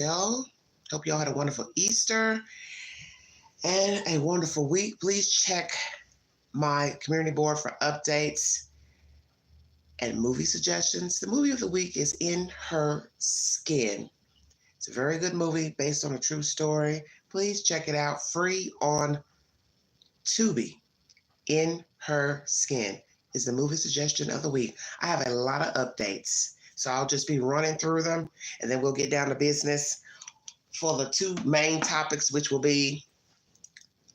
Well, hope y'all had a wonderful Easter and a wonderful week. Please check my community board for updates and movie suggestions. The movie of the week is In Her Skin. It's a very good movie based on a true story. Please check it out free on Tubi. In Her Skin is the movie suggestion of the week. I have a lot of updates, so I'll just be running through them, and then we'll get down to business for the two main topics, which will be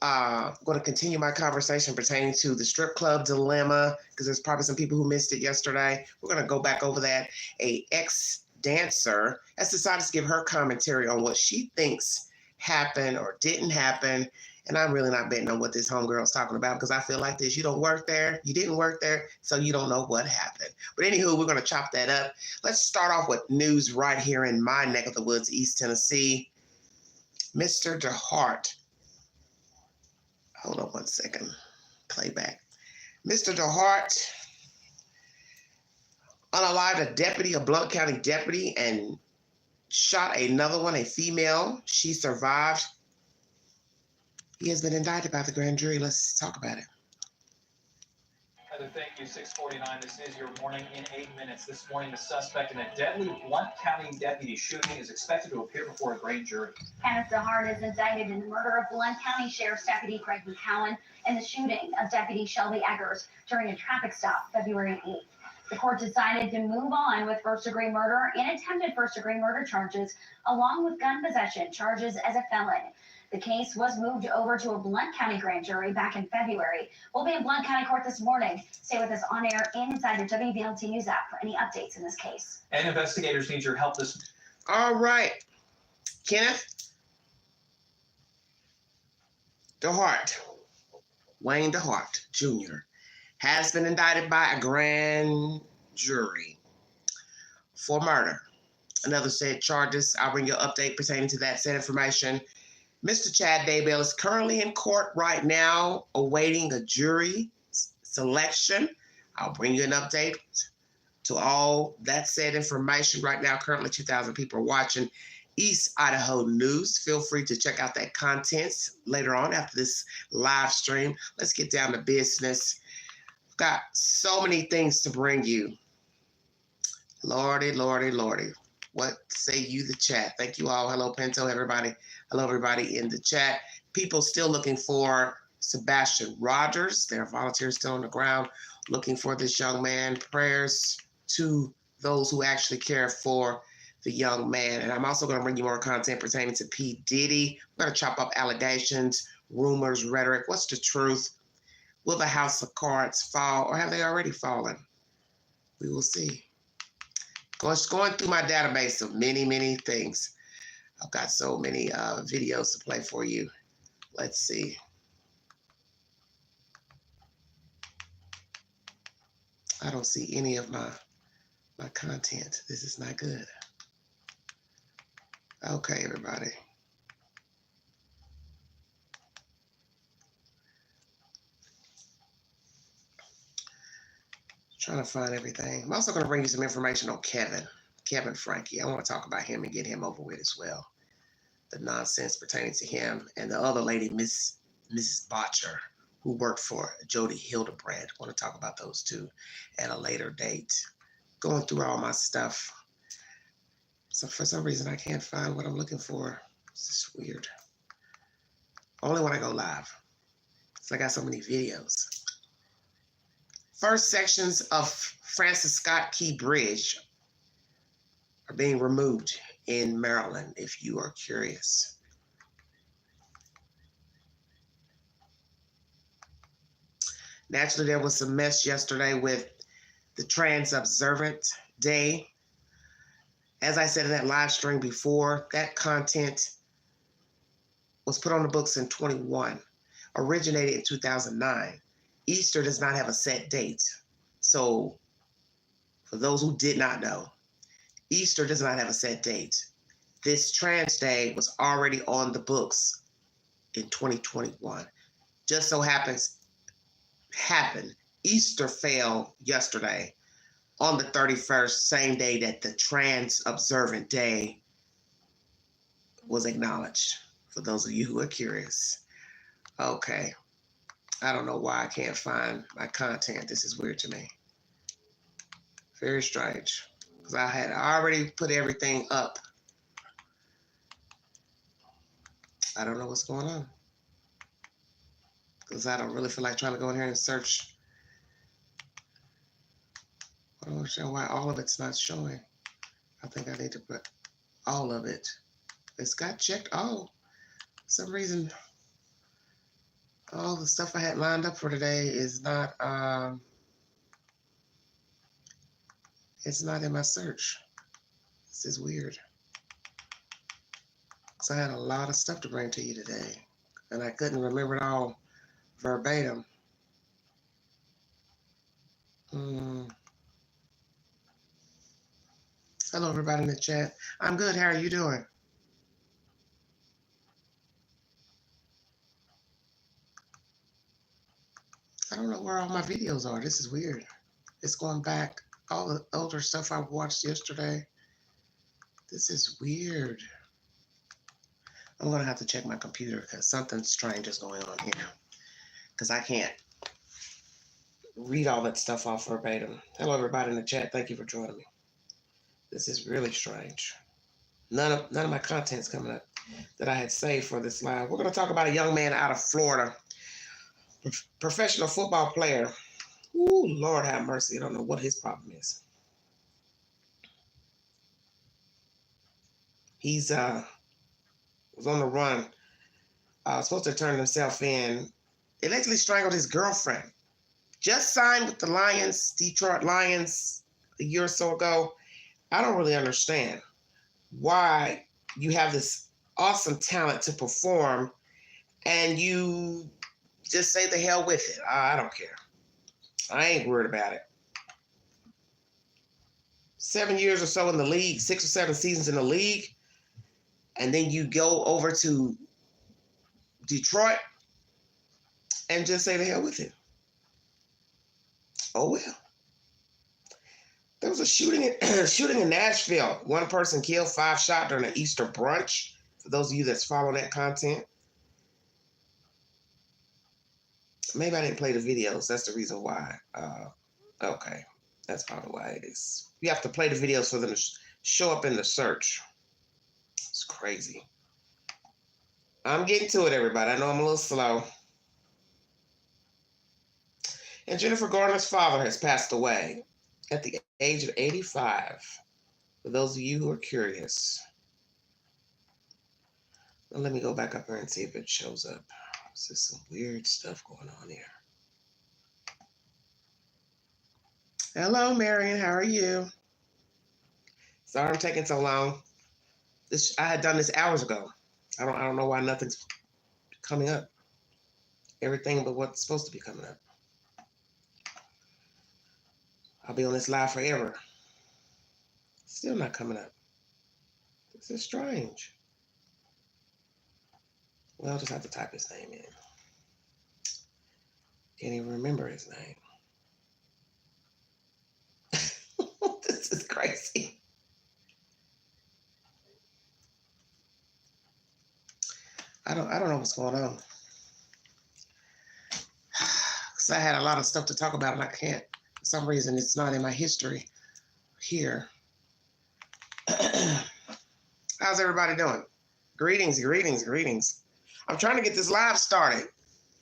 going to continue my conversation pertaining to the strip club dilemma, because there's probably some people who missed it yesterday. We're going to go back over that. A ex-dancer has decided to give her commentary on what she thinks happened or didn't happen. And I'm really not betting on what this homegirl's talking about, because I feel like this. You don't work there. You didn't work there, so you don't know what happened. But anywho, we're going to chop that up. Let's start off with news right here in my neck of the woods, East Tennessee. Mr. DeHart. Hold on one second. Playback. Mr. DeHart unalived a deputy, a Blount County deputy, and shot another one, a female. She survived. He has been indicted by the grand jury. Let's talk about it. Heather, thank you. 6:49. This is your morning in 8 minutes. This morning, the suspect in a deadly Blount County deputy shooting is expected to appear before a grand jury. Kenneth DeHart is indicted in the murder of Blount County Sheriff's Deputy Craig McCowan and the shooting of Deputy Shelby Eggers during a traffic stop February 8th. The court decided to move on with first-degree murder and attempted first-degree murder charges, along with gun possession charges as a felon. The case was moved over to a Blount County grand jury back in February. We'll be in Blount County Court this morning. Stay with us on air and inside your WBLT News app for any updates in this case. And investigators need your help this. All right. Kenneth DeHart, Wayne DeHart Jr., has been indicted by a grand jury for murder. Another set charges. I'll bring you an update pertaining to that said information. Mr. Chad Daybell is currently in court right now, awaiting a jury selection. I'll bring you an update to all that said information right now. Currently, 2,000 people are watching East Idaho News. Feel free to check out that content later on after this live stream. Let's get down to business. We've got so many things to bring you. Lordy, Lordy, Lordy. What say you, the chat? Thank you all. Hello, Pinto, everybody. Hello, everybody in the chat. People still looking for Sebastian Rogers. There are volunteers still on the ground looking for this young man. Prayers to those who actually care for the young man. And I'm also going to bring you more content pertaining to P. Diddy. We're going to chop up allegations, rumors, rhetoric. What's the truth? Will the house of cards fall, or have they already fallen? We will see. Going through my database of many, many things. I've got so many videos to play for you. Let's see. I don't see any of my content. This is not good. Okay, everybody. Trying to find everything. I'm also going to bring you some information on Kevin Frankie. I want to talk about him and get him over with as well. The nonsense pertaining to him and the other lady, Mrs. Botcher, who worked for Jody Hildebrand. I want to talk about those two at a later date. Going through all my stuff. So for some reason, I can't find what I'm looking for. It's just weird. Only when I go live. So I got so many videos. First sections of Francis Scott Key Bridge are being removed in Maryland, if you are curious. Naturally, there was some mess yesterday with the Trans Observant Day. As I said in that live stream before, that content was put on the books in 21, originated in 2009. Easter does not have a set date. So for those who did not know, Easter does not have a set date. This Trans Day was already on the books in 2021. Just so happened, Easter fell yesterday on the 31st, same day that the Trans Observant Day was acknowledged. For those of you who are curious. Okay. I don't know why I can't find my content. This is weird to me. Very strange. Because I had already put everything up. I don't know what's going on. Because I don't really feel like trying to go in here and search. I don't understand why all of it's not showing. I think I need to put all of it. It's got checked. Oh, for some reason, all the stuff I had lined up for today is not, it's not in my search. This is weird. Because I had a lot of stuff to bring to you today. And I couldn't remember it all verbatim. Hello, everybody in the chat. I'm good. How are you doing? I don't know where all my videos are. This is weird. It's going back. All the older stuff I watched yesterday. This is weird. I'm going to have to check my computer because something strange is going on here. Because I can't read all that stuff off verbatim. Hello, everybody in the chat. Thank you for joining me. This is really strange. None of my content's coming up that I had saved for this live. We're going to talk about a young man out of Florida, professional football player. Ooh, Lord have mercy. I don't know what his problem is. He's was on the run. Supposed to turn himself in. Allegedly strangled his girlfriend. Just signed with the Lions, Detroit Lions, a year or so ago. I don't really understand why you have this awesome talent to perform and you just say the hell with it. I don't care. I ain't worried about it. 7 years or so in the league, 6 or 7 seasons in the league, and then you go over to Detroit and just say the hell with it. Oh well. There was a shooting in Nashville. 1 person killed, 5 shot during an Easter brunch. For those of you that's following that content. Maybe I didn't play the videos. That's the reason why. Okay. That's probably why it is. You have to play the videos for them to show up in the search. It's crazy. I'm getting to it, everybody. I know I'm a little slow. And Jennifer Garner's father has passed away at the age of 85. For those of you who are curious. Well, let me go back up here and see if it shows up. This is some weird stuff going on here. Hello, Marion. How are you? Sorry I'm taking so long. I had done this hours ago. I don't know why nothing's coming up. Everything but what's supposed to be coming up. I'll be on this live forever. Still not coming up. This is strange. Well, I'll just have to type his name in. Can't even remember his name. This is crazy. I don't know what's going on. Because I had a lot of stuff to talk about and I can't. For some reason, it's not in my history here. How's everybody doing? Greetings, greetings, greetings. I'm trying to get this live started.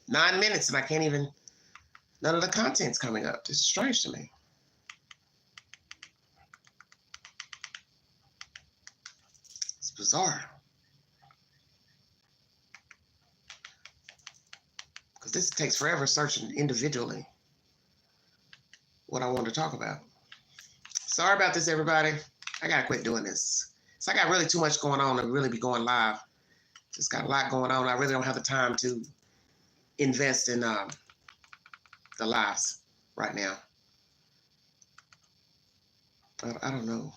9 minutes and I can't even, none of the content's coming up. This is strange to me. It's bizarre. Because this takes forever searching individually what I want to talk about. Sorry about this, everybody. I got to quit doing this. So I got really too much going on to really be going live. Just got a lot going on. I really don't have the time to invest in the lives right now. But I don't know.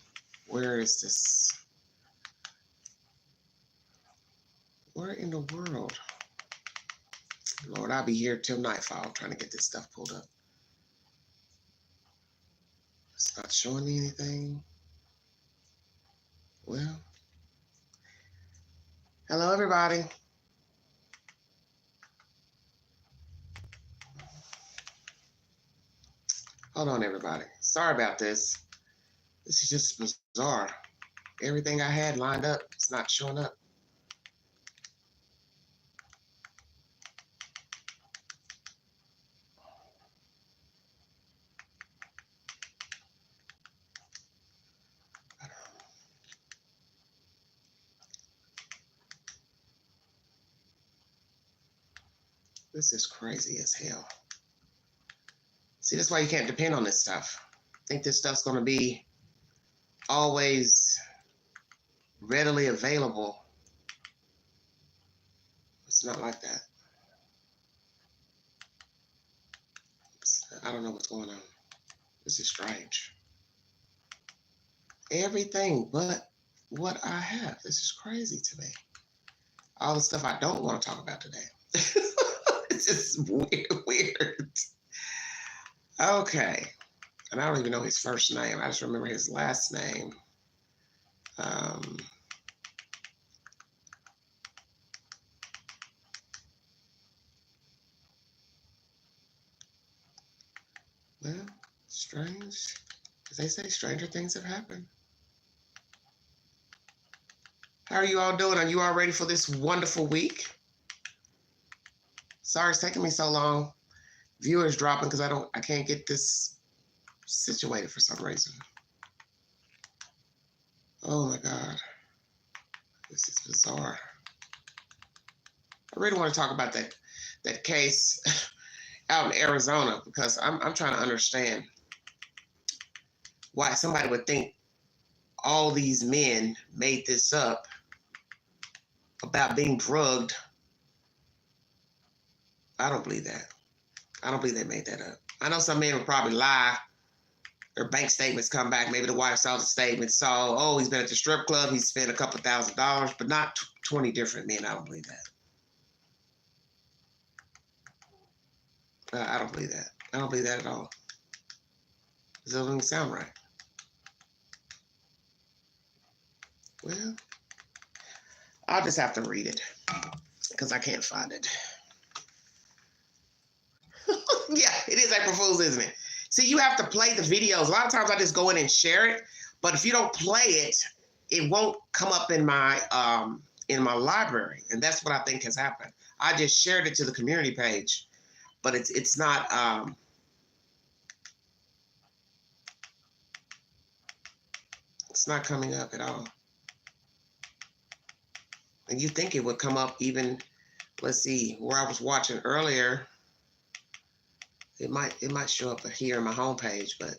Where is this? Where in the world? Lord, I'll be here till nightfall trying to get this stuff pulled up. It's not showing me anything. Well, Hello, everybody. Hold on, everybody. Sorry about this. This is just bizarre. Everything I had lined up, it's not showing up. This is crazy as hell. See, that's why you can't depend on this stuff. Think this stuff's going to be always readily available. It's not like that. I don't know what's going on. This is strange. Everything but what I have. This is crazy to me. All the stuff I don't want to talk about today. It's just weird. Okay. And I don't even know his first name. I just remember his last name. Well, strange. As they say, stranger things have happened. How are you all doing? Are you all ready for this wonderful week? Sorry it's taking me so long. Viewers dropping because I can't get this situated for some reason. Oh my God. This is bizarre. I really want to talk about that case out in Arizona because I'm trying to understand why somebody would think all these men made this up about being drugged. I don't believe that. I don't believe they made that up. I know some men would probably lie. Their bank statements come back. Maybe the wife saw the statement, saw, oh, he's been at the strip club. He spent a couple $1,000s, but not 20 different men. I don't believe that. I don't believe that. I don't believe that at all. It doesn't even sound right. Well, I'll just have to read it because I can't find it. Yeah, it is April Fool's, isn't it? See, you have to play the videos. A lot of times I just go in and share it, but if you don't play it, it won't come up in my library, and that's what I think has happened. I just shared it to the community page, but it's not. It's not coming up at all. And you think it would come up even? Let's see, where I was watching earlier. It might show up here on my homepage, but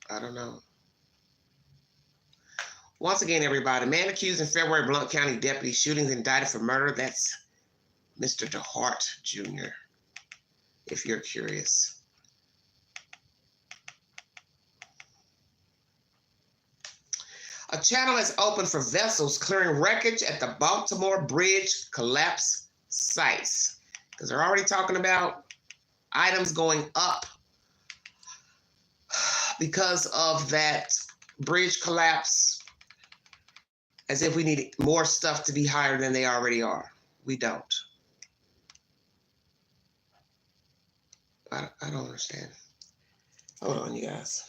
I don't know. Once again, everybody, man accused in February Blount County deputy shootings indicted for murder. That's Mr. DeHart Jr., if you're curious. A channel is open for vessels clearing wreckage at the Baltimore Bridge collapse sites. Because they're already talking about items going up because of that bridge collapse, as if we need more stuff to be higher than they already are. We don't. I don't understand. Hold on, you guys.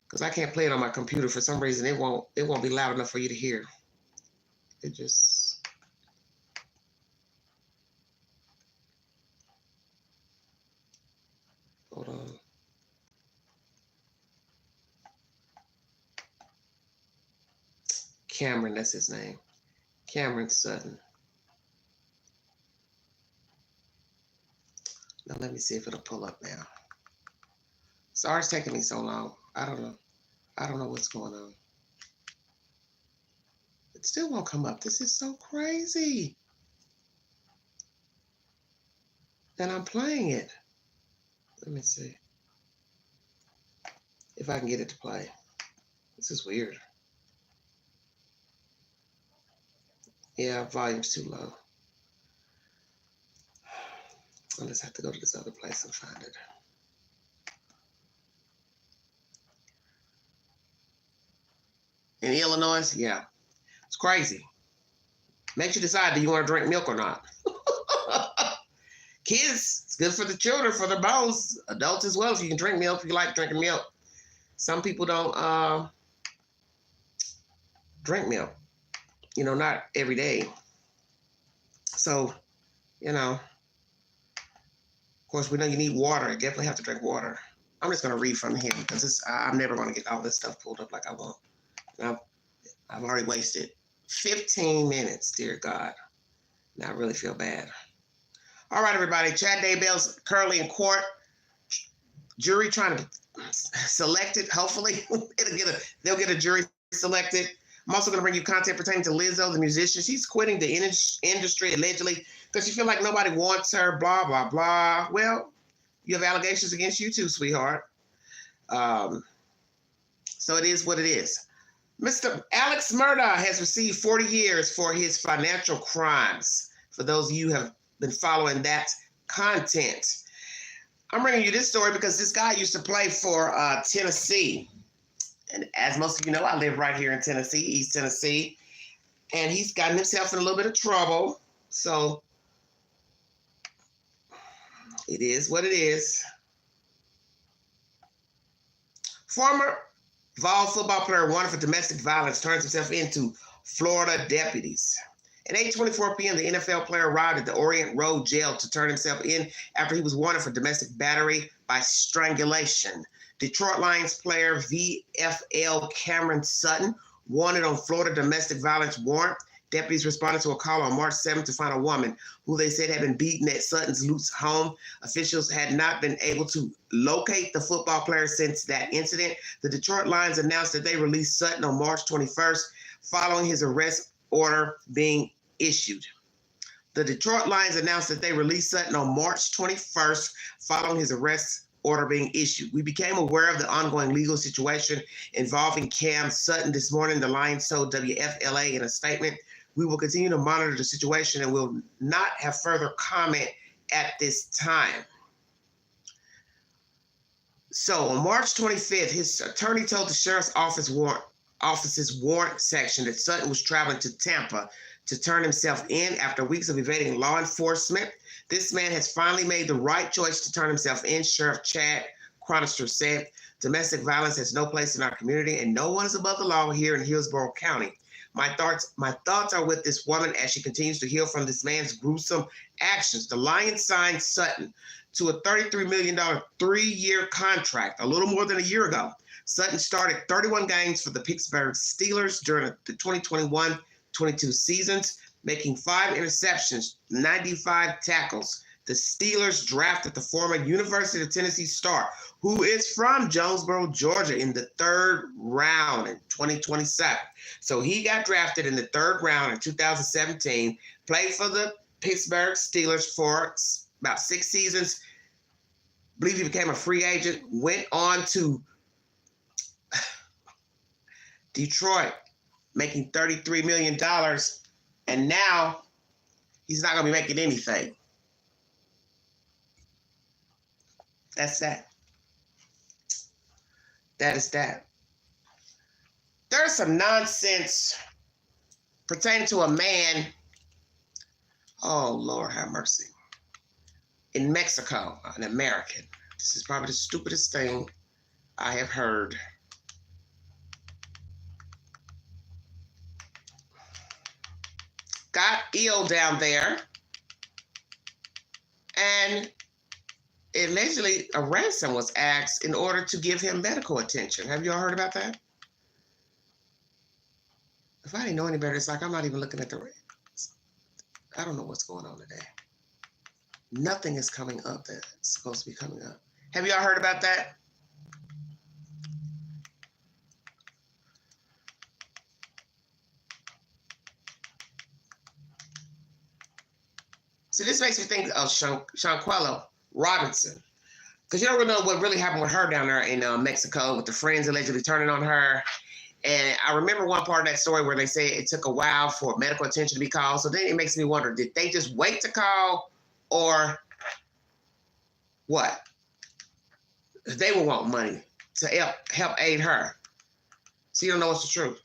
Because I can't play it on my computer. For some reason, it won't be loud enough for you to hear. It just... Hold on. Cameron, that's his name. Cameron Sutton. Now let me see if it'll pull up now. Sorry it's taking me so long. I don't know. I don't know what's going on. It still won't come up. This is so crazy. And I'm playing it. Let me see if I can get it to play. This is weird. Yeah, volume's too low. I'll just have to go to this other place and find it. in Illinois. Yeah, it's crazy. Makes you decide, do you want to drink milk or not? Kids, it's good for the children, for their bones. Adults as well, if you can drink milk, if you like drinking milk. Some people don't drink milk, not every day. So, of course, we know you need water. You definitely have to drink water. I'm just going to read from here because I'm never going to get all this stuff pulled up like I want. I've already wasted 15 minutes, dear God. Now I really feel bad. All right, everybody. Chad Daybell's currently in court. Jury trying to select it. Hopefully, they'll get a jury selected. I'm also going to bring you content pertaining to Lizzo, the musician. She's quitting the industry allegedly because she feels like nobody wants her, blah, blah, blah. Well, you have allegations against you too, sweetheart. So it is what it is. Mr. Alex Murdaugh has received 40 years for his financial crimes. For those of you who have been following that content. I'm bringing you this story because this guy used to play for Tennessee. And as most of you know, I live right here in Tennessee, East Tennessee. And he's gotten himself in a little bit of trouble. So it is what it is. Former Vol football player wanted for domestic violence turns himself into Florida deputies. At 8:24 p.m., the NFL player arrived at the Orient Road jail to turn himself in after he was wanted for domestic battery by strangulation. Detroit Lions player VFL Cameron Sutton wanted on Florida domestic violence warrant. Deputies responded to a call on March 7th to find a woman who they said had been beaten at Sutton's Lutz home. Officials had not been able to locate the football player since that incident. The Detroit Lions announced that they released Sutton on March 21st following his arrest order being issued. The Detroit Lions announced that they released Sutton on March 21st following his arrest order being issued. We became aware of the ongoing legal situation involving Cam Sutton this morning, the Lions told WFLA in a statement. We will continue to monitor the situation and will not have further comment at this time. So on March 25th, his attorney told the sheriff's office's warrant section that Sutton was traveling to Tampa to turn himself in after weeks of evading law enforcement. This man has finally made the right choice to turn himself in, Sheriff Chad Chronister said. Domestic violence has no place in our community, and no one is above the law here in Hillsborough County. My thoughts are with this woman as she continues to heal from this man's gruesome actions. The Lions signed Sutton to a $33 million 3-year contract a little more than a year ago. Sutton started 31 games for the Pittsburgh Steelers during the 2021-22 seasons, making 5 interceptions, 95 tackles. The Steelers drafted the former University of Tennessee star, who is from Jonesboro, Georgia, in the 3rd round in 2027. So he got drafted in the 3rd round in 2017, played for the Pittsburgh Steelers for about 6 seasons. I believe he became a free agent, went on to Detroit, making $33 million, and now he's not going to be making anything. That's that. That is that. There's some nonsense pertaining to a man, oh, Lord have mercy, in Mexico, an American. This is probably the stupidest thing I have heard. Got ill down there, and allegedly a ransom was asked in order to give him medical attention. Have you all heard about that? If I didn't know any better, it's like I'm not even looking at the rents. I don't know what's going on today. Nothing is coming up that's supposed to be coming up. Have you all heard about that? So this makes me think of Shanquella Robinson. Because you don't really know what really happened with her down there in Mexico with the friends allegedly turning on her. And I remember one part of that story where they say it took a while for medical attention to be called. So then it makes me wonder, did they just wait to call or what? They will want money to help aid her. So you don't know what's the truth.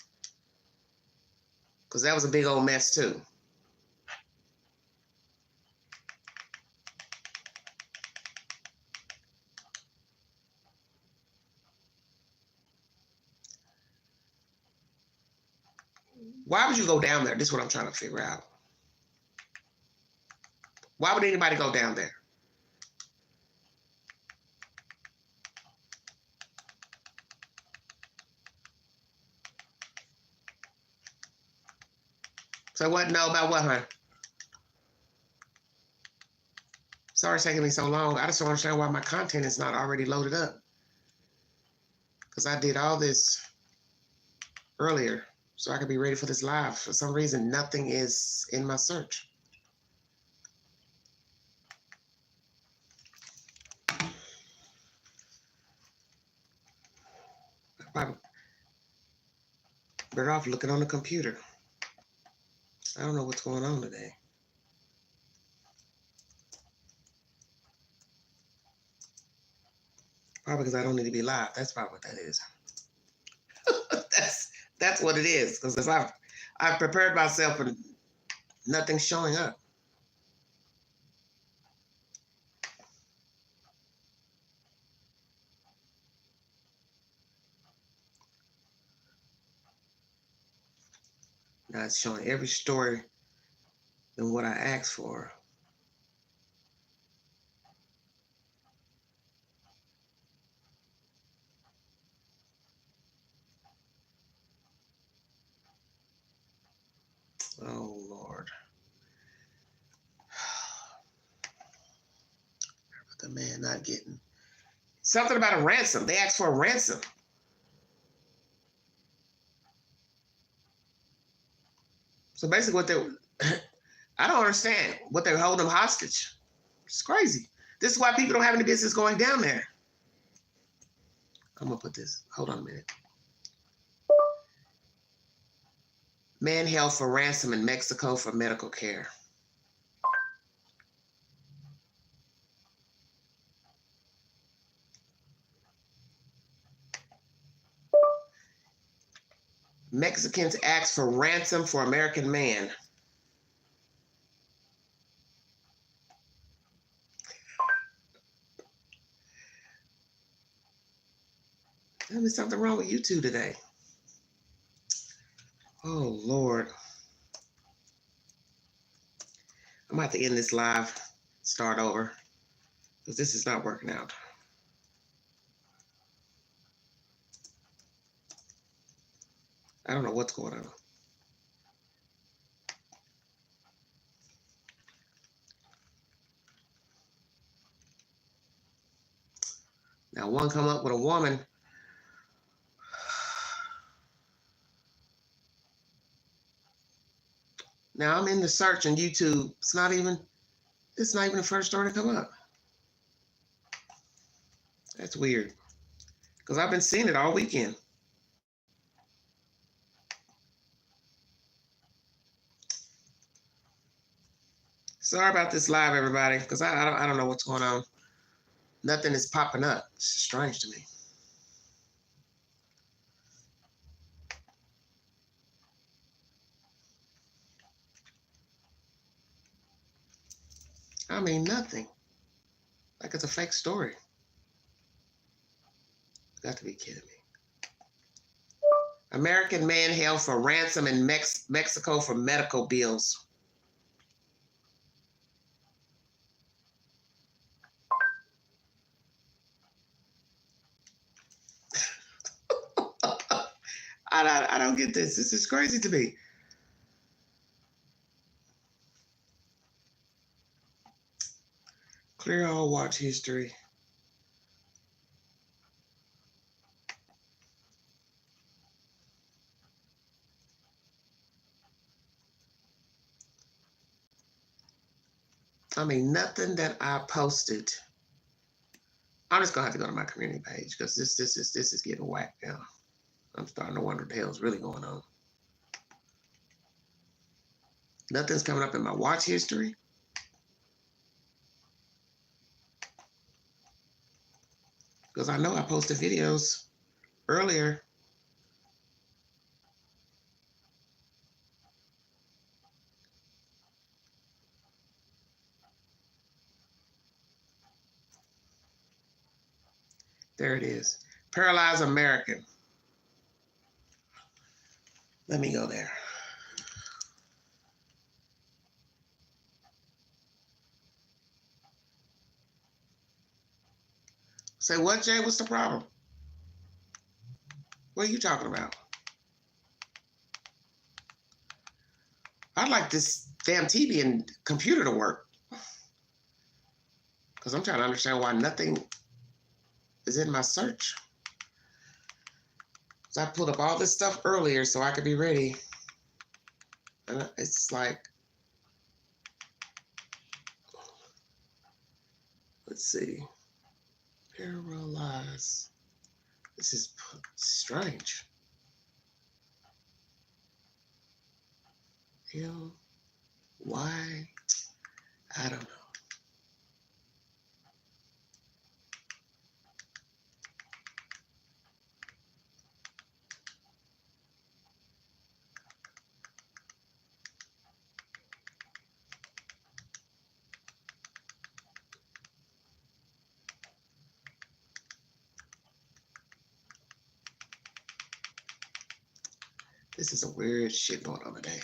Because that was a big old mess too. Why would you go down there? This is what I'm trying to figure out. Why would anybody go down there? So what? No, about what, huh? Sorry it's taking me so long. I just don't understand why my content is not already loaded up. Because I did all this earlier so I could be ready for this live. For some reason, nothing is in my search. I'm better off looking on the computer. I don't know what's going on today. Probably because I don't need to be live. That's probably what that is. that's what it is. Because if I've prepared myself and nothing's showing up. Now it's showing every story than what I asked for. Oh, Lord. The man not getting something about a ransom. They asked for a ransom. So basically what they, I don't understand what they're holding them hostage. It's crazy. This is why people don't have any business going down there. I'm going to put this. Hold on a minute. Man held for ransom in Mexico for medical care. Mexicans ask for ransom for American man. There's something wrong with YouTube today. Oh, Lord. I'm about to end this live, start over, because this is not working out. I don't know what's going on. Now, one come up with a woman. Now, I'm in the search on YouTube. It's not even the first story to come up. That's weird. Because I've been seeing it all weekend. Sorry about this live, everybody, because I don't know what's going on. Nothing is popping up. It's strange to me. I mean, nothing. Like it's a fake story. Got to be kidding me. American man held for ransom in Mexico for medical bills. I don't get this. This is crazy to me. Clear all watch history. I mean, nothing that I posted. I'm just gonna have to go to my community page because this is getting whacked now. I'm starting to wonder what the hell's really going on. Nothing's coming up in my watch history. Because I know I posted videos earlier. There it is. Paralyzed American. Let me go there. Say what, Jay? What's the problem? What are you talking about? I'd like this damn TV and computer to work. Because I'm trying to understand why nothing is in my search. So I pulled up all this stuff earlier so I could be ready. And it's like, let's see. Paralyzed. This is strange. Why? I don't know. This is a weird shit going on today.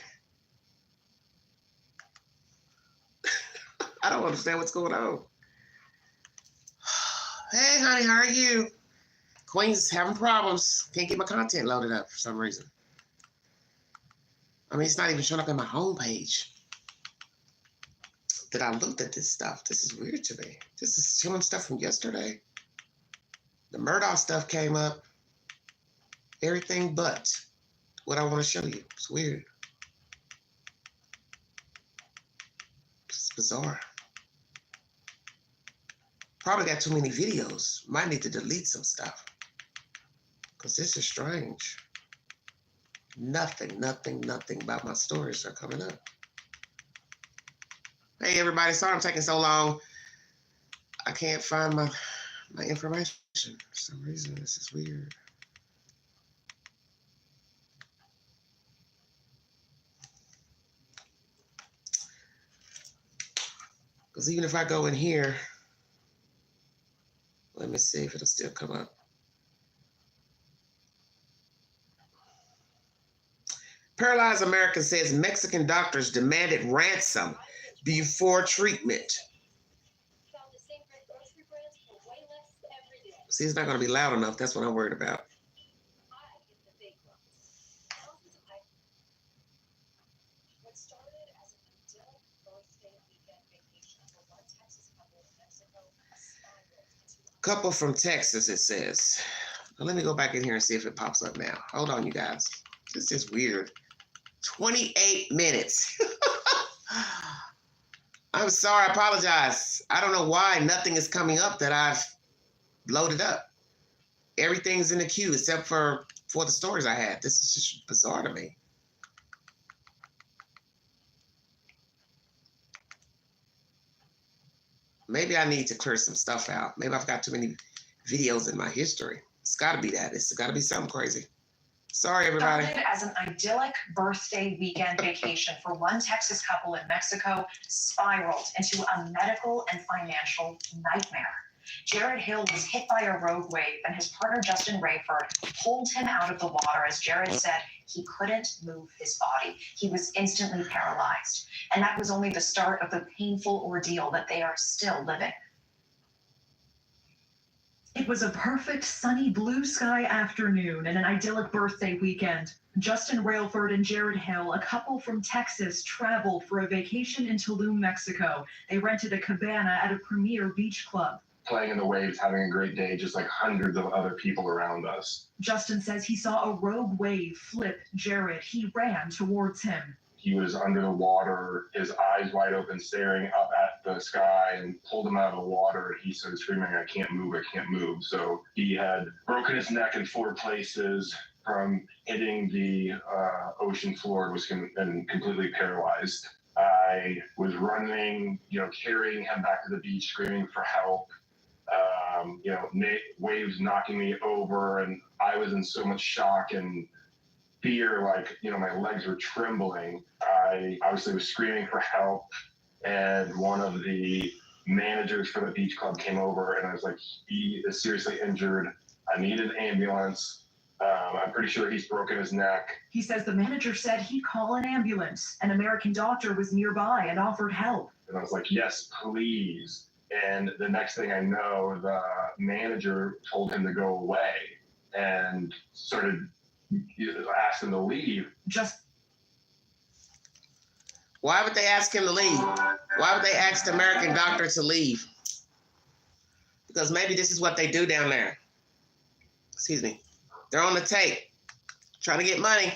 I don't understand what's going on. Hey, honey, how are you? Queen's having problems. Can't get my content loaded up for some reason. I mean, it's not even showing up in my homepage. That I looked at this stuff. This is weird to me. This is showing stuff from yesterday. The Murdoch stuff came up. Everything but what I want to show you. It's weird. It's bizarre. Probably got too many videos. Might need to delete some stuff. Because this is strange. Nothing about my stories are coming up. Hey, everybody. Sorry I'm taking so long. I can't find my information. For some reason, this is weird. Because even if I go in here, let me see if it'll still come up. Paralyzed American says Mexican doctors demanded ransom before treatment. See, it's not going to be loud enough. That's what I'm worried about. Couple from Texas, it says. Now, let me go back in here and see if it pops up now. Hold on, you guys. This is weird. 28 minutes. I'm sorry, I apologize. I don't know why nothing is coming up that I've loaded up. Everything's in the queue except for the stories I had. This is just bizarre to me. Maybe I need to clear some stuff out. Maybe I've got too many videos in my history. It's got to be that. It's got to be something crazy. Sorry, everybody. Started as an idyllic birthday weekend vacation for one Texas couple in Mexico spiraled into a medical and financial nightmare. Jared Hill was hit by a rogue wave, and his partner Justin Rayford pulled him out of the water. As Jared said, he couldn't move his body. He was instantly paralyzed. And that was only the start of the painful ordeal that they are still living. It was a perfect sunny blue sky afternoon and an idyllic birthday weekend. Justin Railford and Jared Hill, a couple from Texas, traveled for a vacation in Tulum, Mexico. They rented a cabana at a premier beach club. Playing in the waves, having a great day, just like hundreds of other people around us. Justin says he saw a rogue wave flip Jared. He ran towards him. He was under the water, his eyes wide open, staring up at the sky, and pulled him out of the water. He started screaming, I can't move, I can't move. So he had broken his neck in 4 places from hitting the ocean floor and completely paralyzed. I was running, carrying him back to the beach, screaming for help. Waves knocking me over, and I was in so much shock and fear, my legs were trembling. I obviously was screaming for help, and one of the managers for the beach club came over, and I was like, he is seriously injured. I need an ambulance. I'm pretty sure he's broken his neck. He says the manager said he'd call an ambulance. An American doctor was nearby and offered help. And I was like, yes, please. And the next thing I know, the manager told him to go away and started asking him to leave. Why would they ask him to leave? Why would they ask the American doctor to leave? Because maybe this is what they do down there. Excuse me. They're on the tape, trying to get money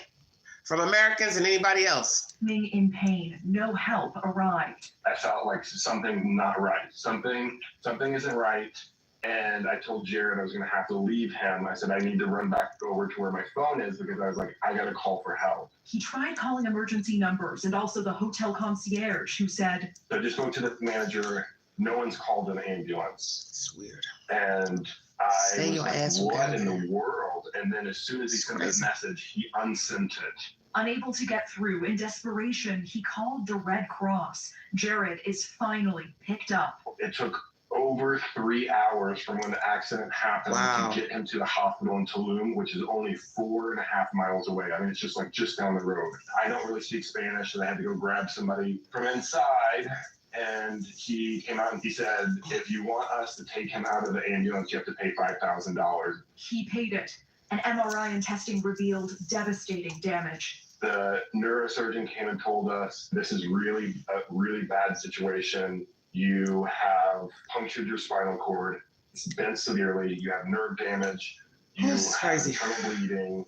from Americans and anybody else. In pain, no help arrived. I felt like something not right. Something isn't right. And I told Jared I was going to have to leave him. I said, I need to run back over to where my phone is because I was like, I got to call for help. He tried calling emergency numbers and also the hotel concierge who said, So I just spoke to the manager. No one's called an ambulance. It's weird. And I Stay was your like, ass what down in there. the world? And then as soon as he sent the message, he unsent it. unable to get through. In desperation, he called the Red Cross. Jared is finally picked up. It took over 3 hours from when the accident happened Wow. to get him to the hospital in Tulum, which is only 4.5 miles away. I mean, it's just down the road. I don't really speak Spanish, so they had to go grab somebody from inside. And he came out and he said, if you want us to take him out of the ambulance, you have to pay $5,000. He paid it. An MRI and testing revealed devastating damage. The neurosurgeon came and told us, this is really a really bad situation. You have punctured your spinal cord. It's bent severely. You have nerve damage. You That's have crazy. internal bleeding.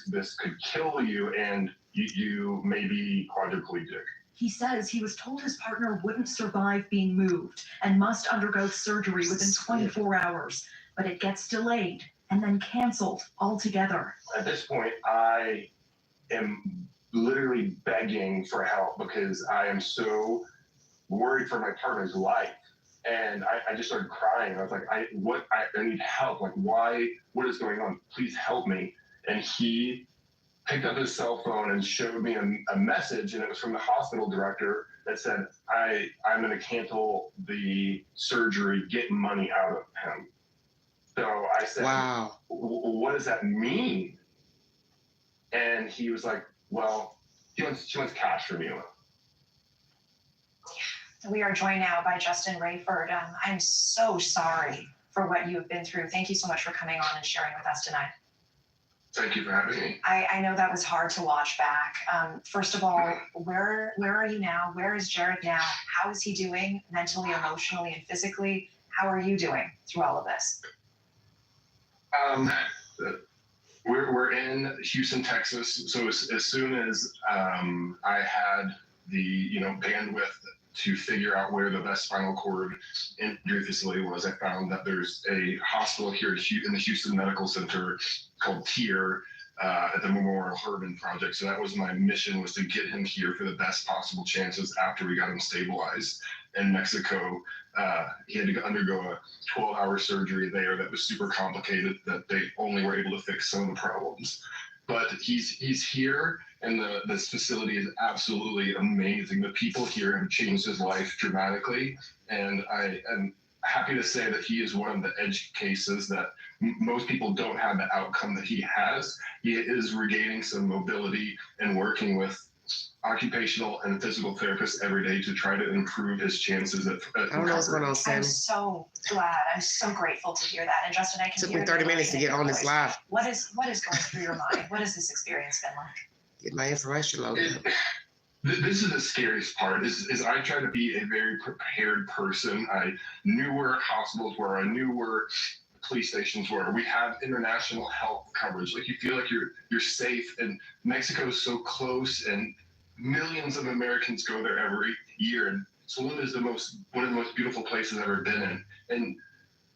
This could kill you, and you may be quadriplegic. He says he was told his partner wouldn't survive being moved and must undergo surgery within 24 hours, but it gets delayed and then canceled altogether. At this point, I am literally begging for help because I am so worried for my partner's life. And I just started crying. I was like, I need help. Like, why? What is going on? Please help me. And he picked up his cell phone and showed me a message, and it was from the hospital director that said, I'm going to cancel the surgery, get money out of him. So I said, Wow. What does that mean? And he was like, well, she wants cash from you. We are joined now by Justin Rayford. I'm so sorry for what you have been through. Thank you so much for coming on and sharing with us tonight. Thank you for having me. I know that was hard to watch back. First of all, where are you now? Where is Jared now? How is he doing mentally, emotionally, and physically? How are you doing through all of this? We're in Houston, Texas. So as soon as I had the bandwidth to figure out where the best spinal cord injury facility was, I found that there's a hospital here in the Houston Medical Center called TIER at the Memorial Hermann Project. So that was my mission, was to get him here for the best possible chances after we got him stabilized in Mexico. He had to undergo a 12-hour surgery there that was super complicated, that they only were able to fix some of the problems. But he's here, and this facility is absolutely amazing. The people here have changed his life dramatically, and I am happy to say that he is one of the edge cases that most people don't have the outcome that he has. He is regaining some mobility and working with occupational and physical therapists every day to try to improve his chances at I don't know what's going on, I'm Sammy. so glad. I'm so grateful to hear that. And Justin, I can Took hear me the 30 minutes to emotion get in your on this voice. live. What is going through your mind? What has this experience been like? Get my information loaded up. This is the scariest part, is I try to be a very prepared person. I knew where hospitals were. I knew where police stations were. We have international health coverage. Like, you feel like you're safe, and Mexico is so close, and millions of Americans go there every year. And Tulum is one of the most beautiful places I've ever been in. And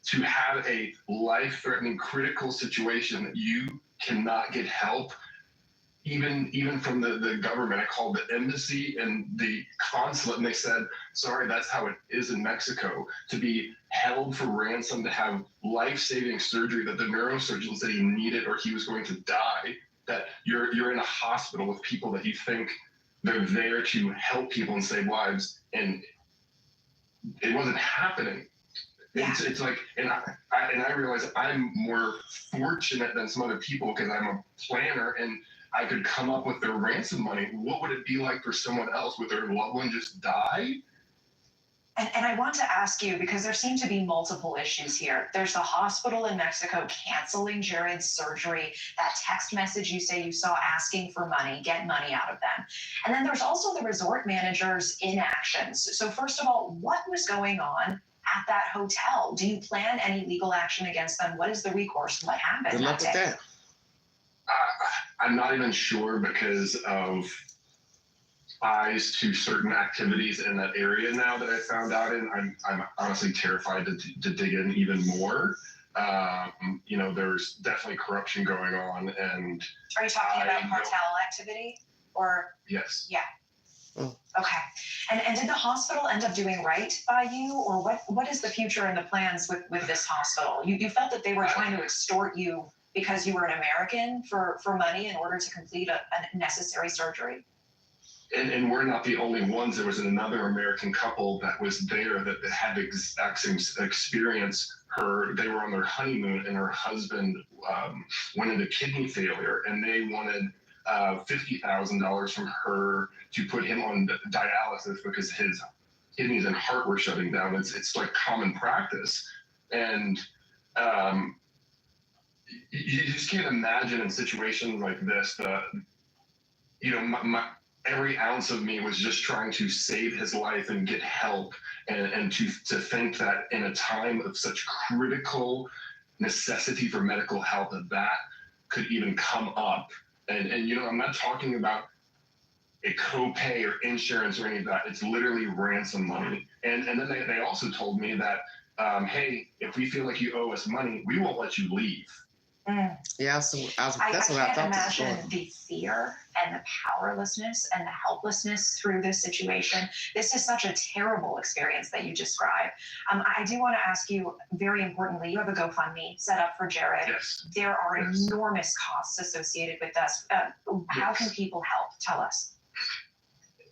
to have a life-threatening, critical situation that you cannot get help, even from the government. I called the embassy and the consulate, and they said, sorry, that's how it is in Mexico. To be held for ransom, to have life-saving surgery that the neurosurgeon said he needed or he was going to die, that you're in a hospital with people that you think they're there to help people and save lives, and it wasn't happening. It's like, and I realize I'm more fortunate than some other people because I'm a planner and I could come up with their ransom money. What would it be like for someone else? Would their loved one just die? And I want to ask you, because there seem to be multiple issues here. There's the hospital in Mexico canceling Jared's surgery, that text message you say you saw asking for money, get money out of them. And then there's also the resort manager's inactions. So first of all, what was going on at that hotel? Do you plan any legal action against them? What is the recourse? What happened Good luck that with day? that. I'm not even sure because of ties to certain activities in that area now that I found out in. I'm honestly terrified to dig in even more. There's definitely corruption going on, and Are you talking about cartel activity or? yes. Yeah. Okay. And did the hospital end up doing right by you, or what is the future and the plans with this hospital? You felt that they were trying to extort you because you were an American for money in order to complete a necessary surgery? And we're not the only ones. There was another American couple that was there that had the exact same experience. They were on their honeymoon, and her husband went into kidney failure, and they wanted $50,000 from her to put him on dialysis because his kidneys and heart were shutting down. It's like common practice, and you just can't imagine in situations like this that every ounce of me was just trying to save his life and get help, and to think that in a time of such critical necessity for medical help that could even come up. And I'm not talking about a copay or insurance or any of that. It's literally ransom money. And then they also told me that, hey, if we feel like you owe us money, we won't let you leave. Yeah, so that's what I I thought. can't imagine the fear and the powerlessness and the helplessness through this situation. This is such a terrible experience that you describe. I do want to ask you, very importantly, you have a GoFundMe set up for Jared. Yes. There are enormous costs associated with this. How can people help? Tell us.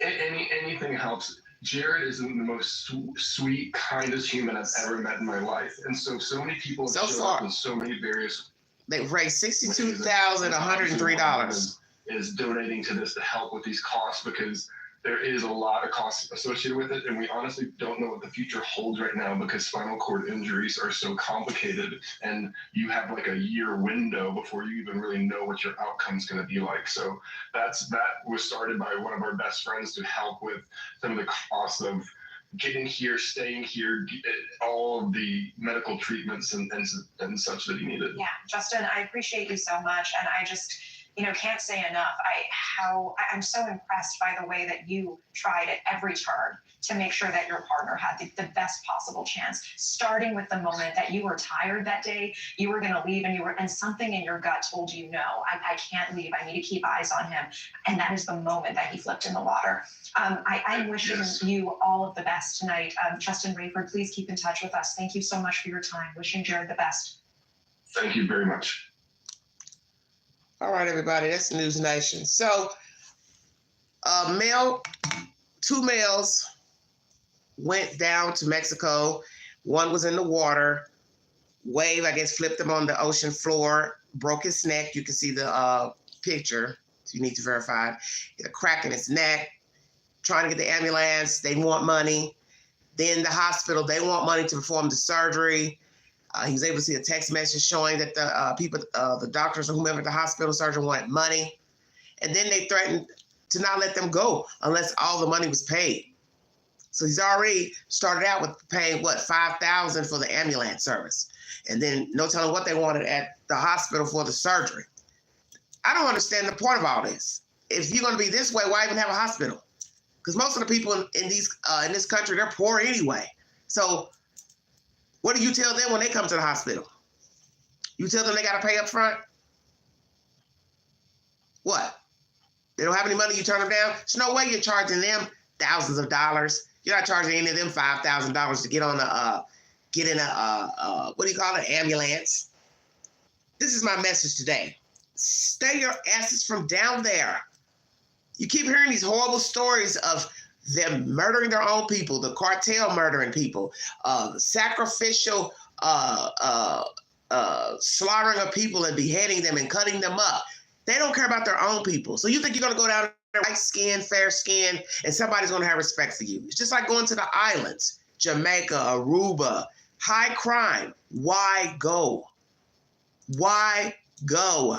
Anything helps. Jared is the most sweet, kindest human I've ever met in my life. And so many people have showed up in so many various. They raised $62,103. Is donating to this to help with these costs because there is a lot of costs associated with it, and we honestly don't know what the future holds right now because spinal cord injuries are so complicated, and you have like a year window before you even really know what your outcome's going to be like. So that was started by one of our best friends to help with some of the costs of getting here, staying here, all of the medical treatments and such that he needed. Yeah, Justin, I appreciate you so much, and I just can't say enough I'm so impressed by the way that you tried at every turn to make sure that your partner had the best possible chance, starting with the moment that you were tired that day, you were going to leave, and something in your gut told you, no, I can't leave, I need to keep eyes on him, and that is the moment that he flipped in the water. I'm wishing you all of the best tonight. Justin Rayford, please keep in touch with us. Thank you so much for your time. Wishing Jared the best. Thank you very much. All right, everybody, that's News Nation. So, two males went down to Mexico. One was in the water. Wave, I guess, flipped him on the ocean floor, broke his neck. You can see the picture. So you need to verify it. He had a crack in his neck. Trying to get the ambulance. They want money. Then the hospital, they want money to perform the surgery. He was able to see a text message showing that the doctors or whomever at the hospital surgeon wanted money. And then they threatened to not let them go unless all the money was paid. So he's already started out with paying, $5,000 for the ambulance service. And then no telling what they wanted at the hospital for the surgery. I don't understand the point of all this. If you're going to be this way, why even have a hospital? Because most of the people in this country, they're poor anyway. So what do you tell them when they come to the hospital? You tell them they got to pay up front? What? They don't have any money, you turn them down? There's no way you're charging them thousands of dollars. You're not charging any of them $5,000 to get on an ambulance. This is my message today. Stay your asses from down there. You keep hearing these horrible stories of them murdering their own people, the cartel murdering people, sacrificial slaughtering of people and beheading them and cutting them up. They don't care about their own people. So you think you're going to go down there, white skin, fair skin, and somebody's going to have respect for you. It's just like going to the islands, Jamaica, Aruba, high crime. Why go? Why go?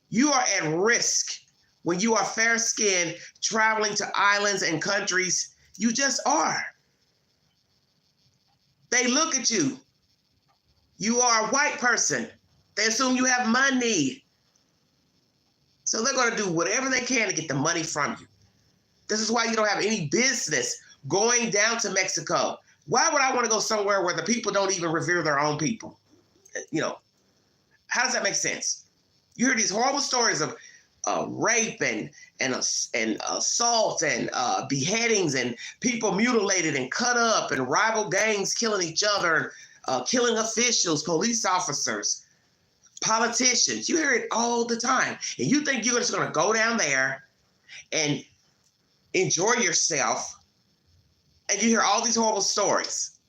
You are at risk when you are fair skinned, traveling to islands and countries. You just are. They look at you. You are a white person. They assume you have money. So they're going to do whatever they can to get the money from you. This is why you don't have any business going down to Mexico. Why would I want to go somewhere where the people don't even revere their own people? You know, how does that make sense? You hear these horrible stories of rape and assault and beheadings and people mutilated and cut up and rival gangs killing each other, killing officials, police officers, politicians. You hear it all the time. And you think you're just going to go down there and enjoy yourself, and you hear all these horrible stories.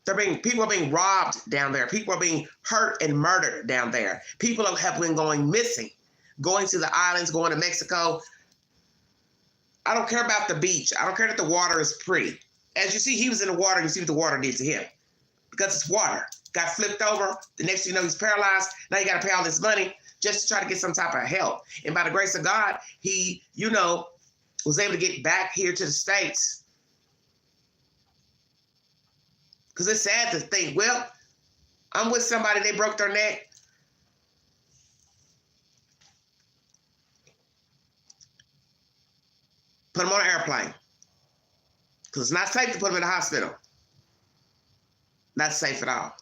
People are being robbed down there. People are being hurt and murdered down there. People have been going missing, going to the islands, going to Mexico. I don't care about the beach. I don't care that the water is pretty. As you see, he was in the water, and you see what the water did to him. Because it's water. Got flipped over. The next thing you know, he's paralyzed. Now you got to pay all this money just to try to get some type of help. And by the grace of God, he, was able to get back here to the States. Because it's sad to think, well, I'm with somebody, they broke their neck. Put them on an airplane. Because it's not safe to put them in the hospital. Not safe at all.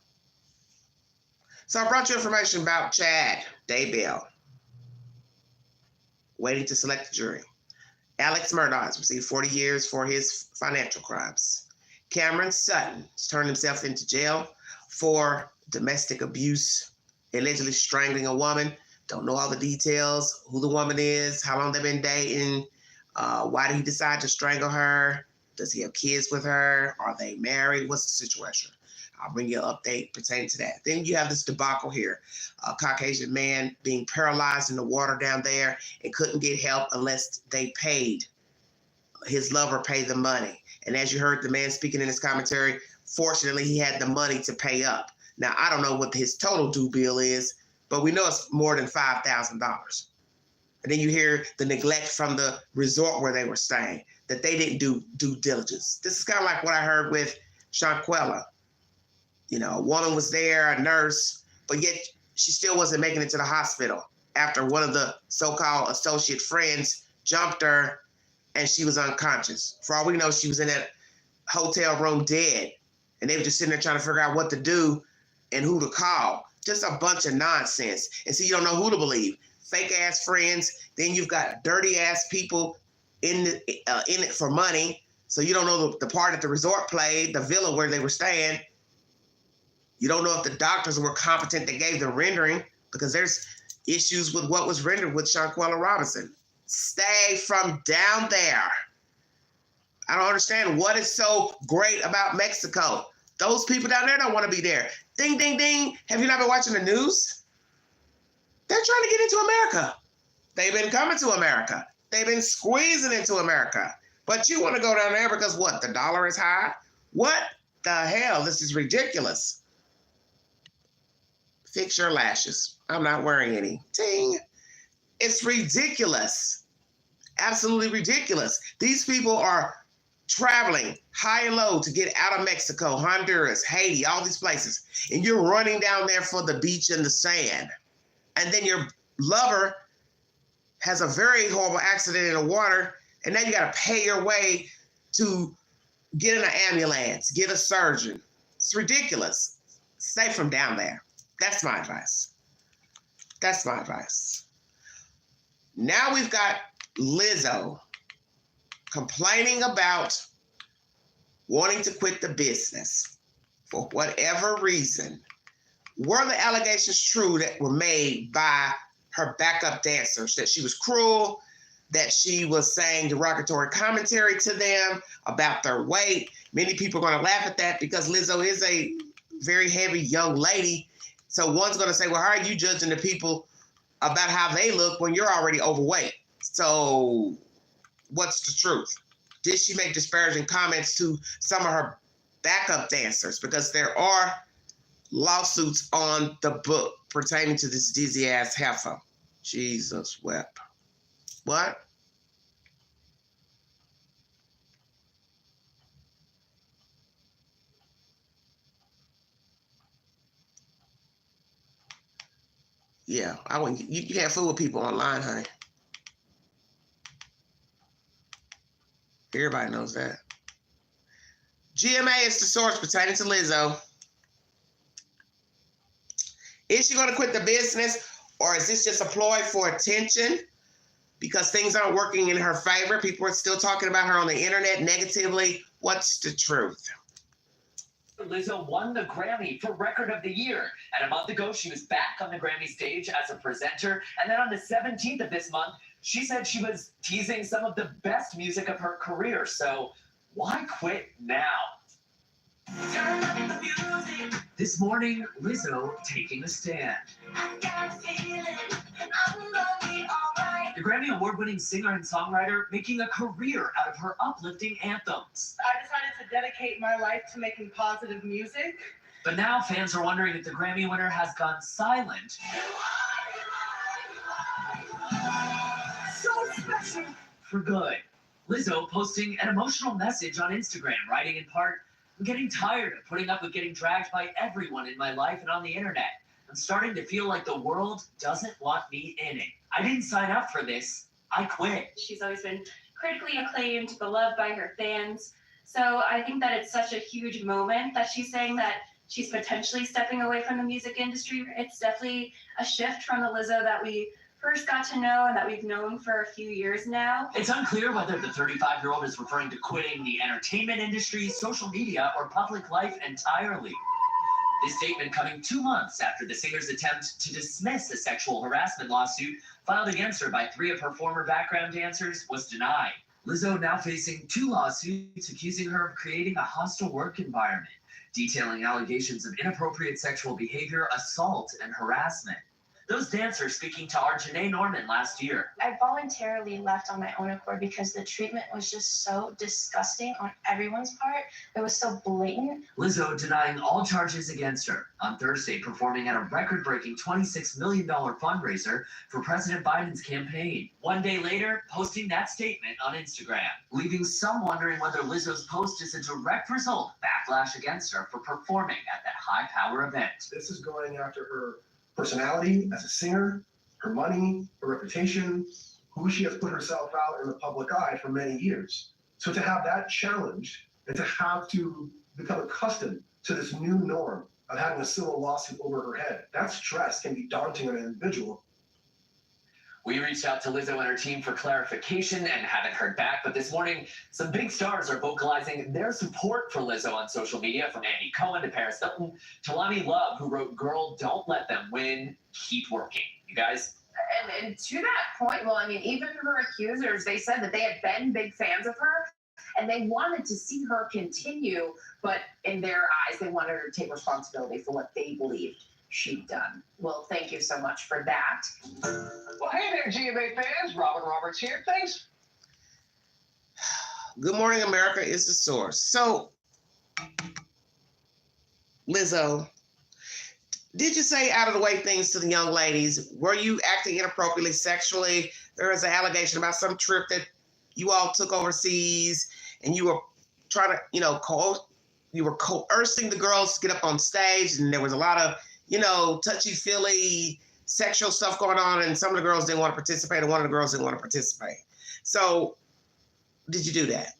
So I brought you information about Chad Daybell, waiting to select the jury. Alex Murdaugh has received 40 years for his financial crimes. Cameron Sutton has turned himself into jail for domestic abuse, allegedly strangling a woman. Don't know all the details, who the woman is, how long they've been dating, why did he decide to strangle her? Does he have kids with her? Are they married? What's the situation? I'll bring you an update pertaining to that. Then you have this debacle here. A Caucasian man being paralyzed in the water down there and couldn't get help unless they paid. His lover paid the money. And as you heard the man speaking in his commentary, fortunately, he had the money to pay up. Now, I don't know what his total due bill is, but we know it's more than $5,000. And then you hear the neglect from the resort where they were staying, that they didn't do due diligence. This is kind of like what I heard with Shanquella. A woman was there, a nurse, but yet she still wasn't making it to the hospital after one of the so-called associate friends jumped her and she was unconscious. For all we know, she was in that hotel room dead, and they were just sitting there trying to figure out what to do and who to call. Just a bunch of nonsense. And so you don't know who to believe. Fake-ass friends. Then you've got dirty-ass people in it for money. So you don't know the part that the resort played, the villa where they were staying. You don't know if the doctors were competent that gave the rendering, because there's issues with what was rendered with Shanquella Robinson. Stay from down there. I don't understand what is so great about Mexico. Those people down there don't want to be there. Ding, ding, ding. Have you not been watching the news? They're trying to get into America. They've been coming to America. They've been squeezing into America. But you want to go down there because what? The dollar is high? What the hell? This is ridiculous. Fix your lashes. I'm not wearing any. Ting. It's ridiculous. Absolutely ridiculous. These people are traveling high and low to get out of Mexico, Honduras, Haiti, all these places. And you're running down there for the beach and the sand. And then your lover has a very horrible accident in the water. And now you got to pay your way to get in an ambulance, get a surgeon. It's ridiculous. Stay from down there. That's my advice. That's my advice. Now we've got Lizzo complaining about wanting to quit the business for whatever reason. Were the allegations true that were made by her backup dancers, that she was cruel, that she was saying derogatory commentary to them about their weight. Many people are going to laugh at that because Lizzo is a very heavy young lady. So one's going to say, well, how are you judging the people about how they look when you're already overweight? So what's the truth? Did she make disparaging comments to some of her backup dancers? Because there are lawsuits on the book pertaining to this dizzy ass heifer. Jesus wept. What? Yeah, I wouldn't. You can't fool with people online, honey. Everybody knows that. GMA is the source pertaining to Lizzo. Is she going to quit the business, or is this just a ploy for attention? Because things aren't working in her favor. People are still talking about her on the internet negatively. What's the truth? Lizzo won the Grammy for Record of the Year. And a month ago, she was back on the Grammy stage as a presenter. And then on the 17th of this month, she said she was teasing some of the best music of her career. So why quit now? Turn up the music. This morning, Lizzo taking a stand. I got a feeling I'm gonna be alright. The Grammy Award-winning singer and songwriter making a career out of her uplifting anthems. I decided to dedicate my life to making positive music. But now fans are wondering if the Grammy winner has gone silent. So special. For good. Lizzo posting an emotional message on Instagram, writing in part, I'm getting tired of putting up with getting dragged by everyone in my life and on the internet. I'm starting to feel like the world doesn't want me in it. I didn't sign up for this. I quit. She's always been critically acclaimed, beloved by her fans. So I think that it's such a huge moment that she's saying that she's potentially stepping away from the music industry. It's definitely a shift from the Lizzo that we first got to know and that we've known for a few years now. It's unclear whether the 35-year-old is referring to quitting the entertainment industry, social media, or public life entirely. This statement coming 2 months after the singer's attempt to dismiss a sexual harassment lawsuit filed against her by 3 of her former background dancers was denied. Lizzo now facing 2 lawsuits accusing her of creating a hostile work environment, detailing allegations of inappropriate sexual behavior, assault, and harassment. Those dancers speaking to our Janae Norman last year. I voluntarily left on my own accord because the treatment was just so disgusting on everyone's part. It was so blatant. Lizzo denying all charges against her on Thursday, performing at a record-breaking $26 million fundraiser for President Biden's campaign. 1 day later, posting that statement on Instagram, leaving some wondering whether Lizzo's post is a direct result of backlash against her for performing at that high-power event. This is going after her personality as a singer, her money, her reputation, who she has put herself out in the public eye for many years. So to have that challenge and to have to become accustomed to this new norm of having a civil lawsuit over her head, that stress can be daunting on an individual. We reached out to Lizzo and her team for clarification and haven't heard back, but this morning, some big stars are vocalizing their support for Lizzo on social media, from Andy Cohen to Paris Sutton to Lani Love, who wrote, "Girl, don't let them win, keep working." You guys? And to that point, well, I mean, even her accusers, they said that they had been big fans of her and they wanted to see her continue, but in their eyes, they wanted her to take responsibility for what they believed she'd done. Well, thank you so much for that. Well, hey there, GMA fans. Robin Roberts here. Thanks. Good morning, America is the source. So, Lizzo, did you say out of the way things to the young ladies? Were you acting inappropriately sexually? There was an allegation about some trip that you all took overseas and you were trying to, you were coercing the girls to get up on stage, and there was a lot of touchy-feely sexual stuff going on, and some of the girls didn't want to participate, and one of the girls didn't want to participate. So, did you do that?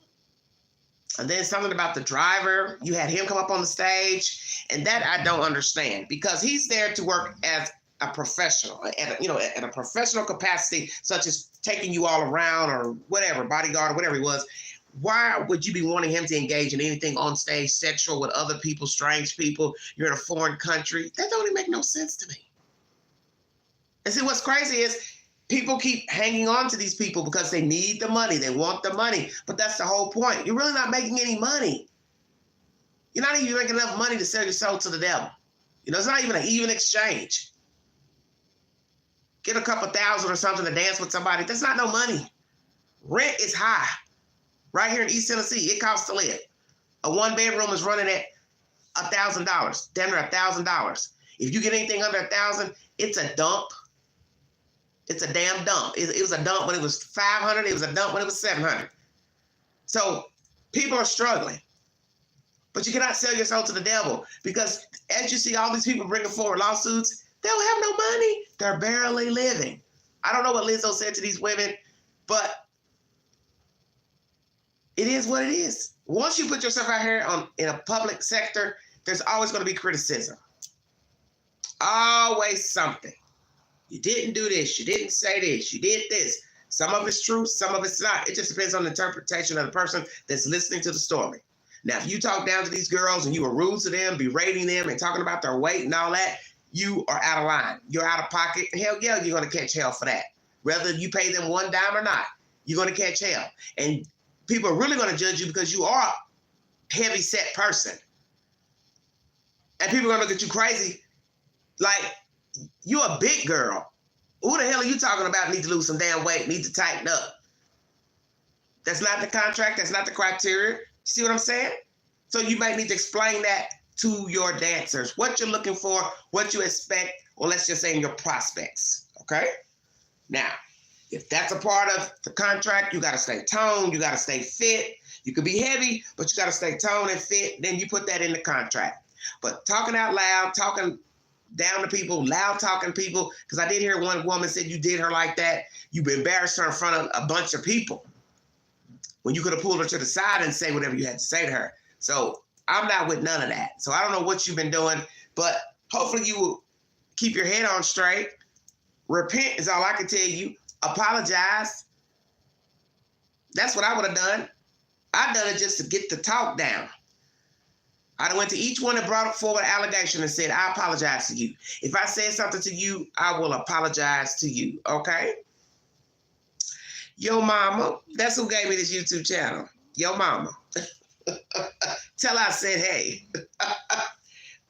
And then something about the driver, you had him come up on the stage, and that I don't understand, because he's there to work as a professional, at a professional capacity, such as taking you all around or whatever, bodyguard or whatever he was. Why would you be wanting him to engage in anything on stage sexual with other people, strange people? You're in a foreign country. That don't even make no sense to me. And see, what's crazy is people keep hanging on to these people because they need the money. They want the money. But that's the whole point. You're really not making any money. You're not even making enough money to sell your soul to the devil. You know, it's not even an even exchange. Get a couple thousand or something to dance with somebody. That's not no money. Rent is high. Right here in East Tennessee, it costs to live. A one-bedroom is running at $1,000, damn near $1,000. If you get anything under $1,000, it's a dump. It's a damn dump. It was a dump when it was $500. It was a dump when it was $700. So people are struggling. But you cannot sell your soul to the devil because as you see all these people bringing forward lawsuits, they don't have no money. They're barely living. I don't know what Lizzo said to these women, but it is what it is. Once you put yourself out here in a public sector, there's always going to be criticism. Always something. You didn't do this. You didn't say this. You did this. Some of it's true. Some of it's not. It just depends on the interpretation of the person that's listening to the story. Now, if you talk down to these girls and you were rude to them, berating them and talking about their weight and all that, you are out of line. You're out of pocket. Hell yeah, you're going to catch hell for that. Whether you pay them one dime or not, you're going to catch hell. And people are really going to judge you because you are a heavy-set person. And people are going to look at you crazy like you're a big girl. Who the hell are you talking about need to lose some damn weight, need to tighten up? That's not the contract. That's not the criteria. See what I'm saying? So you might need to explain that to your dancers, what you're looking for, what you expect, or let's just say in your prospects, okay? Now, if that's a part of the contract, you got to stay toned, you got to stay fit. You could be heavy, but you got to stay toned and fit. Then you put that in the contract. But talking out loud, talking down to people, loud talking people, because I did hear one woman said you did her like that. You've embarrassed her in front of a bunch of people when you could have pulled her to the side and say whatever you had to say to her. So I'm not with none of that. So I don't know what you've been doing, but hopefully you will keep your head on straight. Repent is all I can tell you. Apologize. That's what I would have done. I done it just to get the talk down. I went to each one that brought forward an allegation and said, I apologize to you. If I said something to you, I will apologize to you, okay? Yo mama, that's who gave me this YouTube channel. Yo mama. Tell her I said hey.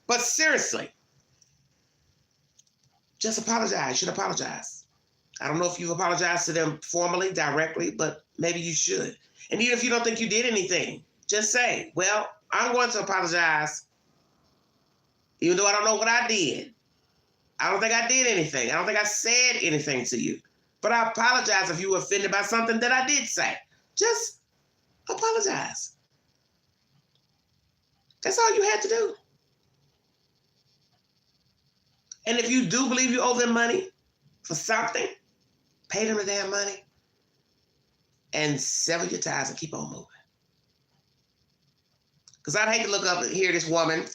But seriously, just apologize. You should apologize. I don't know if you've apologized to them formally, directly, but maybe you should. And even if you don't think you did anything, just say, well, I'm going to apologize, even though I don't know what I did. I don't think I did anything. I don't think I said anything to you. But I apologize if you were offended by something that I did say. Just apologize. That's all you had to do. And if you do believe you owe them money for something, pay them the damn money and sever your ties and keep on moving. Because I'd hate to look up and hear this woman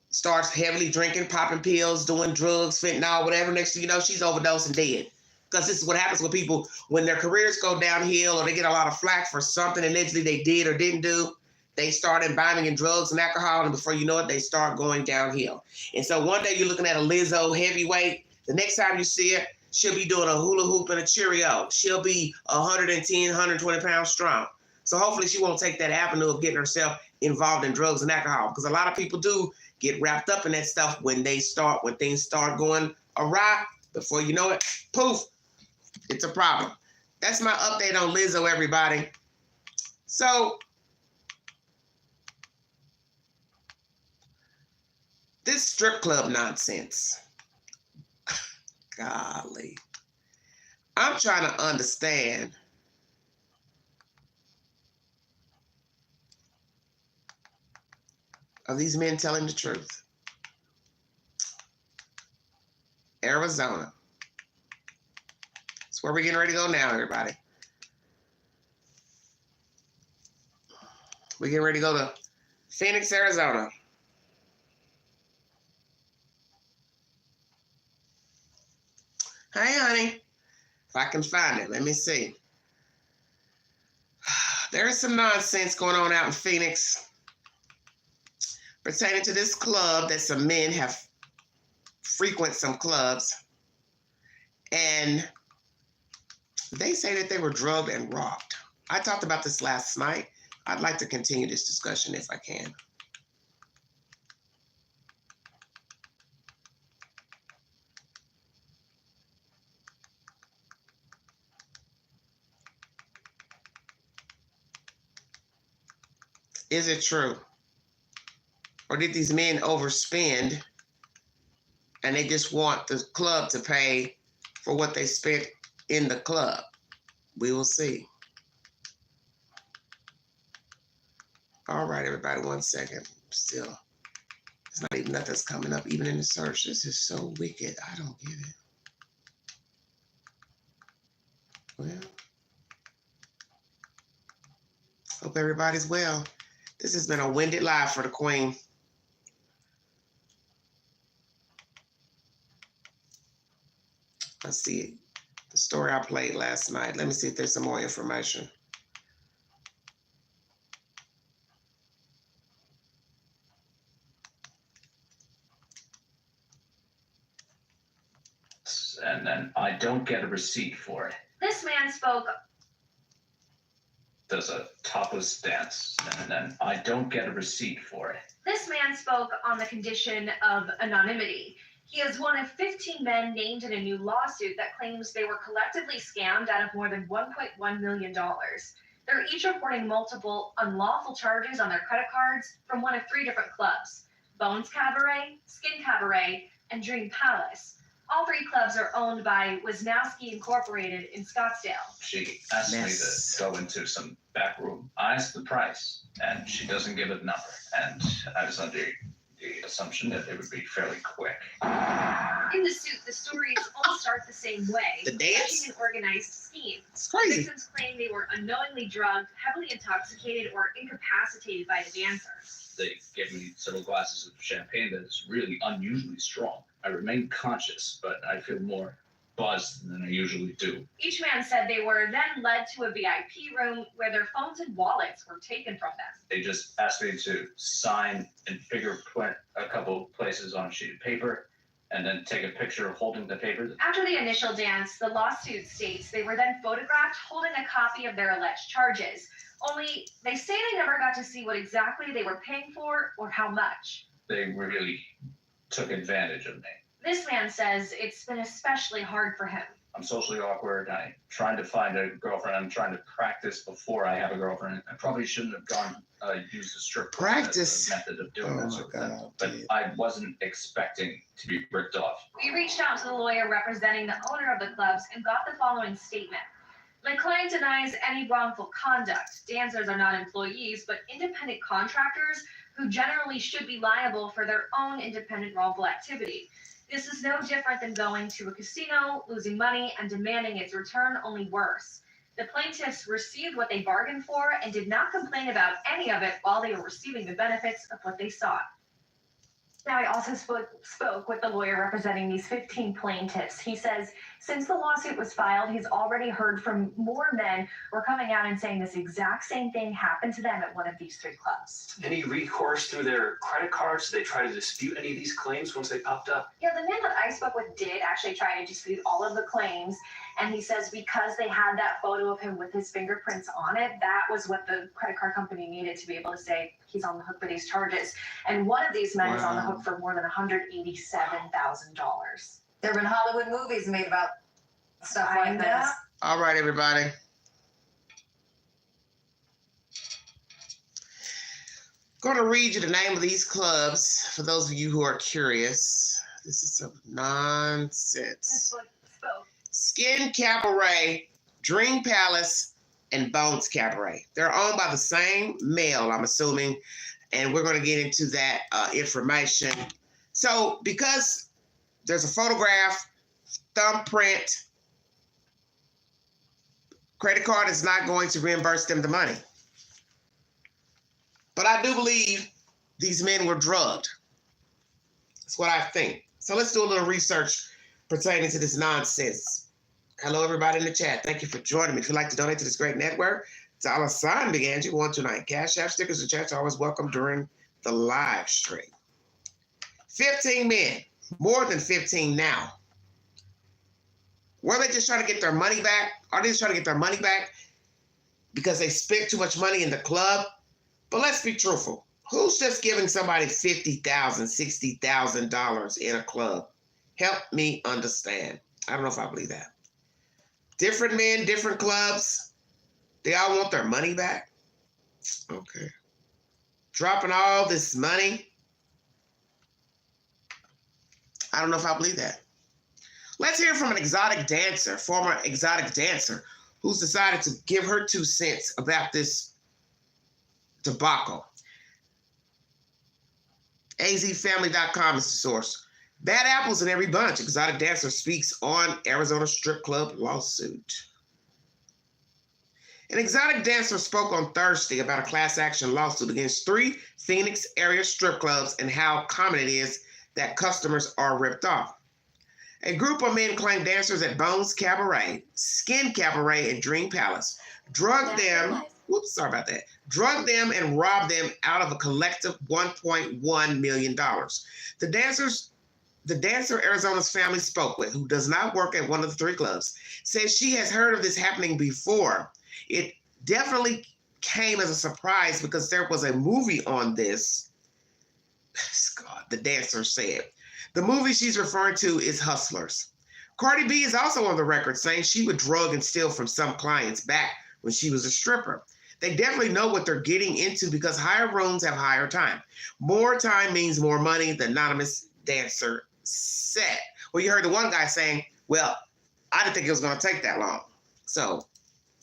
starts heavily drinking, popping pills, doing drugs, fentanyl, whatever. Next thing you know, she's overdosed and dead. Because this is what happens with people when their careers go downhill or they get a lot of flack for something allegedly they did or didn't do. They start imbibing in drugs and alcohol, and before you know it, they start going downhill. And so one day you're looking at a Lizzo heavyweight. The next time you see her, she'll be doing a hula hoop and a Cheerio. She'll be 110, 120 pounds strong. So hopefully she won't take that avenue of getting herself involved in drugs and alcohol, because a lot of people do get wrapped up in that stuff when things start going awry. Before you know it, poof, it's a problem. That's my update on Lizzo, everybody. So this strip club nonsense, golly, I'm trying to understand. Are these men telling the truth? Arizona. That's where we're getting ready to go now, everybody. We're getting ready to go to Phoenix, Arizona. Hey, honey. If I can find it, let me see. There is some nonsense going on out in Phoenix pertaining to this club that some men have frequent some clubs. And they say that they were drugged and robbed. I talked about this last night. I'd like to continue this discussion if I can. Is it true? Or did these men overspend and they just want the club to pay for what they spent in the club? We will see. All right, everybody, 1 second. Still, it's not even nothing's coming up, even in the search. This is so wicked. I don't get it. Well, hope everybody's well. This has been a winded live for the Queen. Let's see the story I played last night. Let me see if there's some more information. And then I don't get a receipt for it. This man spoke. Does a topless dance, and then I don't get a receipt for it. This man spoke on the condition of anonymity. He is one of 15 men named in a new lawsuit that claims they were collectively scammed out of more than $1.1 million. They're each reporting multiple unlawful charges on their credit cards from one of 3 different clubs: Bones Cabaret, Skin Cabaret, and Dream Palace. All 3 clubs are owned by Wisnowski Incorporated in Scottsdale. She asked me to go into some back room. I asked the price, and she doesn't give a number. And I was under the assumption that it would be fairly quick. In the suit, the stories all start the same way. The dance? Alleging an organized scheme. It's crazy. Victims claim they were unknowingly drugged, heavily intoxicated, or incapacitated by the dancers. They gave me several glasses of champagne that is really unusually strong. I remain conscious, but I feel more buzzed than I usually do. Each man said they were then led to a VIP room where their phones and wallets were taken from them. They just asked me to sign and fingerprint a couple places on a sheet of paper, and then take a picture of holding the paper. After the initial dance, the lawsuit states they were then photographed holding a copy of their alleged charges. Only they say they never got to see what exactly they were paying for or how much. They really took advantage of me. This man says it's been especially hard for him. I'm socially awkward. I'm trying to find a girlfriend. I'm trying to practice before I have a girlfriend. I probably shouldn't have used a strip club Practice. as a method of doing Oh this. my God, But dude. I wasn't expecting to be ripped off. We reached out to the lawyer representing the owner of the clubs and got the following statement. The client denies any wrongful conduct. Dancers are not employees, but independent contractors who generally should be liable for their own independent wrongful activity. This is no different than going to a casino, losing money, and demanding its return, only worse. The plaintiffs received what they bargained for and did not complain about any of it while they were receiving the benefits of what they sought. Now, I also spoke with the lawyer representing these 15 plaintiffs. He says since the lawsuit was filed, he's already heard from more men who are coming out and saying this exact same thing happened to them at one of these 3 clubs. Any recourse through their credit cards? Did they try to dispute any of these claims once they popped up? Yeah, the man that I spoke with did actually try to dispute all of the claims. And he says because they had that photo of him with his fingerprints on it, that was what the credit card company needed to be able to say he's on the hook for these charges. And one of these men is on the hook for more than $187,000. There have been Hollywood movies made about stuff like this. All right, everybody. Going to read you the name of these clubs for those of you who are curious. This is some nonsense. Skin Cabaret, Dream Palace, and Bones Cabaret. They're owned by the same male, I'm assuming, and we're going to get into that information. So because there's a photograph, thumbprint, credit card is not going to reimburse them the money. But I do believe these men were drugged. That's what I think. So let's do a little research pertaining to this nonsense. Hello, everybody in the chat. Thank you for joining me. If you'd like to donate to this great network, $ Big Angie 129. Cash App, stickers, and chats are always welcome during the live stream. 15 men, more than 15 now, Were they just trying to get their money back? Are they just trying to get their money back because they spent too much money in the club? But let's be truthful. Who's just giving somebody $50,000, $60,000 in a club? Help me understand. I don't know if I believe that. Different men, different clubs. They all want their money back? Okay. Dropping all this money? I don't know if I believe that. Let's hear from an exotic dancer, former exotic dancer, who's decided to give her 2 cents about this debacle. azfamily.com is the source. Bad apples in every bunch. Exotic dancer speaks on Arizona strip club lawsuit. An exotic dancer spoke on Thursday about a class action lawsuit against 3 Phoenix area strip clubs and how common it is that customers are ripped off. A group of men claimed dancers at Bones Cabaret, Skin Cabaret, and Dream Palace drugged them and robbed them out of a collective $1.1 million. The dancer Arizona's family spoke with, who does not work at one of the 3 clubs, says she has heard of this happening before. It definitely came as a surprise because there was a movie on this. God, the dancer said. The movie she's referring to is Hustlers. Cardi B is also on the record saying she would drug and steal from some clients back when she was a stripper. They definitely know what they're getting into because higher rooms have higher time. More time means more money, the anonymous dancer said. Well, you heard the one guy saying, well, I didn't think it was going to take that long. So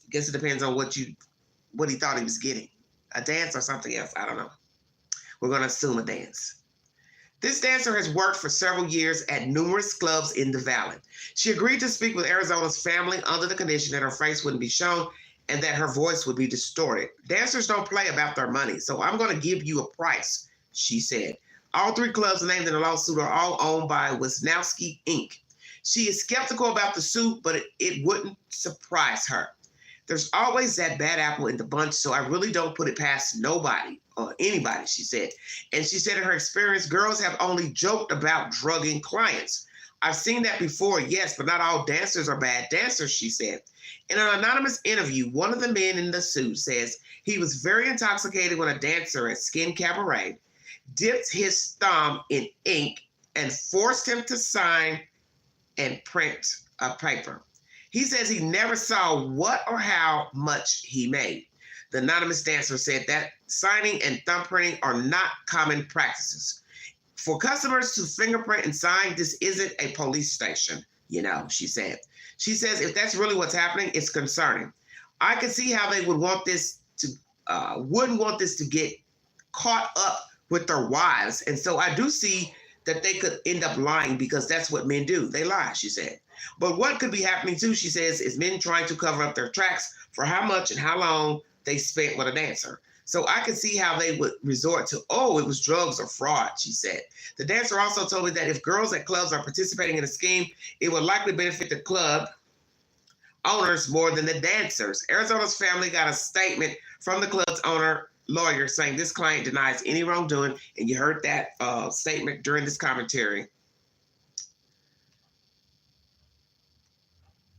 I guess it depends on what he thought he was getting. A dance or something else. I don't know. We're going to assume a dance. This dancer has worked for several years at numerous clubs in the Valley. She agreed to speak with Arizona's family under the condition that her face wouldn't be shown and that her voice would be distorted. Dancers don't play about their money, so I'm going to give you a price, she said. All 3 clubs named in the lawsuit are all owned by Wisnowski, Inc. She is skeptical about the suit, but it wouldn't surprise her. There's always that bad apple in the bunch, so I really don't put it past nobody or anybody, she said. And she said in her experience, girls have only joked about drugging clients. I've seen that before, yes, but not all dancers are bad dancers, she said. In an anonymous interview, one of the men in the suit says he was very intoxicated when a dancer at Skin Cabaret dipped his thumb in ink and forced him to sign and print a paper. He says he never saw what or how much he made. The anonymous dancer said that signing and thumbprinting are not common practices. For customers to fingerprint and sign, this isn't a police station, she said. She says if that's really what's happening, it's concerning. I can see how they wouldn't want this to get caught up with their wives. And so I do see that they could end up lying because that's what men do. They lie, she said. But what could be happening too, she says, is men trying to cover up their tracks for how much and how long they spent with a dancer. So I could see how they would resort to, it was drugs or fraud, she said. The dancer also told me that if girls at clubs are participating in a scheme, it would likely benefit the club owners more than the dancers. Arizona's family got a statement from the club's lawyer saying this client denies any wrongdoing, and you heard that statement during this commentary.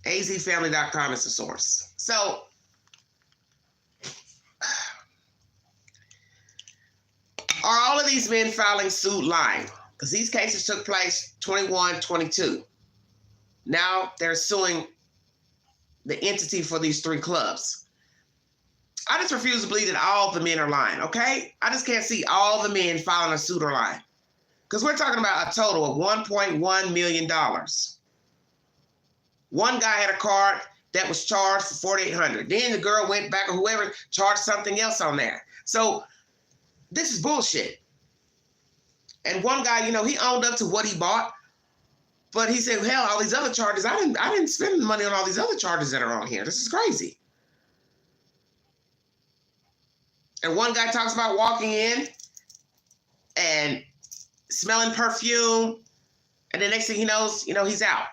azfamily.com is the source. So, are all of these men filing suit lying? Because these cases took place 21, 22. Now they're suing the entity for these 3 clubs. I just refuse to believe that all the men are lying, okay? I just can't see all the men filing a suit or lying. Because we're talking about a total of $1.1 million. One guy had a card that was charged for $4,800. Then the girl went back, or whoever charged something else on there. So this is bullshit. And one guy, he owned up to what he bought, but he said, hell, all these other charges, I didn't spend money on all these other charges that are on here. This is crazy. And one guy talks about walking in and smelling perfume, and the next thing he knows, he's out.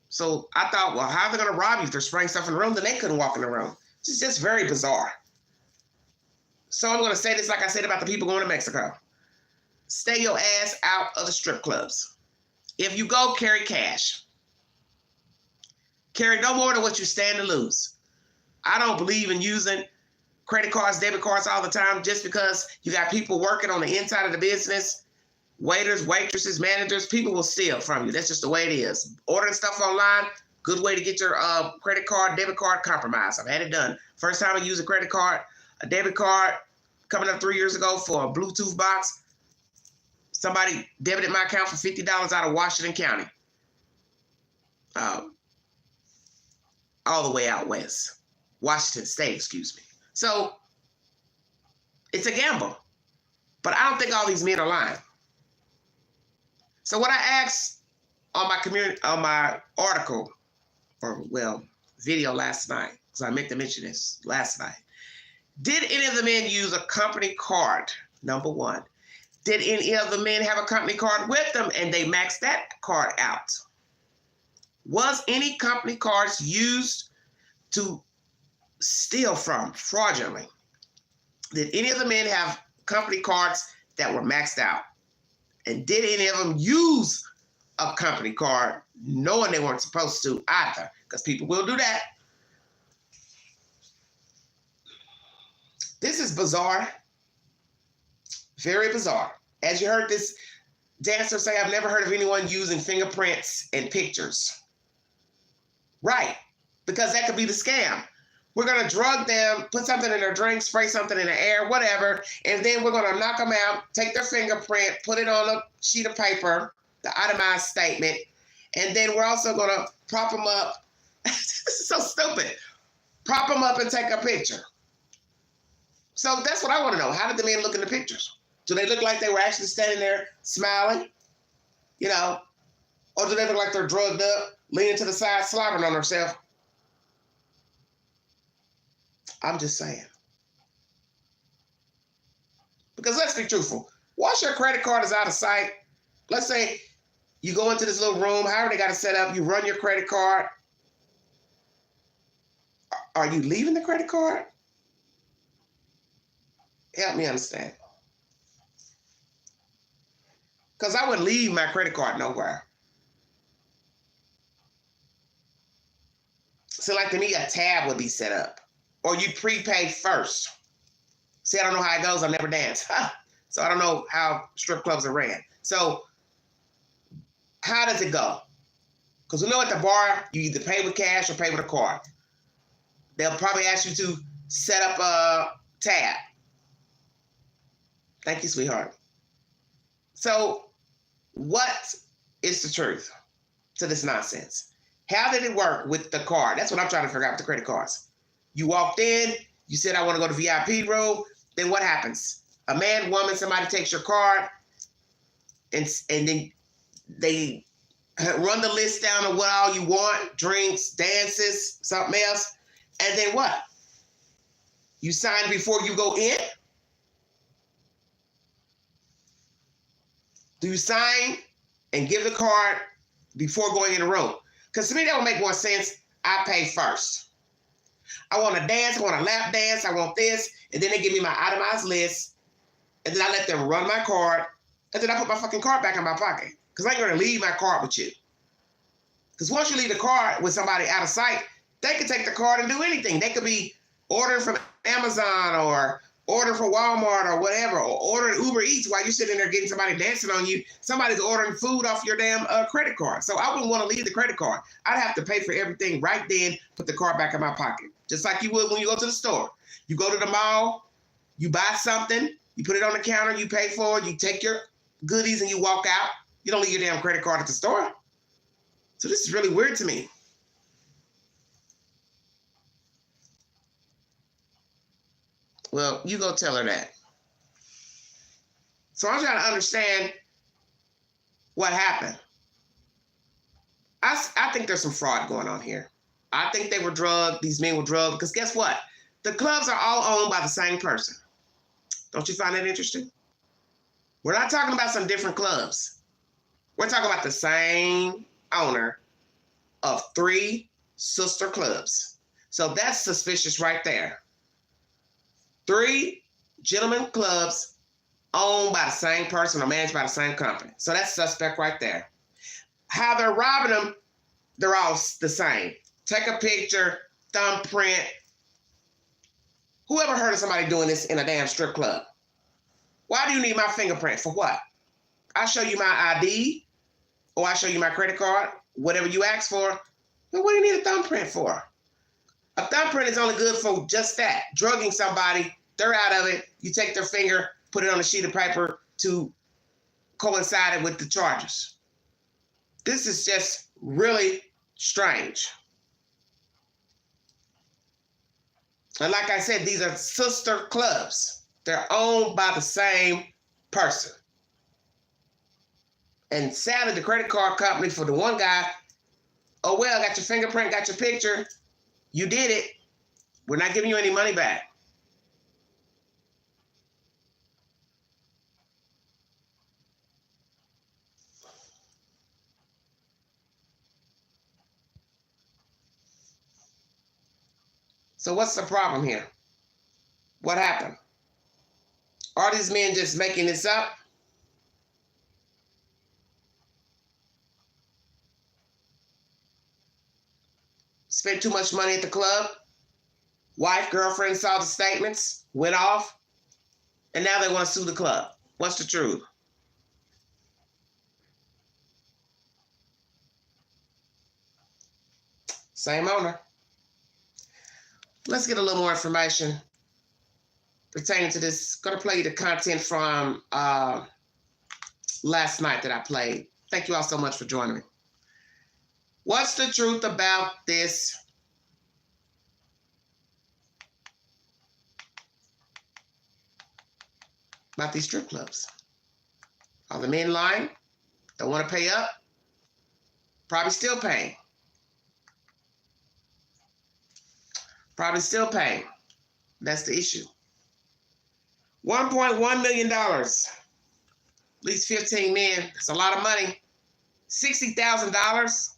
So I thought, well, how are they going to rob you if they're spraying stuff in the room? Then they couldn't walk in the room. This is just very bizarre. So I'm going to say this like I said about the people going to Mexico. Stay your ass out of the strip clubs. If you go, carry cash. Carry no more than what you stand to lose. I don't believe in using credit cards, debit cards all the time just because you got people working on the inside of the business, waiters, waitresses, managers. People will steal from you. That's just the way it is. Ordering stuff online, good way to get your credit card, debit card compromised. I've had it done. First time I used a credit card, a debit card, coming up 3 years ago for a Bluetooth box. Somebody debited my account for $50 out of Washington County. All the way out west. Washington State, excuse me. So it's a gamble. But I don't think all these men are lying. So what I asked on my article, or well, video last night, because I meant to mention this last night. Did any of the men use a company card? Number one. Did any of the men have a company card with them and they maxed that card out? Was any company cards used to steal from fraudulently? Did any of the men have company cards that were maxed out? And did any of them use a company card knowing they weren't supposed to either? Because people will do that. This is bizarre. Very bizarre. As you heard this dancer say, I've never heard of anyone using fingerprints and pictures. Right. Because that could be the scam. We're going to drug them, put something in their drink, spray something in the air, whatever, and then we're going to knock them out, take their fingerprint, put it on a sheet of paper, the itemized statement, and then we're also going to prop them up. This is so stupid. Prop them up and take a picture. So that's what I want to know. How did the men look in the pictures? Do they look like they were actually standing there smiling? You know? Or do they look like they're drugged up, leaning to the side, slobbering on themselves? I'm just saying. Because let's be truthful. Once your credit card is out of sight, let's say you go into this little room, however they got it set up, you run your credit card. Are you leaving the credit card? Help me understand. Because I wouldn't leave my credit card nowhere. So like to me, a tab would be set up. Or you prepay first. See, I don't know how it goes. I've never danced. So I don't know how strip clubs are ran. So how does it go? Because we know at the bar, you either pay with cash or pay with a card. They'll probably ask you to set up a tab. Thank you, sweetheart. So what is the truth to this nonsense? How did it work with the card? That's what I'm trying to figure out with the credit cards. You walked in, you said, I want to go to VIP room. Then what happens? A man, woman, somebody takes your card and then they run the list down of what all you want, drinks, dances, something else. And then what? You sign before you go in? Do you sign and give the card before going in the room? Because to me, that would make more sense. I pay first. I want to dance. I want a lap dance. I want this. And then they give me my itemized list. And then I let them run my card. And then I put my fucking card back in my pocket. Because I ain't going to leave my card with you. Because once you leave the card with somebody out of sight, they can take the card and do anything. They could be ordering from Amazon or order for Walmart or whatever, or ordering Uber Eats while you're sitting there getting somebody dancing on you. Somebody's ordering food off your damn credit card. So I wouldn't want to leave the credit card. I'd have to pay for everything right then, put the card back in my pocket. Just like you would when you go to the store. You go to the mall, you buy something, you put it on the counter, you pay for it, you take your goodies and you walk out. You don't leave your damn credit card at the store. So this is really weird to me. Well, you go tell her that. So I'm trying to understand what happened. I think there's some fraud going on here. I think they were drugged. These men were drugged. Because guess what? The clubs are all owned by the same person. Don't you find that interesting? We're not talking about some different clubs. We're talking about the same owner of 3 sister clubs. So that's suspicious right there. 3 gentlemen clubs owned by the same person or managed by the same company. So that's suspect right there. How they're robbing them, they're all the same. take a picture, thumbprint. Who ever heard of somebody doing this in a damn strip club? Why do you need my fingerprint? For what? I show you my ID, or I show you my credit card, whatever you ask for. Then what do you need a thumbprint for? A thumbprint is only good for just that. Drugging somebody, they're out of it. You take their finger, put it on a sheet of paper to coincide it with the charges. This is just really strange. And like I said, these are sister clubs. They're owned by the same person. And sadly, the credit card company for the one guy, oh well, got your fingerprint, got your picture. You did it. We're not giving you any money back. So what's the problem here? What happened? Are these men just making this up? Spent too much money at the club? Wife, girlfriend saw the statements, went off, and now they want to sue the club. What's the truth? Same owner. Let's get a little more information pertaining to this. Going to play you the content from last night that I played. Thank you all so much for joining me. What's the truth about this? About these strip clubs? Are the men lying? Don't want to pay up? Probably still paying. Probably still paying. That's the issue. $1.1 million. At least 15 men. That's a lot of money. $60,000.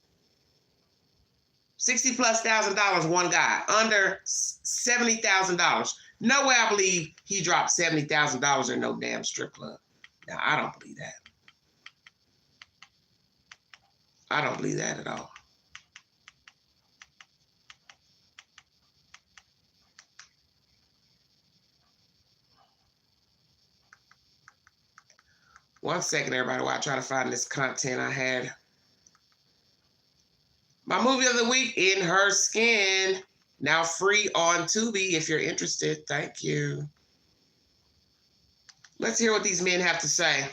$60,000+ one guy. Under $70,000. No way I believe he dropped $70,000 in no damn strip club. Now, I don't believe that. I don't believe that at all. One second, everybody, while I try to find this content I had. My movie of the week, In Her Skin, now free on Tubi if you're interested. Thank you. Let's hear what these men have to say.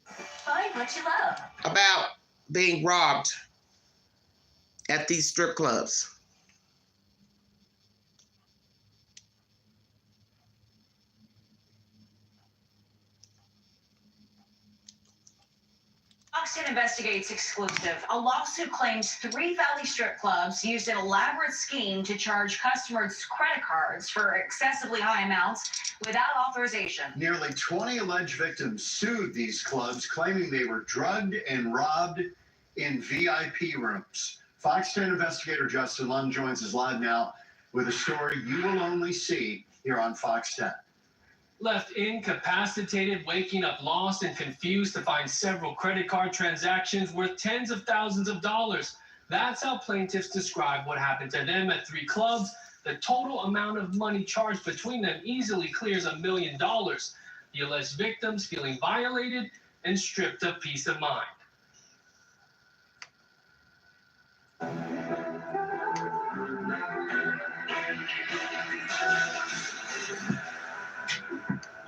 Hi, what you love? About being robbed at these strip clubs. Fox 10 Investigates exclusive. A lawsuit claims 3 Valley strip clubs used an elaborate scheme to charge customers' credit cards for excessively high amounts without authorization. Nearly 20 alleged victims sued these clubs, claiming they were drugged and robbed in VIP rooms. Fox 10 investigator Justin Lund joins us live now with a story you will only see here on Fox 10. Left incapacitated, waking up lost and confused to find several credit card transactions worth tens of thousands of dollars. That's how plaintiffs describe what happened to them at 3 clubs. The total amount of money charged between them easily clears $1 million. The alleged victims feeling violated and stripped of peace of mind.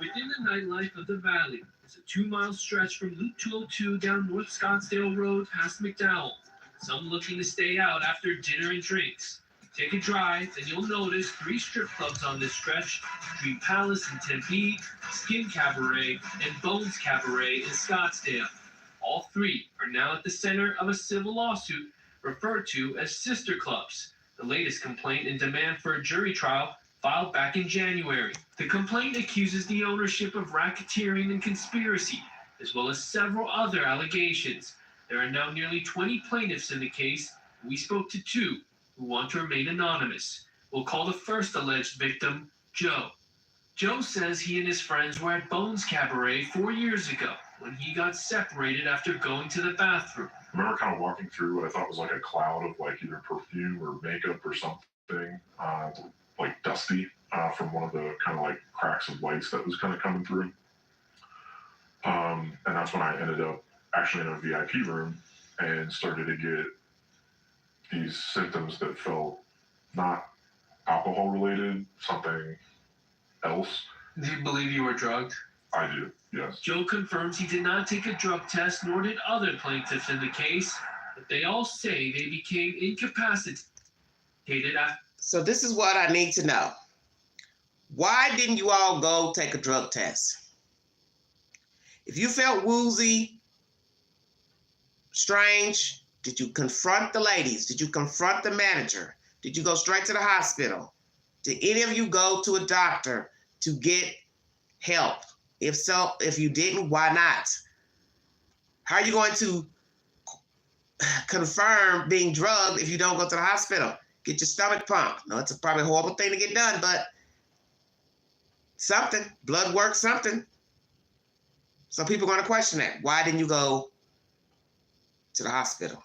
Within the nightlife of the Valley, it's a 2-mile stretch from Loop 202 down North Scottsdale Road past McDowell. Some looking to stay out after dinner and drinks. Take a drive, and you'll notice 3 strip clubs on this stretch: Dream Palace in Tempe, Skin Cabaret, and Bones Cabaret in Scottsdale. All 3 are now at the center of a civil lawsuit referred to as sister clubs. The latest complaint and demand for a jury trial filed back in January. The complaint accuses the ownership of racketeering and conspiracy, as well as several other allegations. There are now nearly 20 plaintiffs in the case. We spoke to 2 who want to remain anonymous. We'll call the first alleged victim Joe. Joe says he and his friends were at Bones Cabaret 4 years ago when he got separated after going to the bathroom. remember kind of walking through what I thought was like a cloud of like either perfume or makeup or something, like dusty from one of the kind of like cracks of lights that was kind of coming through. And that's when I ended up actually in a VIP room and started to get these symptoms that felt not alcohol related, something else. Do you believe you were drugged? I do, yes. Joe confirms he did not take a drug test, nor did other plaintiffs in the case, but they all say they became incapacitated after. So this is what I need to know. Why didn't you all go take a drug test? If you felt woozy, strange, did you confront the ladies? Did you confront the manager? Did you go straight to the hospital? Did any of you go to a doctor to get help? If so, if you didn't, why not? How are you going to confirm being drugged if you don't go to the hospital? Get your stomach pumped. No, it's probably a horrible thing to get done, but something, blood work, something. So people are going to question that. Why didn't you go to the hospital?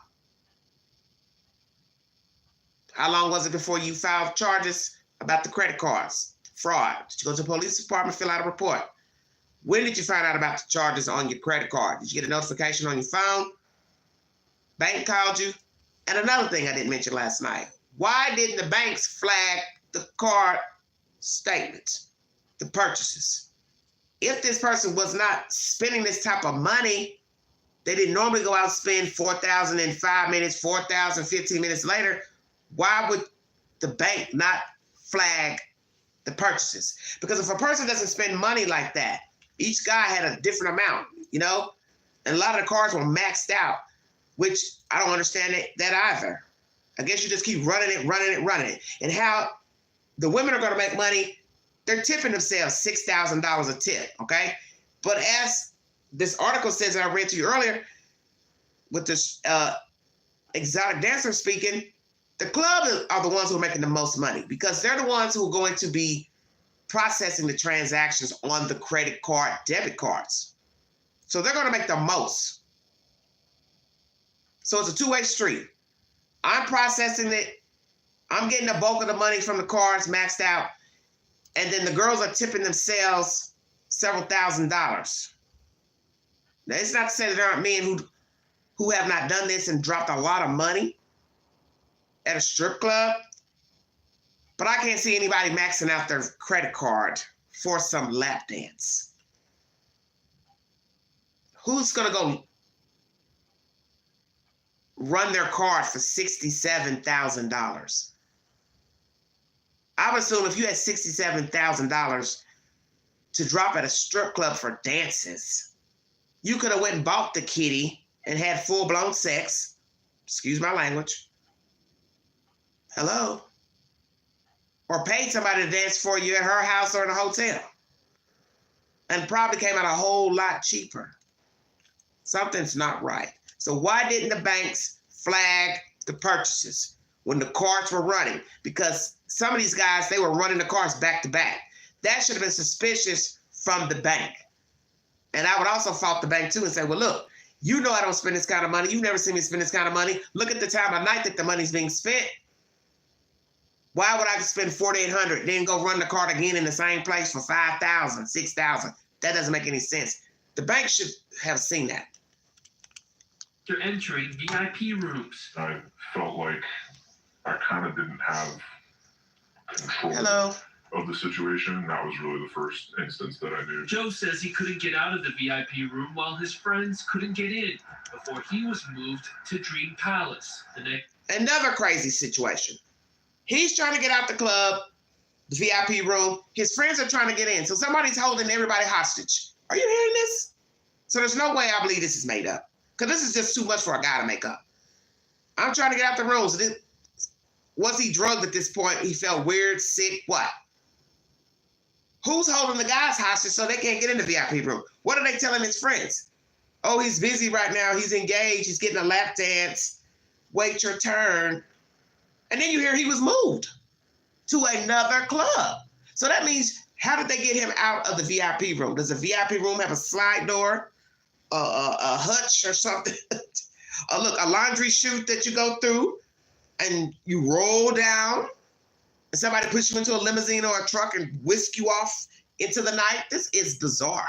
How long was it before you filed charges about the credit cards? Fraud. Did you go to the police department, fill out a report? When did you find out about the charges on your credit card? Did you get a notification on your phone? Bank called you? And another thing I didn't mention last night. Why didn't the banks flag the card statements, the purchases? If this person was not spending this type of money, they didn't normally go out and spend $4,000 in 5 minutes, $4,000 15 minutes later. Why would the bank not flag the purchases? Because if a person doesn't spend money like that, each guy had a different amount, you know? And a lot of the cards were maxed out, which I don't understand that either. I guess you just keep running it. And how the women are going to make money, they're tipping themselves $6,000 a tip, okay? But as this article says that I read to you earlier, with this exotic dancer speaking, the club are the ones who are making the most money because they're the ones who are going to be processing the transactions on the credit card, debit cards. So they're going to make the most. So it's a two-way street. I'm processing it. I'm getting the bulk of the money from the cards maxed out. And then the girls are tipping themselves several $1,000s. Now, it's not to say that there aren't men who have not done this and dropped a lot of money at a strip club, but I can't see anybody maxing out their credit card for some lap dance. Who's going to go run their card for $67,000? I would assume if you had $67,000 to drop at a strip club for dances, you could have went and bought the kitty and had full-blown sex. Excuse my language. Hello? Or paid somebody to dance for you at her house or in a hotel. And probably came out a whole lot cheaper. Something's not right. So why didn't the banks flag the purchases when the cards were running? Because some of these guys, they were running the cards back to back. That should have been suspicious from the bank. And I would also fault the bank too and say, well, look, you know I don't spend this kind of money. You've never seen me spend this kind of money. Look at the time of night that the money's being spent. Why would I spend $4,800, then go run the card again in the same place for $5,000, $6,000? That doesn't make any sense. The bank should have seen that. They're entering VIP rooms. I felt like I kind of didn't have control of the situation. That was really the first instance that I knew. Joe says he couldn't get out of the VIP room while his friends couldn't get in before he was moved to Dream Palace. Another crazy situation. He's trying to get out the club, the VIP room. His friends are trying to get in. So somebody's holding everybody hostage. Are you hearing this? So there's no way I believe this is made up. Because this is just too much for a guy to make up. I'm trying to get out the room. So was he drugged at this point? He felt weird, sick, what? Who's holding the guys hostage so they can't get in the VIP room? What are they telling his friends? Oh, he's busy right now. He's engaged. He's getting a lap dance. Wait your turn. And then you hear he was moved to another club. So that means, how did they get him out of the VIP room? Does the VIP room have a slide door, a hutch or something? Look, a laundry chute that you go through and you roll down and somebody puts you into a limousine or a truck and whisk you off into the night. This is bizarre.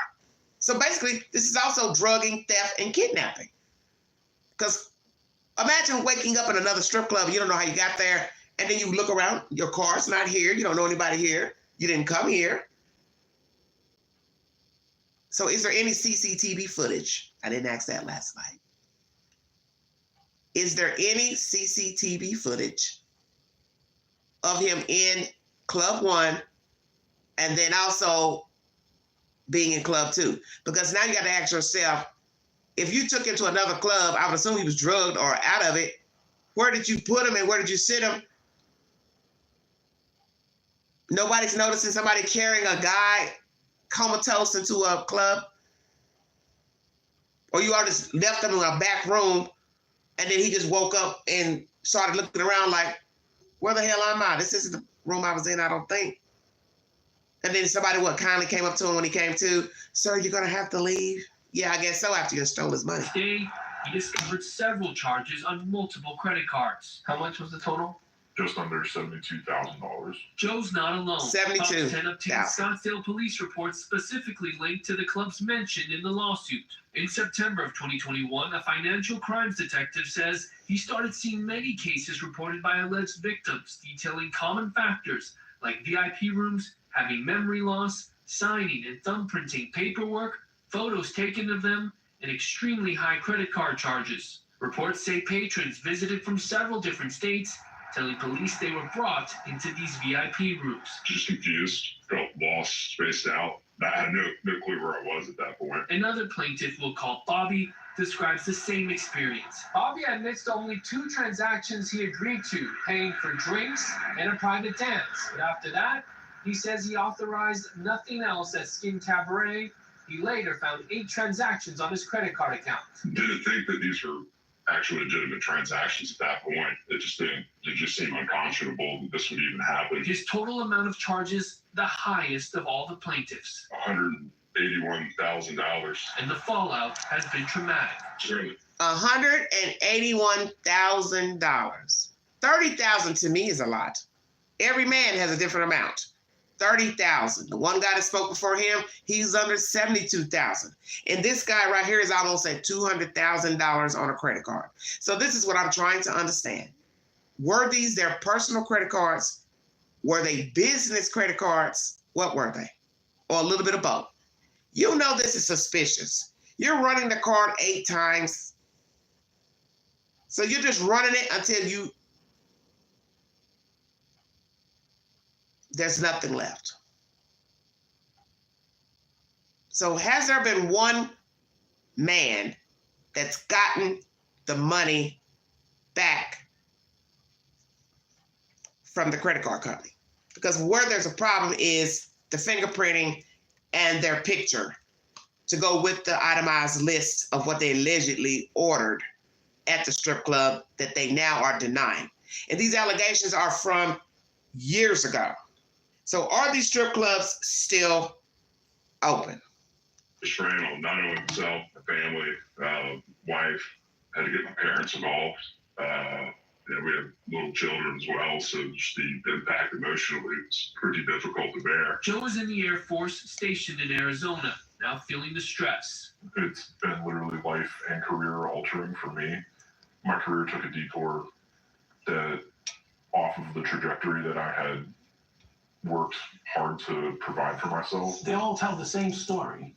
So basically, this is also drugging, theft, and kidnapping. Because imagine waking up in another strip club, you don't know how you got there, and then you look around, your car's not here, you don't know anybody here, you didn't come here. So is there any CCTV footage? I didn't ask that last night. Is there any CCTV footage of him in Club 1 and then also being in Club 2? Because now you got to ask yourself, if you took him to another club, I would assume he was drugged or out of it. Where did you put him and where did you sit him? Nobody's noticing somebody carrying a guy comatose into a club? Or you all just left him in a back room and then he just woke up and started looking around like, where the hell am I? This isn't the room I was in, I don't think. And then somebody kindly came up to him when he came to, sir, you're going to have to leave? Yeah, I guess so after you stole his money. Today, he discovered several charges on multiple credit cards. How much was the total? Just under $72,000. Joe's not alone. 72. Fox 10 obtained Scottsdale police reports specifically linked to the clubs mentioned in the lawsuit. In September of 2021, a financial crimes detective says he started seeing many cases reported by alleged victims detailing common factors like VIP rooms, having memory loss, signing and thumbprinting paperwork, photos taken of them, and extremely high credit card charges. Reports say patrons visited from several different states, telling police they were brought into these VIP rooms. Just confused, felt lost, spaced out. I had no clue where I was at that point. Another plaintiff, we'll call Bobby, describes the same experience. Bobby admits to only 2 transactions he agreed to, paying for drinks and a private dance. But after that, he says he authorized nothing else at Skin Cabaret. He later found 8 transactions on his credit card account. Didn't think that these were actual legitimate transactions at that point. It just seemed unconscionable that this would even happen. His total amount of charges, the highest of all the plaintiffs. $181,000. And the fallout has been traumatic. Certainly. $181,000. $30,000 to me is a lot. Every man has a different amount. $30,000. The one guy that spoke before him, he's under $72,000. And this guy right here is almost at $200,000 on a credit card. So this is what I'm trying to understand. Were these their personal credit cards? Were they business credit cards? What were they? Or a little bit of both? You know this is suspicious. You're running the card 8 times. So you're just running it until there's nothing left. So has there been one man that's gotten the money back from the credit card company? Because where there's a problem is the fingerprinting and their picture to go with the itemized list of what they allegedly ordered at the strip club that they now are denying. And these allegations are from years ago. So are these strip clubs still open? Strain on not only himself, the family, wife, had to get my parents involved. And we have little children as well, so just the impact emotionally was pretty difficult to bear. Joe was in the Air Force stationed in Arizona, now feeling the stress. It's been literally life and career altering for me. My career took a detour that off of the trajectory that I had worked hard to provide for myself. They all tell the same story,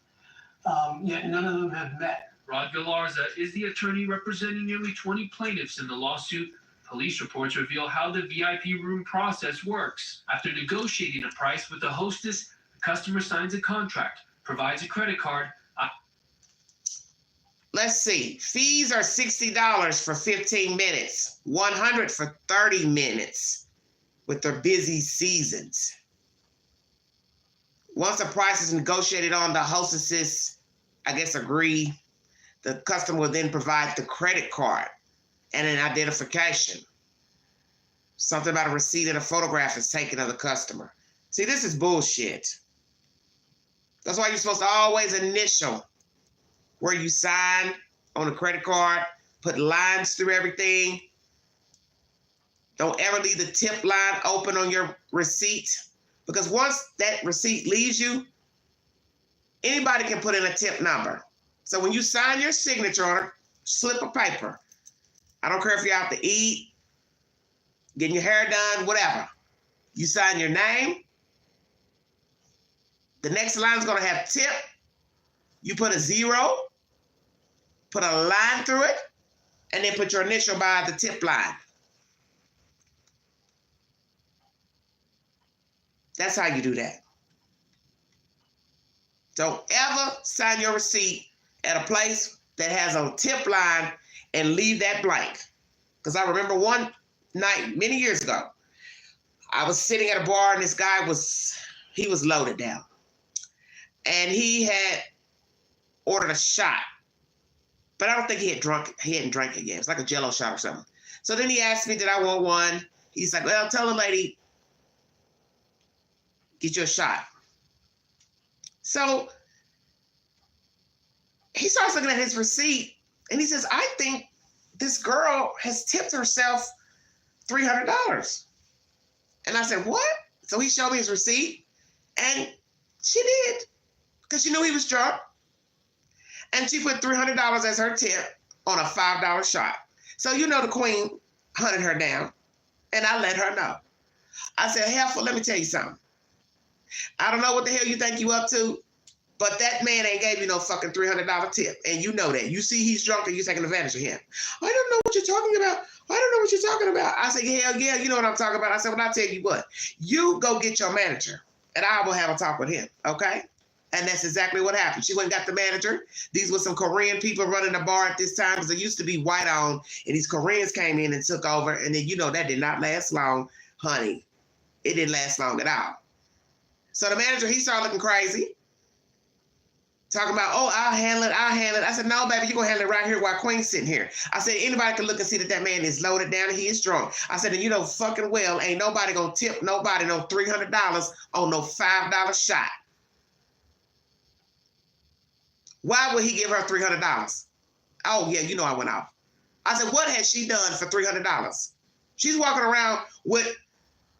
yet none of them have met. Rod Galarza is the attorney representing nearly 20 plaintiffs in the lawsuit. Police reports reveal how the VIP room process works. After negotiating a price with the hostess, the customer signs a contract, provides a credit card. Let's see. Fees are $60 for 15 minutes, $100 for 30 minutes with their busy seasons. Once the price is negotiated on, the hostesses, I guess, agree. The customer will then provide the credit card and an identification. Something about a receipt and a photograph is taken of the customer. See, this is bullshit. That's why you're supposed to always initial where you sign on a credit card put lines through everything. Don't ever leave the tip line open on your receipt, because once that receipt leaves you, anybody can put in a tip number. So when you sign your signature on a slip of paper, I don't care if you're out to eat, getting your hair done, whatever, you sign your name. The next line is going to have tip. You put a 0, put a line through it, and then put your initial by the tip line. That's how you do that. Don't ever sign your receipt at a place that has a tip line and leave that blank. Because I remember one night many years ago, I was sitting at a bar and this guy was loaded down. And he had ordered a shot, but I don't think he hadn't drank it yet. It's like a Jello shot or something. So then he asked me, did I want one? He's like, well, tell the lady, get you a shot. So he starts looking at his receipt and he says, I think this girl has tipped herself $300. And I said, what? So he showed me his receipt and she did, because she knew he was drunk. And she put $300 as her tip on a $5 shot. So you know the queen hunted her down, and I let her know. I said, Heifer, let me tell you something. I don't know what the hell you think you up to, but that man ain't gave you no fucking $300 tip, and you know that. You see he's drunk and you're taking advantage of him. I don't know what you're talking about. I don't know what you're talking about. I said, hell yeah, you know what I'm talking about. I said, well, I'll tell you what. You go get your manager, and I will have a talk with him, okay? And that's exactly what happened. She went and got the manager. These were some Korean people running the bar at this time, because it used to be white on, and these Koreans came in and took over, and then, you know, that did not last long, honey. It didn't last long at all. So the manager, he started looking crazy, talking about, oh, I'll handle it. I said, no, baby, you're going to handle it right here while Queen's sitting here. I said, anybody can look and see that that man is loaded down and he is drunk. I said, and you know fucking well, ain't nobody going to tip nobody no $300 on no $5 shot. Why would he give her $300? Oh, yeah, you know I went off. I said, what has she done for $300? She's walking around with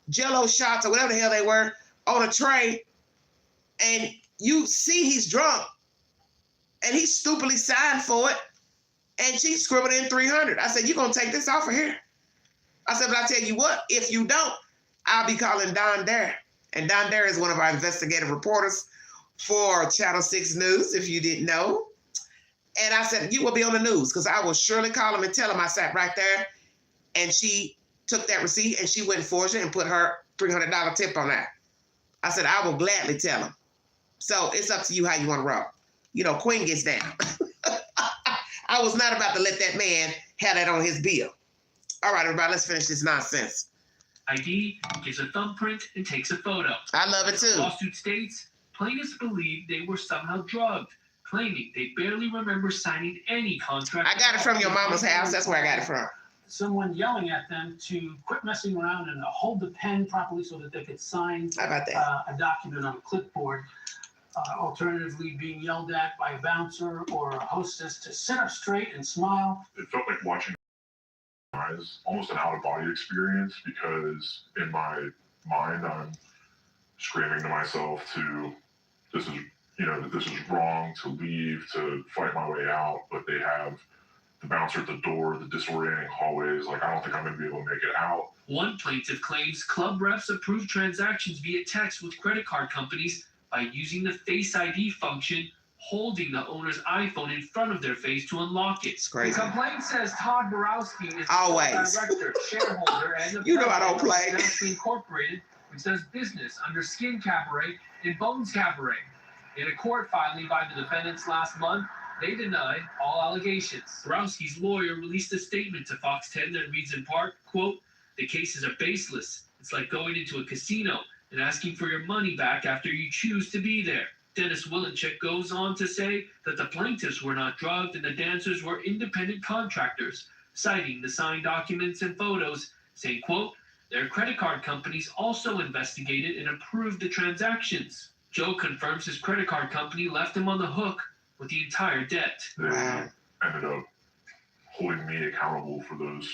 Jello shots or whatever the hell they were on a tray, and you see he's drunk, and he stupidly signed for it, and she scribbled in $300. I said, you're going to take this off of here? I said, but I tell you what, if you don't, I'll be calling Don Dare. And Don Dare is one of our investigative reporters for Channel 6 News, if you didn't know. And I said, you will be on the news, because I will surely call him and tell him I sat right there, and she took that receipt and she went and forged it and put her $300 tip on that. I said, I will gladly tell him. So it's up to you how you want to roll. You know, Queen gets down. I was not about to let that man have that on his bill. All right, everybody, let's finish this nonsense. ID gives a thumbprint and takes a photo. I love it too. The lawsuit states plaintiffs believe they were somehow drugged, claiming they barely remember signing any contract. I got it from your mama's house. That's where I got it from. Someone yelling at them to quit messing around and hold the pen properly so that they could sign a document on a clipboard. Alternatively, being yelled at by a bouncer or a hostess to sit up straight and smile. It felt like watching eyes, almost an out-of-body experience, because in my mind, I'm screaming to myself this is wrong, to leave, to fight my way out, but they have the bouncer at the door, the disorienting hallways, like I don't think I'm going to be able to make it out. One plaintiff claims club reps approve transactions via text with credit card companies by using the Face ID function, holding the owner's iPhone in front of their face to unlock it. It's crazy. The complaint says Todd Borowski is Always. the director, shareholder, and the You know I don't play. president of Dynasty Incorporated, which does business under Skin Cabaret and Bones Cabaret. In a court filing by the defendants last month, they denied all allegations. Borowski's lawyer released a statement to Fox 10 that reads in part, quote, the cases are baseless. It's like going into a casino and asking for your money back after you choose to be there. Dennis Willenchik goes on to say that the plaintiffs were not drugged and the dancers were independent contractors, citing the signed documents and photos, saying, quote, their credit card companies also investigated and approved the transactions. Joe confirms his credit card company left him on the hook with the entire debt. They ended up holding me accountable for those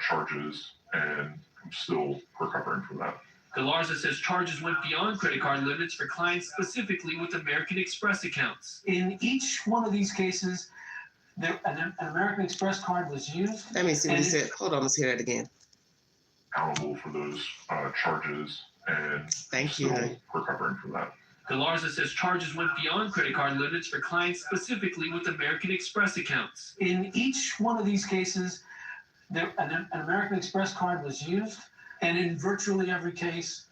charges, and I'm still recovering from that. Galarza says charges went beyond credit card limits for clients specifically with American Express accounts. In each one of these cases, an American Express card was used. Let me see what he said. Hold on, let's hear that again. Accountable for those charges, and thank you. Still recovering from that. Galarza says charges went beyond credit card limits for clients specifically with American Express accounts. In each one of these cases, an American Express card was used, and in virtually every case,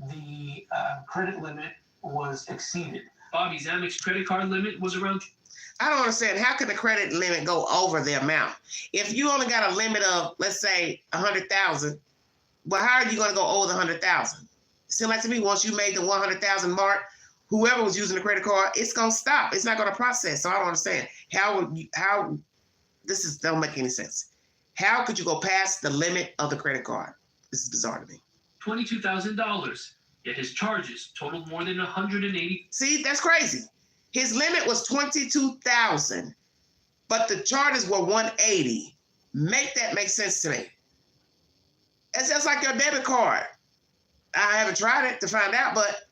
the credit limit was exceeded. Bobby's Amex credit card limit was around. I don't understand. How can the credit limit go over the amount? If you only got a limit of, let's say, 100,000, well, how are you going to go over the 100,000? It seems like to me, once you made the 100,000 mark, whoever was using the credit card, it's going to stop. It's not going to process. So I don't understand how this don't make any sense. How could you go past the limit of the credit card? This is bizarre to me. $22,000. Yet his charges totaled more than 180. See, that's crazy. His limit was 22,000, but the charges were 180. Make that make sense to me. It's just like your debit card. I haven't tried it to find out, but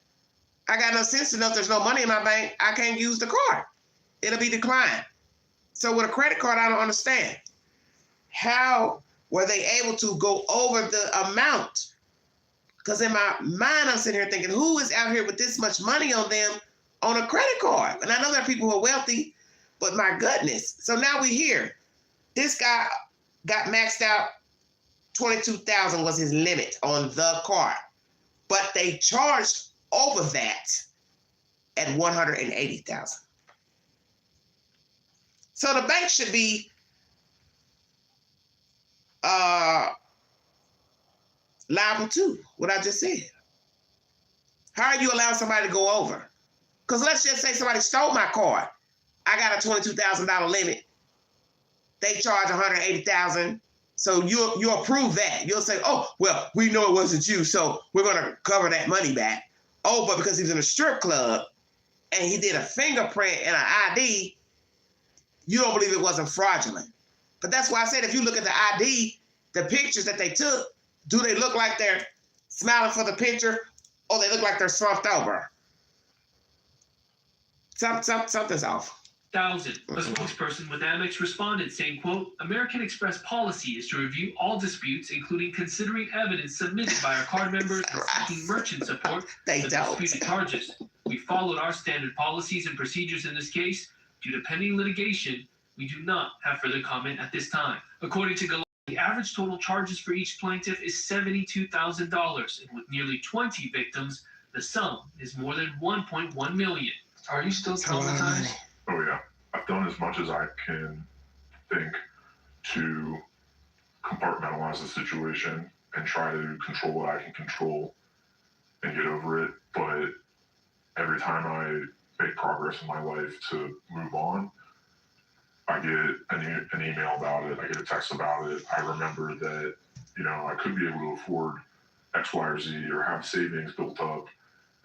I got no sense to know if there's no money in my bank, I can't use the card. It'll be declined. So with a credit card, I don't understand. How were they able to go over the amount? Because in my mind, I'm sitting here thinking, who is out here with this much money on them on a credit card? And I know there are people who are wealthy, but my goodness. So now we hear this guy got maxed out. 22,000 was his limit on the card, but they charged over that at 180,000. So the bank should be liable too, what I just said. How are you allowing somebody to go over? Because let's just say somebody stole my card. I got a $22,000 limit. They charge 180,000. So you'll approve that. You'll say, oh, well, we know it wasn't you, so we're going to cover that money back. Oh, but because he's in a strip club and he did a fingerprint and an ID, you don't believe it wasn't fraudulent. But that's why I said if you look at the ID, the pictures that they took, do they look like they're smiling for the picture or they look like they're slumped over? Something's off. A spokesperson with Amex responded saying, quote, American Express policy is to review all disputes, including considering evidence submitted by our card members and seeking merchant support for disputed charges. We followed our standard policies and procedures in this case. Due to pending litigation, we do not have further comment at this time. According to Galarza, the average total charges for each plaintiff is $72,000, and with nearly 20 victims, the sum is more than $1.1 million. Are you still traumatized? Oh yeah, I've done as much as I can think to compartmentalize the situation and try to control what I can control and get over it. But every time I make progress in my life to move on, I get an email about it. I get a text about it. I remember that, I could be able to afford X, Y, or Z, or have savings built up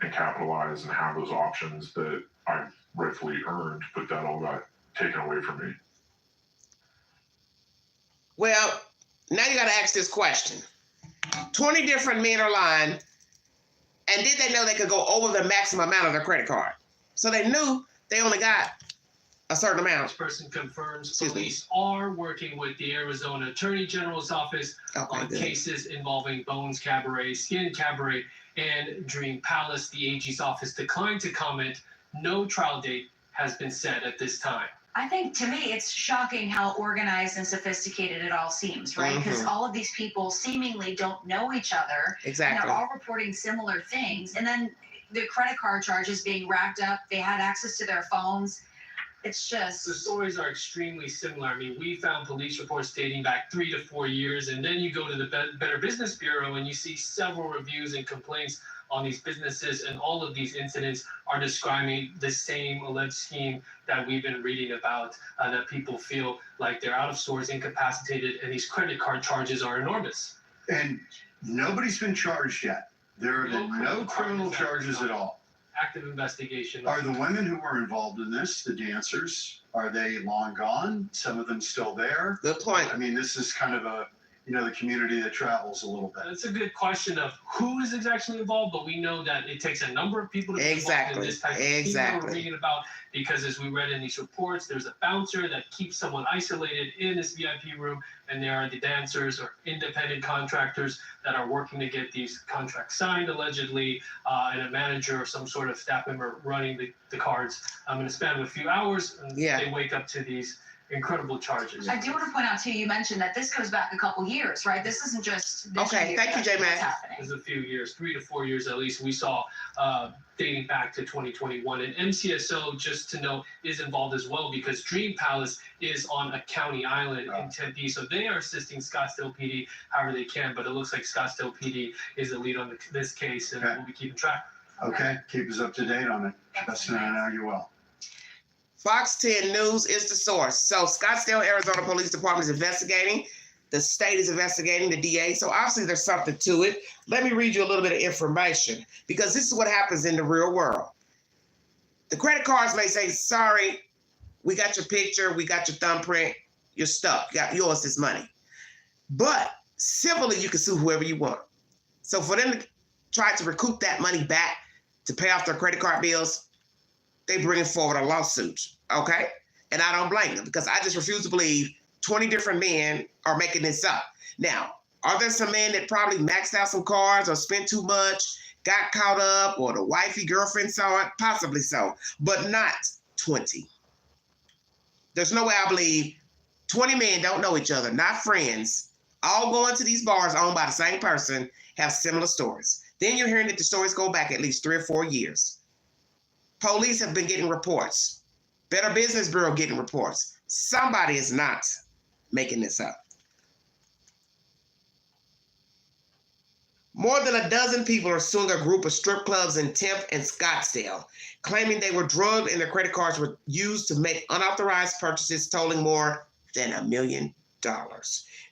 and capitalize and have those options that I've rightfully earned, but that all got taken away from me. Well, now you got to ask this question. 20 different men are lying, and did they know they could go over the maximum amount of their credit card? So they knew they only got a certain amount. This person confirms police are working with the Arizona Attorney General's office on cases involving Bones Cabaret, Skin Cabaret, and Dream Palace. The AG's office declined to comment. No trial date has been set at this time. I think, to me, it's shocking how organized and sophisticated it all seems, right? Because all of these people seemingly don't know each other. Exactly. And they're all reporting similar things. And then the credit card charges being racked up. They had access to their phones. It's just... The stories are extremely similar. I mean, we found police reports dating back 3 to 4 years, and then you go to the Better Business Bureau and you see several reviews and complaints on these businesses, and all of these incidents are describing the same alleged scheme that we've been reading about, that people feel like they're out of sorts, incapacitated, and these credit card charges are enormous. And nobody's been charged yet. There have been no criminal charges at all. active investigation. Are the women who were involved in this, the dancers, are they long gone? Some of them still there? Good point. I mean, this is kind of a, the community that travels a little bit. It's a good question of who is exactly involved, but we know that it takes a number of people to be involved in this type of thing that we're reading about, because as we read in these reports, there's a bouncer that keeps someone isolated in this VIP room, and there are the dancers or independent contractors that are working to get these contracts signed, allegedly, and a manager or some sort of staff member running the cards in a span of a few hours, and they wake up to these incredible charges. I do want to point out too, you mentioned that this goes back a couple years, right? This isn't just this year. Thank you, J-Mac. There's a few years, 3 to 4 years at least, we saw dating back to 2021. And MCSO, just to know, is involved as well, because Dream Palace is on a county island in Tempe. So they are assisting Scottsdale PD however they can, but it looks like Scottsdale PD is the lead on this case, and we'll be keeping track. Okay, keep us up to date on it. Justin, I know you will. Fox 10 News is the source. So Scottsdale, Arizona Police Department is investigating. The state is investigating, the DA. So obviously there's something to it. Let me read you a little bit of information, because this is what happens in the real world. The credit cards may say, sorry, we got your picture, we got your thumbprint, you're stuck. You owe us this money. But civilly, you can sue whoever you want. So for them to try to recoup that money back to pay off their credit card bills, they bring forward a lawsuit, okay? And I don't blame them, because I just refuse to believe 20 different men are making this up. Now, are there some men that probably maxed out some cards or spent too much, got caught up, or the wifey girlfriend saw it? Possibly so, but not 20. There's no way I believe 20 men don't know each other, not friends, all going to these bars owned by the same person, have similar stories. Then you're hearing that the stories go back at least 3 or 4 years. Police have been getting reports. Better Business Bureau getting reports. Somebody is not making this up. More than a dozen people are suing a group of strip clubs in Tempe and Scottsdale, claiming they were drugged and their credit cards were used to make unauthorized purchases totaling more than $1 million.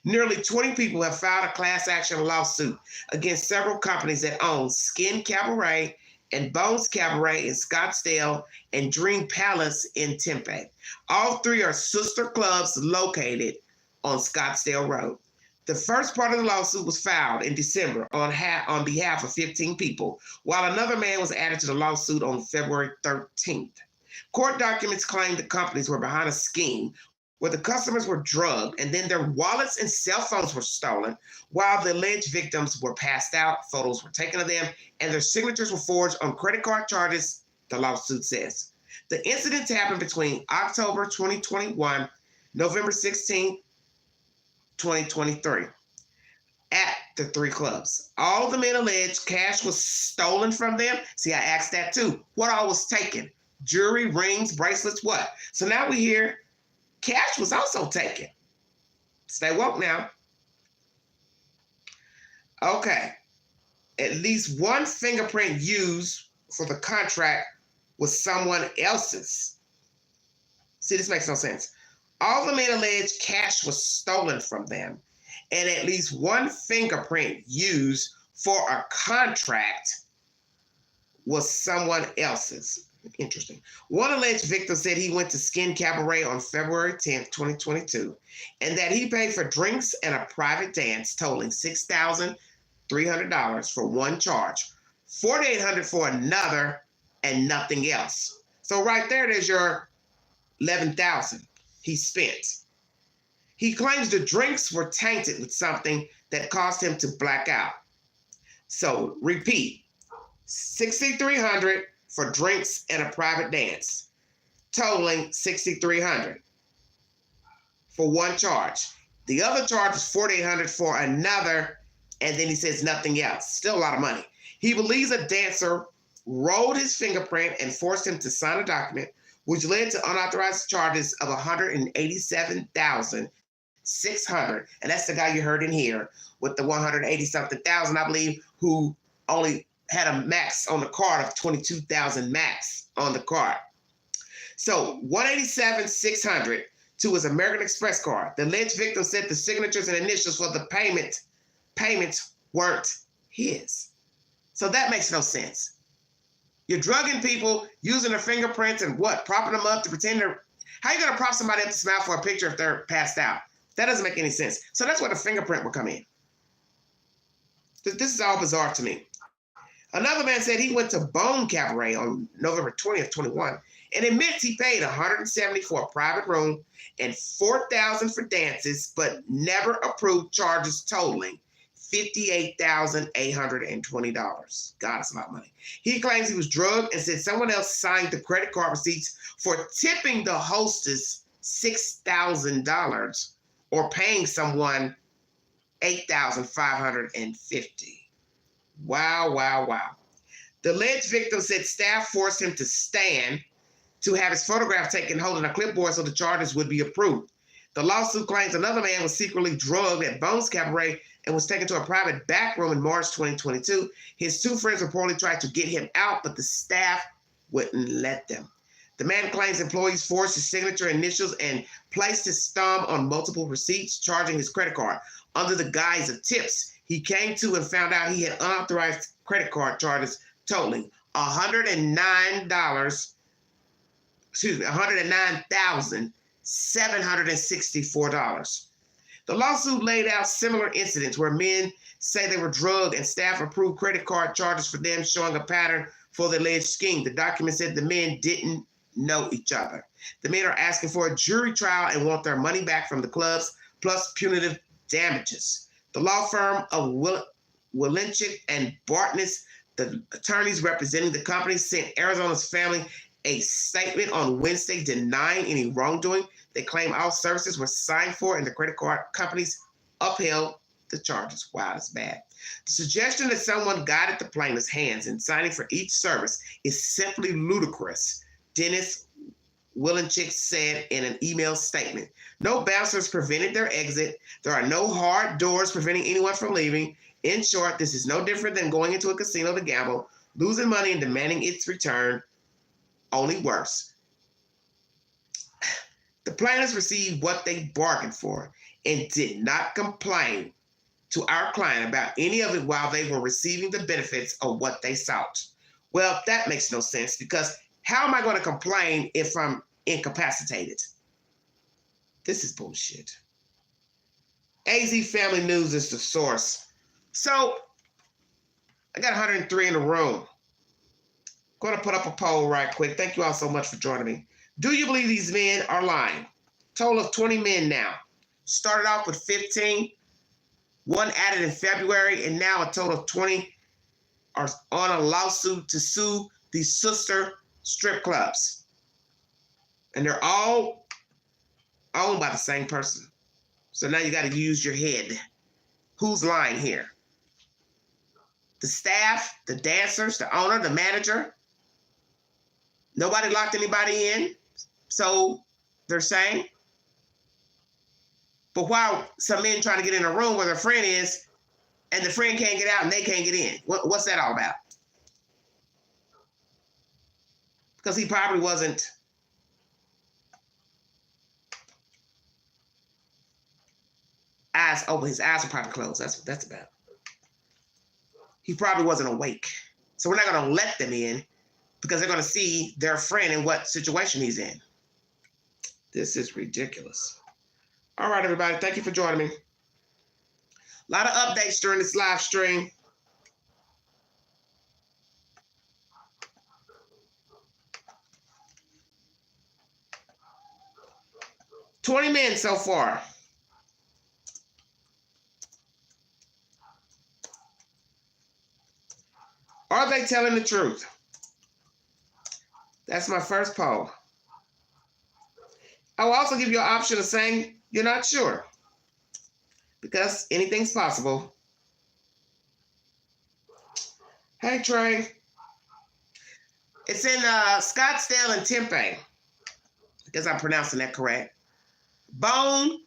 Nearly 20 people have filed a class action lawsuit against several companies that own Skin Cabaret and Bones Cabaret in Scottsdale and Dream Palace in Tempe. All three are sister clubs located on Scottsdale Road. The first part of the lawsuit was filed in December on behalf of 15 people, while another man was added to the lawsuit on February 13th. Court documents claim the companies were behind a scheme where the customers were drugged and then their wallets and cell phones were stolen while the alleged victims were passed out, photos were taken of them, and their signatures were forged on credit card charges, the lawsuit says. The incidents happened between October 2021, November 16, 2023, at the three clubs. All of the men alleged cash was stolen from them. See, I asked that too. What all was taken? Jewelry, rings, bracelets, what? So now we hear cash was also taken. Stay woke now. Okay. At least one fingerprint used for the contract was someone else's. See, this makes no sense. All the men alleged cash was stolen from them, and at least one fingerprint used for a contract was someone else's. Interesting. One alleged victim said he went to Skin Cabaret on February 10th, 2022, and that he paid for drinks and a private dance totaling $6,300 for one charge, $4,800 for another, and nothing else. So right there's your $11,000 he spent. He claims the drinks were tainted with something that caused him to black out. So repeat, $6,300 for drinks and a private dance, totaling $6,300 for one charge. The other charge was $4,800 for another, and then he says nothing else. Still a lot of money. He believes a dancer rolled his fingerprint and forced him to sign a document, which led to unauthorized charges of $187,600. And that's the guy you heard in here with the 180-something thousand, I believe, who only had a max on the card of 22,000 max on the card. So $187,600 to his American Express card. The alleged victim said the signatures and initials for the payments weren't his. So that makes no sense. You're drugging people, using their fingerprints and what? Propping them up to pretend they're... How are you going to prop somebody up to smile for a picture if they're passed out? That doesn't make any sense. So that's where the fingerprint will come in. This is all bizarre to me. Another man said he went to Bone Cabaret on November 20th, 21, and admits he paid $170 for a private room and $4,000 for dances, but never approved charges totaling $58,820. God, that's a lot of money. He claims he was drugged and said someone else signed the credit card receipts for tipping the hostess $6,000 or paying someone $8,550. Wow, wow, wow. The alleged victim said staff forced him to stand to have his photograph taken holding a clipboard so the charges would be approved. The lawsuit claims another man was secretly drugged at Bones Cabaret and was taken to a private back room in March 2022. His two friends reportedly tried to get him out, but the staff wouldn't let them. The man claims employees forced his signature initials and placed his thumb on multiple receipts, charging his credit card under the guise of tips. He came to and found out he had unauthorized credit card charges totaling $109,764. The lawsuit laid out similar incidents where men say they were drugged and staff approved credit card charges for them, showing a pattern for the alleged scheme. The document said the men didn't know each other. The men are asking for a jury trial and want their money back from the clubs, plus punitive damages. The law firm of Wilenchik and Bartness, the attorneys representing the company, sent Arizona's family a statement on Wednesday denying any wrongdoing. They claim all services were signed for and the credit card companies upheld the charges. Wow, that's bad. The suggestion that someone guided the plaintiff's hands in signing for each service is simply ludicrous, Dennis Wilenchik said in an email statement. No bouncers prevented their exit. There are no hard doors preventing anyone from leaving. In short, this is no different than going into a casino to gamble, losing money and demanding its return, only worse. The plaintiffs received what they bargained for and did not complain to our client about any of it while they were receiving the benefits of what they sought. Well, that makes no sense, because how am I going to complain if I'm incapacitated? This is bullshit. AZ Family News is the source. So, I got 103 in the room. Going to put up a poll right quick. Thank you all so much for joining me. Do you believe these men are lying? Total of 20 men now. Started off with 15. One added in February, and now a total of 20 are on a lawsuit to sue these sister strip clubs. And they're all owned by the same person. So now you got to use your head. Who's lying here? The staff, the dancers, the owner, the manager. Nobody locked anybody in, so they're saying. But while some men trying to get in a room where their friend is, and the friend can't get out and they can't get in. What's that all about? Because he probably wasn't eyes open. His eyes were probably closed. That's what that's about. He probably wasn't awake. So we're not going to let them in because they're going to see their friend in what situation he's in. This is ridiculous. All right, everybody. Thank you for joining me. A lot of updates during this live stream. $20 men so far. Are they telling the truth? That's my first poll. I will also give you an option of saying you're not sure, because anything's possible. Hey, Trey. It's in Scottsdale and Tempe. I guess I'm pronouncing that correct. Bone,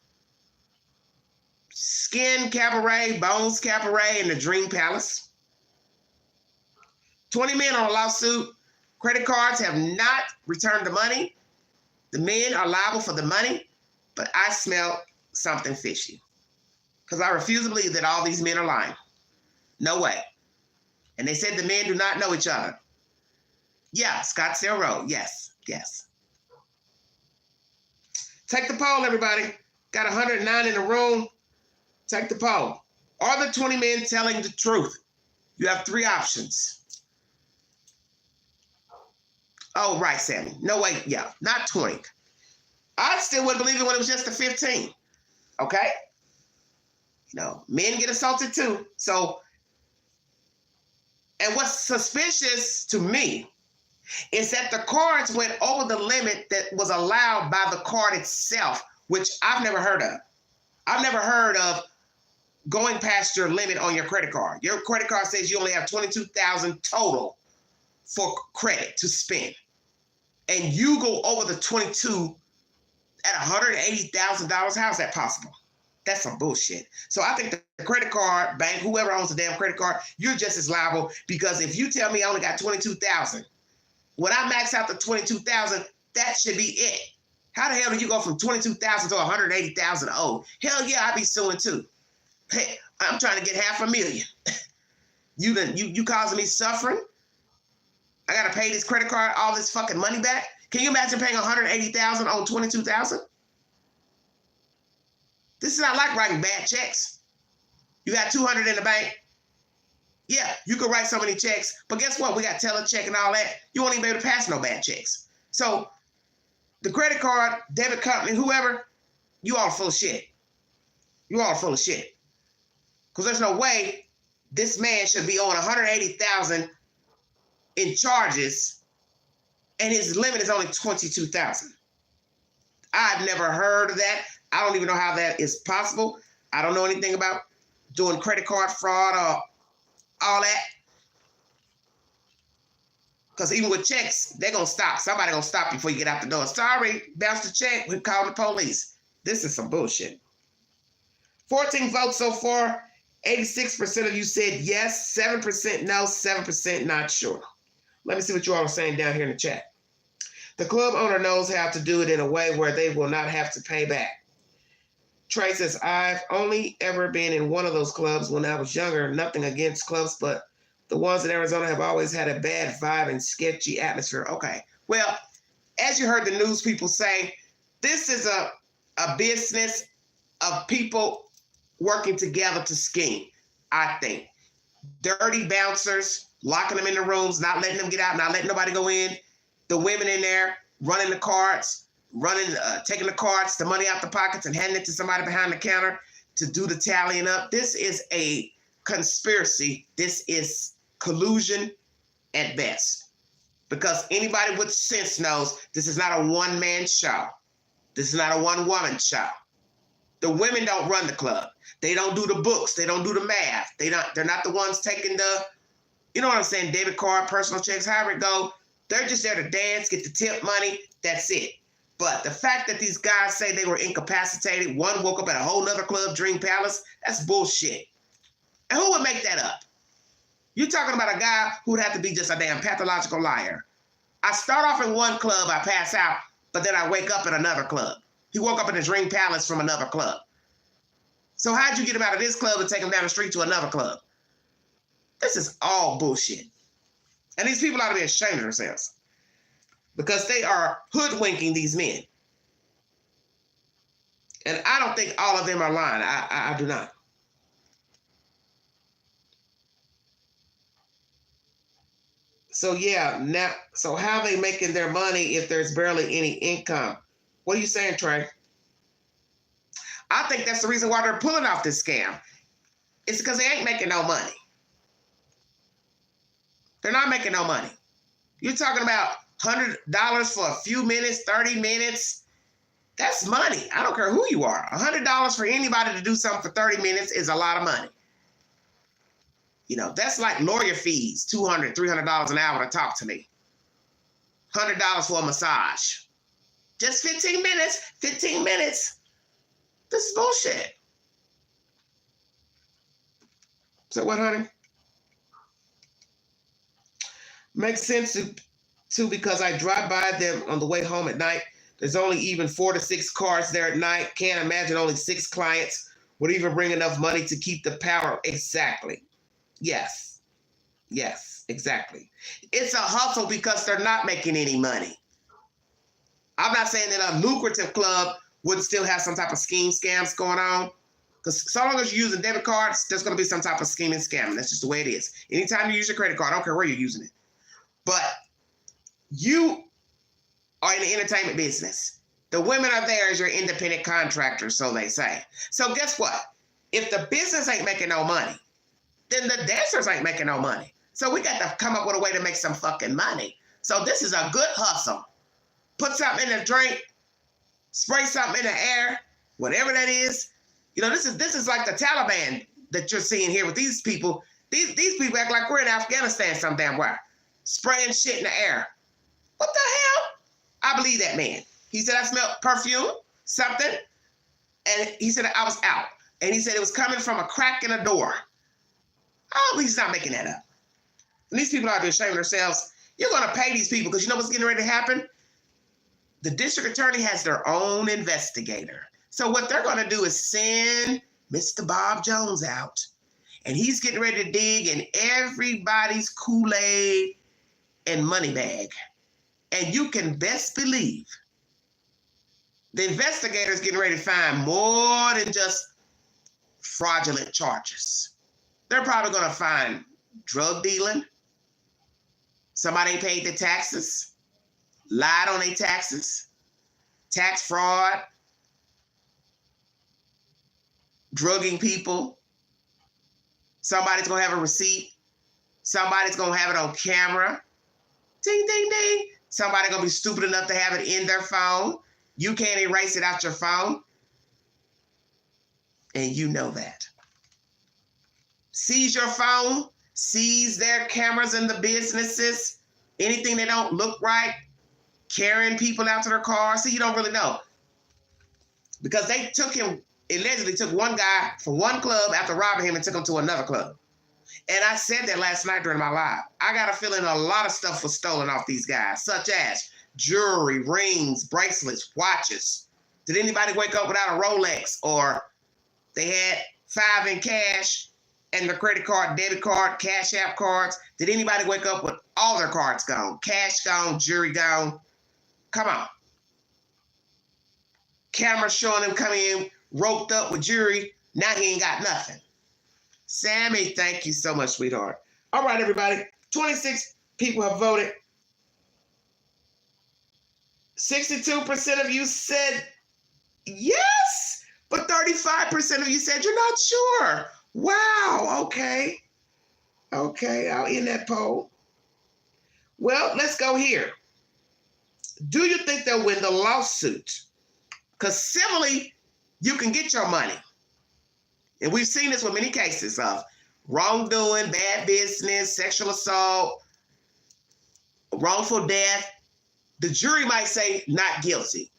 Skin Cabaret, Bones Cabaret, and the Dream Palace. 20 men on a lawsuit. Credit cards have not returned the money. The men are liable for the money, but I smell something fishy, because I refuse to believe that all these men are lying. No way. And they said the men do not know each other. Yeah, Scottsdale Road. Yes, yes. Take the poll, everybody. Got 109 in the room. Take the poll. Are the 20 men telling the truth? You have 3 options. Oh, right, Sammy. No, wait, yeah, not 20. I still wouldn't believe it when it was just the 15. Okay? You know, men get assaulted too. So, and what's suspicious to me is that the cards went over the limit that was allowed by the card itself, which I've never heard of. I've never heard of going past your limit on your credit card. Your credit card says you only have $22,000 total for credit to spend. And you go over the 22 at $180,000. How's that possible? That's some bullshit. So I think the credit card, bank, whoever owns the damn credit card, you're just as liable, because if you tell me I only got $22,000, when I max out the $22,000, that should be it. How the hell do you go from $22,000 to $180,000 owed? Hell yeah, I'd be suing too. Hey, I'm trying to get $500,000. You causing me suffering? I gotta pay this credit card all this fucking money back? Can you imagine paying $180,000 on $22,000? This is not like writing bad checks. You got $200 in the bank. Yeah, you could write so many checks, but guess what? We got telecheck and all that. You won't even be able to pass no bad checks. So the credit card, debit company, whoever, you all full of shit. You all full of shit. Because there's no way this man should be owing $180,000 in charges, and his limit is only $22,000. I've never heard of that. I don't even know how that is possible. I don't know anything about doing credit card fraud or all that. Because even with checks, they're going to stop. Somebody going to stop before you get out the door. Sorry, bounce the check. We called the police. This is some bullshit. 14 votes so far. 86% of you said yes, 7% no, 7% not sure. Let me see what you all are saying down here in the chat. The club owner knows how to do it in a way where they will not have to pay back. Trey says, I've only ever been in one of those clubs when I was younger. Nothing against clubs, but the ones in Arizona have always had a bad vibe and sketchy atmosphere. Okay. Well, as you heard the news people say, this is a business of people working together to scheme, I think. Dirty bouncers, locking them in the rooms, not letting them get out, not letting nobody go in. The women in there running the cards, taking the cards, the money out the pockets and handing it to somebody behind the counter to do the tallying up. This is a conspiracy. This is collusion at best. Because anybody with sense knows this is not a one-man show. This is not a one-woman show. The women don't run the club. They don't do the books. They don't do the math. They're not the ones taking the, you know what I'm saying, debit card, personal checks, however it go. They're just there to dance, get the tip money. That's it. But the fact that these guys say they were incapacitated, one woke up at a whole nother club, Dream Palace, that's bullshit. And who would make that up? You're talking about a guy who would have to be just a damn pathological liar. I start off in one club, I pass out, but then I wake up in another club. He woke up in the Dream Palace from another club. So how'd you get him out of this club and take him down the street to another club? This is all bullshit. And these people ought to be ashamed of themselves because they are hoodwinking these men. And I don't think all of them are lying. I do not. So yeah, so how are they making their money if there's barely any income? What are you saying, Trey? I think that's the reason why they're pulling off this scam. It's because they ain't making no money. They're not making no money. You're talking about $100 for a few minutes, 30 minutes. That's money. I don't care who you are. $100 for anybody to do something for 30 minutes is a lot of money. You know, that's like lawyer fees, $200, $300 an hour to talk to me. $100 for a massage. Just 15 minutes, 15 minutes. This is bullshit. So what, honey? Makes sense too because I drive by them on the way home at night. There's only even 4 to 6 cars there at night. Can't imagine only 6 clients would even bring enough money to keep the power. Exactly. Yes. Yes, exactly. It's a hustle because they're not making any money. I'm not saying that a lucrative club wouldn't still have some type of scams going on. Because so long as you're using debit cards, there's going to be some type of scheme and scamming. That's just the way it is. Anytime you use your credit card, I don't care where you're using it. But you are in the entertainment business. The women are there as your independent contractors, so they say. So guess what? If the business ain't making no money, then the dancers ain't making no money. So we got to come up with a way to make some fucking money. So this is a good hustle. Put something in the drink, spray something in the air, whatever that is. You know, this is like the Taliban that you're seeing here with these people. These people act like we're in Afghanistan some damn where. Spraying shit in the air. What the hell? I believe that man. He said I smelled perfume, something, and he said I was out. And he said it was coming from a crack in a door. Oh, he's not making that up. And these people out there shaming themselves. You're going to pay these people because you know what's getting ready to happen? The district attorney has their own investigator. So what they're going to do is send Mr. Bob Jones out, and he's getting ready to dig in everybody's Kool-Aid and money bag. And you can best believe the investigator's getting ready to find more than just fraudulent charges. They're probably going to find drug dealing. Somebody ain't paid their taxes, lied on their taxes, tax fraud, drugging people. Somebody's going to have a receipt. Somebody's going to have it on camera. Ding, ding, ding. Somebody's going to be stupid enough to have it in their phone. You can't erase it out your phone. And you know that. Seize your phone. Seize their cameras in the businesses. Anything that don't look right. Carrying people out to their cars. See, you don't really know. Because they took him, allegedly took one guy from one club after robbing him and took him to another club. And I said that last night during my live. I got a feeling a lot of stuff was stolen off these guys, such as jewelry, rings, bracelets, watches. Did anybody wake up without a Rolex? Or they had 5 in cash and the credit card, debit card, cash app cards. Did anybody wake up with all their cards gone? Cash gone, jewelry gone. Come on. Camera showing him coming in roped up with jewelry. Now he ain't got nothing. Sammy, thank you so much, sweetheart. All right, everybody. 26 people have voted. 62% of you said yes, but 35% of you said you're not sure. Wow, okay. Okay, I'll end that poll. Well, let's go here. Do you think they'll win the lawsuit? Because civilly, you can get your money. And we've seen this with many cases of wrongdoing, bad business, sexual assault, wrongful death. The jury might say not guilty.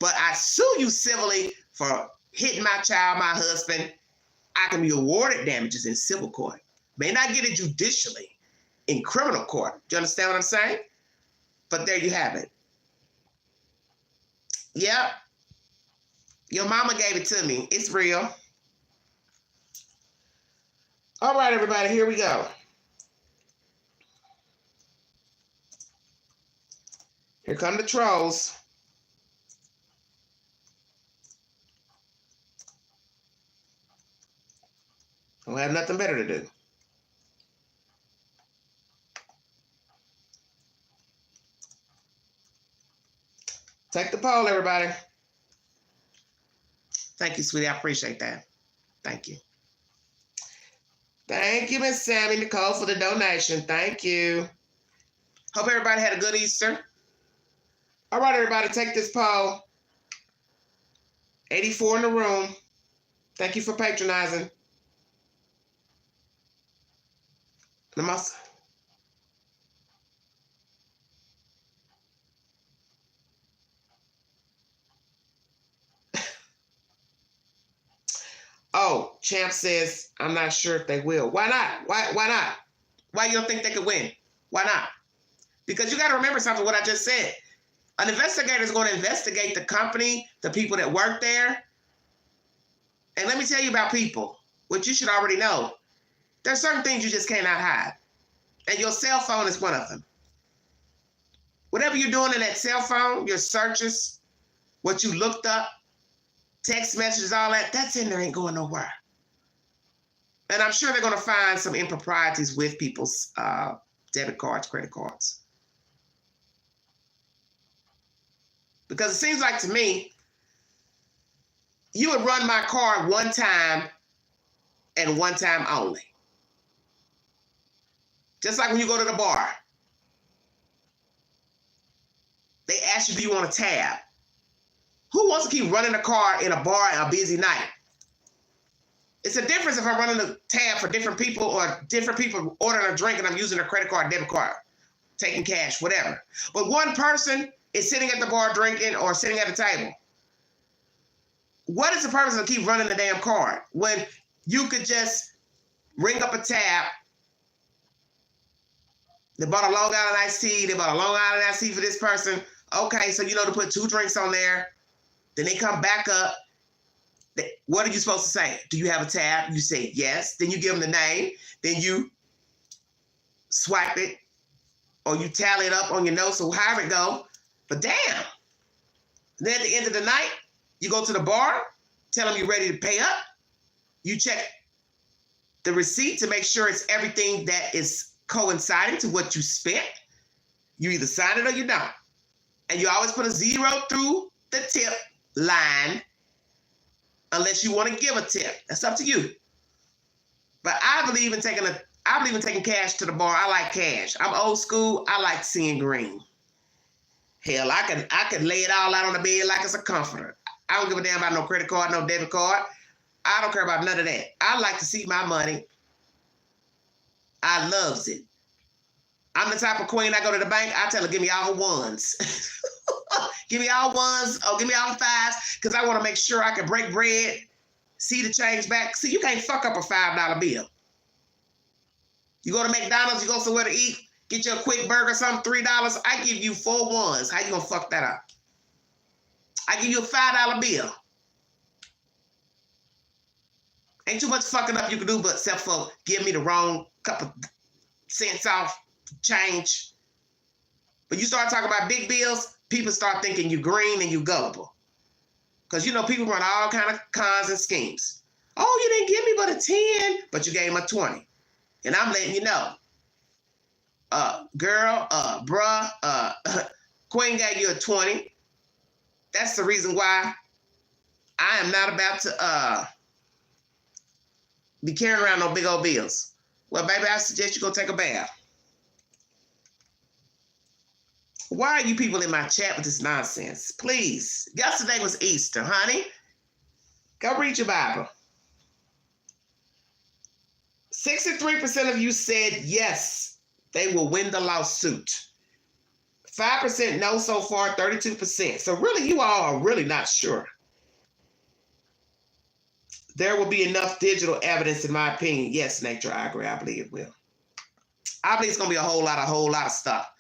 But I sue you civilly for hitting my child, my husband. I can be awarded damages in civil court. May not get it judicially in criminal court. Do you understand what I'm saying? But there you have it. Yep. Your mama gave it to me. It's real. All right, everybody, here we go. Here come the trolls. Don't have nothing better to do. Take the poll, everybody. Thank you, sweetie. I appreciate that. Thank you. Thank you, Miss Sammy Nicole, for the donation. Thank you. Hope everybody had a good Easter. All right, everybody, take this poll. 84 in the room. Thank you for patronizing. Oh, Champ says, I'm not sure if they will. Why not? Why not? Why you don't think they could win? Why not? Because you got to remember something, what I just said. An investigator is going to investigate the company, the people that work there. And let me tell you about people, what you should already know. There's certain things you just cannot hide. And your cell phone is one of them. Whatever you're doing in that cell phone, your searches, what you looked up, text messages, all that, that's in there, ain't going nowhere. And I'm sure they're going to find some improprieties with people's debit cards, credit cards. Because it seems like to me, you would run my card one time and one time only. Just like when you go to the bar. They ask you, do you want a tab? Who wants to keep running a card in a bar on a busy night? It's a difference if I'm running a tab for different people or different people ordering a drink and I'm using a credit card, debit card, taking cash, whatever. But one person is sitting at the bar drinking or sitting at a table. What is the purpose of keep running the damn card when you could just ring up a tab? They bought a Long Island iced tea. They bought a Long Island iced tea for this person. Okay, so you know to put 2 drinks on there. Then they come back up. What are you supposed to say? Do you have a tab? You say yes. Then you give them the name. Then you swipe it or you tally it up on your notes or however it go. But damn. Then at the end of the night, you go to the bar, tell them you're ready to pay up. You check the receipt to make sure it's everything that is coinciding to what you spent. You either sign it or you don't. And you always put a 0 through the tip line unless you want to give a tip. That's up to you. But I believe in taking cash to the bar. I like cash. I'm old school. I like seeing green. Hell, I could lay it all out on the bed like it's a comforter. I don't give a damn about no credit card, no debit card. I don't care about none of that. I like to see my money. I loves it. I'm the type of queen, I go to the bank, I tell her, give me all her ones. Give me all ones, or give me all fives, because I want to make sure I can break bread, see the change back. See, you can't fuck up a $5 bill. You go to McDonald's, you go somewhere to eat, get you a quick burger, something, $3, I give you 4 ones. How you gonna fuck that up? I give you a $5 bill. Ain't too much fucking up you can do, but except for give me the wrong couple cents off change. But you start talking about big bills, people start thinking you green and you gullible. Because, you know, people run all kind of cons and schemes. Oh, you didn't give me but a 10, but you gave him a 20. And I'm letting you know. Girl, bruh, Queen gave you a 20. That's the reason why I am not about to be carrying around no big old bills. Well, baby, I suggest you go take a bath. Why are you people in my chat with this nonsense? Please. Yesterday was Easter, honey. Go read your Bible. 63% of you said yes, they will win the lawsuit. 5% no so far, 32%. So really, you all are really not sure. There will be enough digital evidence, in my opinion. Yes, Nature, I agree. I believe it will. I believe it's going to be a whole lot of stuff.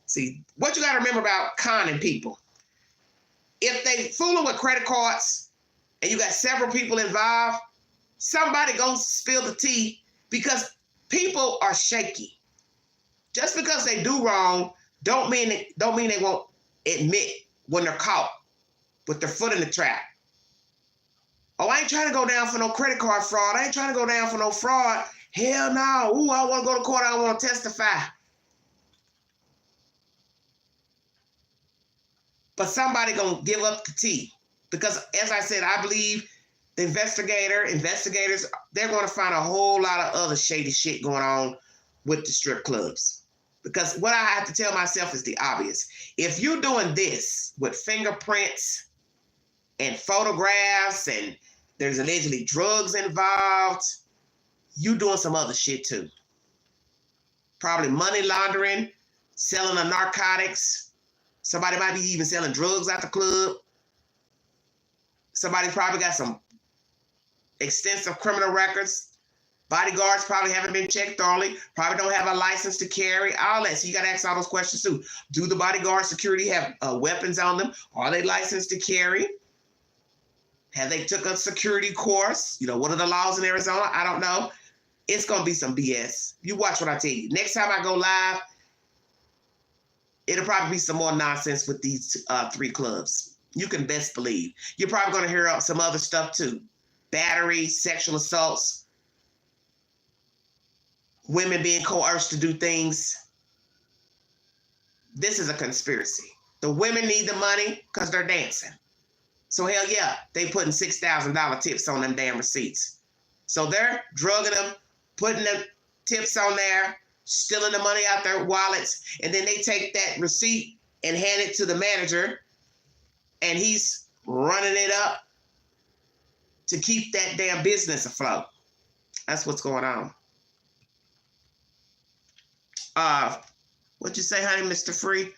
See, what you got to remember about conning people. If they fooling with credit cards and you got several people involved, somebody going to spill the tea because people are shaky. Just because they do wrong don't mean they won't admit when they're caught with their foot in the trap. Oh, I ain't trying to go down for no credit card fraud. I ain't trying to go down for no fraud. Hell no. Ooh, I want to go to court. I want to testify. But somebody going to give up the tea. Because, as I said, I believe the investigators, they're going to find a whole lot of other shady shit going on with the strip clubs. Because what I have to tell myself is the obvious. If you're doing this with fingerprints and photographs and there's allegedly drugs involved, you doing some other shit too. Probably money laundering, selling of narcotics. Somebody might be even selling drugs at the club. Somebody probably got some extensive criminal records. Bodyguards probably haven't been checked thoroughly. Probably don't have a license to carry, all that. So you got to ask all those questions too. Do the bodyguard security have weapons on them? Are they licensed to carry? Have they took a security course? You know, what are the laws in Arizona? I don't know. It's going to be some BS. You watch what I tell you. Next time I go live, it'll probably be some more nonsense with these 3 clubs. You can best believe. You're probably going to hear some other stuff too. Battery, sexual assaults, women being coerced to do things. This is a conspiracy. The women need the money because they're dancing. So hell yeah, they putting $6,000 tips on them damn receipts. So they're drugging them, putting the tips on there, stealing the money out their wallets, and then they take that receipt and hand it to the manager, and he's running it up to keep that damn business afloat. That's what's going on. What you say, honey, Mr. Free?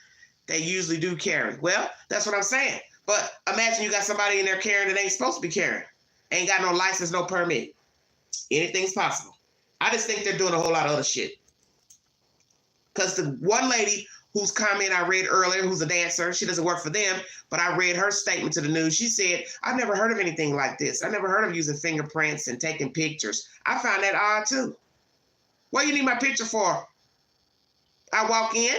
They usually do carry. Well, that's what I'm saying. But imagine you got somebody in there carrying that ain't supposed to be carrying. Ain't got no license, no permit. Anything's possible. I just think they're doing a whole lot of other shit. Because the one lady whose comment I read earlier, who's a dancer, she doesn't work for them, but I read her statement to the news. She said, I've never heard of anything like this. I never heard of using fingerprints and taking pictures. I found that odd too. What do you need my picture for? I walk in.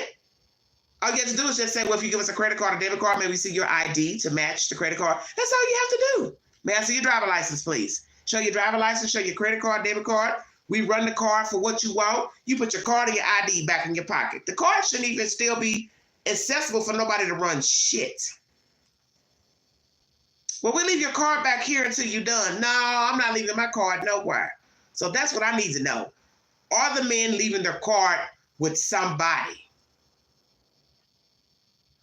All you have to do is just say, well, if you give us a credit card or debit card, maybe see your ID to match the credit card. That's all you have to do. May I see your driver license, please? Show your driver license, show your credit card, debit card. We run the card for what you want. You put your card and your ID back in your pocket. The card shouldn't even still be accessible for nobody to run shit. Well, we leave your card back here until you're done. No, I'm not leaving my card nowhere. So that's what I need to know. Are the men leaving their card with somebody?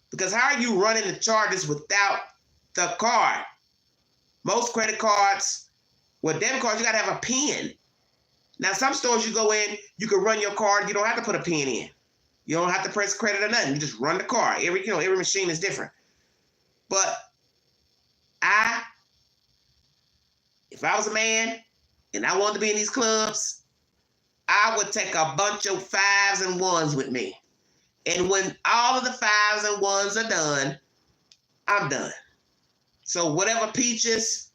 Because how are you running the charges without the card? Most credit cards, well, debit cards, you got to have a PIN. Now, some stores you go in, you can run your card. You don't have to put a PIN in. You don't have to press credit or nothing. You just run the card. Every machine is different. But if I was a man and I wanted to be in these clubs, I would take a bunch of 5s and 1s with me. And when all of the 5s and 1s are done, I'm done. So whatever peaches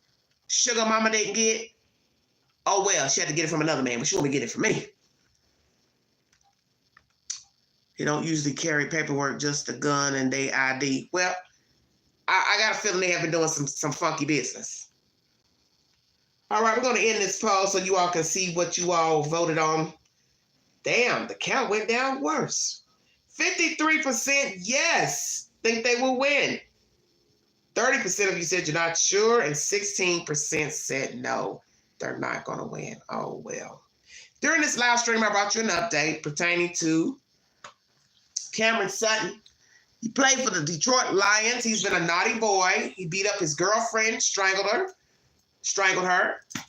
sugar mama didn't get, oh well, she had to get it from another man, but she won't get it from me. He don't usually carry paperwork, just a gun and they ID. Well, I got a feeling they have been doing some funky business. All right, we're going to end this poll so you all can see what you all voted on. Damn, the count went down worse. 53% yes, think they will win. 30% of you said you're not sure, and 16% said no, they're not going to win. Oh, well. During this live stream, I brought you an update pertaining to Cameron Sutton. He played for the Detroit Lions. He's been a naughty boy. He beat up his girlfriend, strangled her.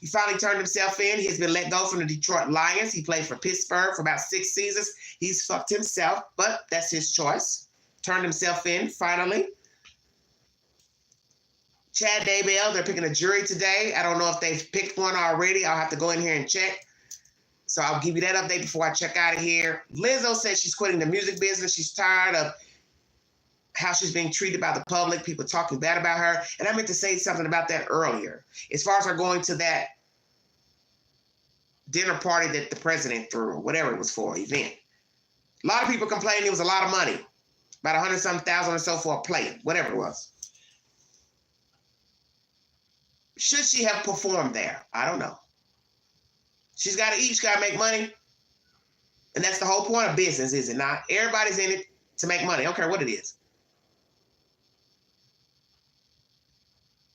He finally turned himself in. He has been let go from the Detroit Lions. He played for Pittsburgh for about 6 seasons. He's fucked himself, but that's his choice. Turned himself in, finally. Chad Daybell, they're picking a jury today. I don't know if they've picked one already. I'll have to go in here and check. So I'll give you that update before I check out of here. Lizzo says she's quitting the music business. She's tired of how she's being treated by the public, people talking bad about her. And I meant to say something about that earlier. As far as her going to that dinner party that the president threw, or whatever it was for, event. A lot of people complained it was a lot of money. About 100-something thousand or so for a plate, whatever it was. Should she have performed there? I don't know. She's got to eat, she's got to make money. And that's the whole point of business, is it not? Everybody's in it to make money. I don't care what it is.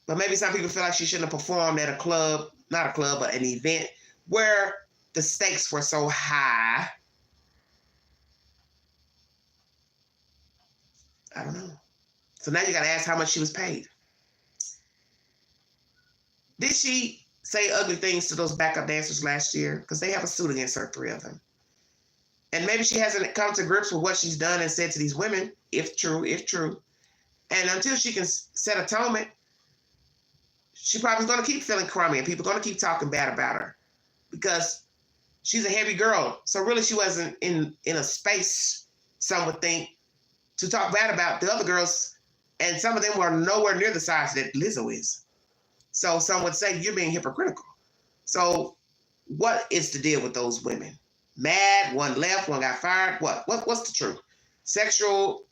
But maybe some people feel like she shouldn't have performed at a club, not a club, but an event where the stakes were so high. I don't know. So now you got to ask how much she was paid. Did she say ugly things to those backup dancers last year? Because they have a suit against her, 3 of them. And maybe she hasn't come to grips with what she's done and said to these women, if true. And until she can set atonement, she probably is going to keep feeling crummy, and people are going to keep talking bad about her because she's a heavy girl. So really she wasn't in a space, some would think, to talk bad about the other girls. And some of them were nowhere near the size that Lizzo is. So some would say you're being hypocritical. So What is the deal with those women? Mad, one left, one got fired. What's the truth? Sexual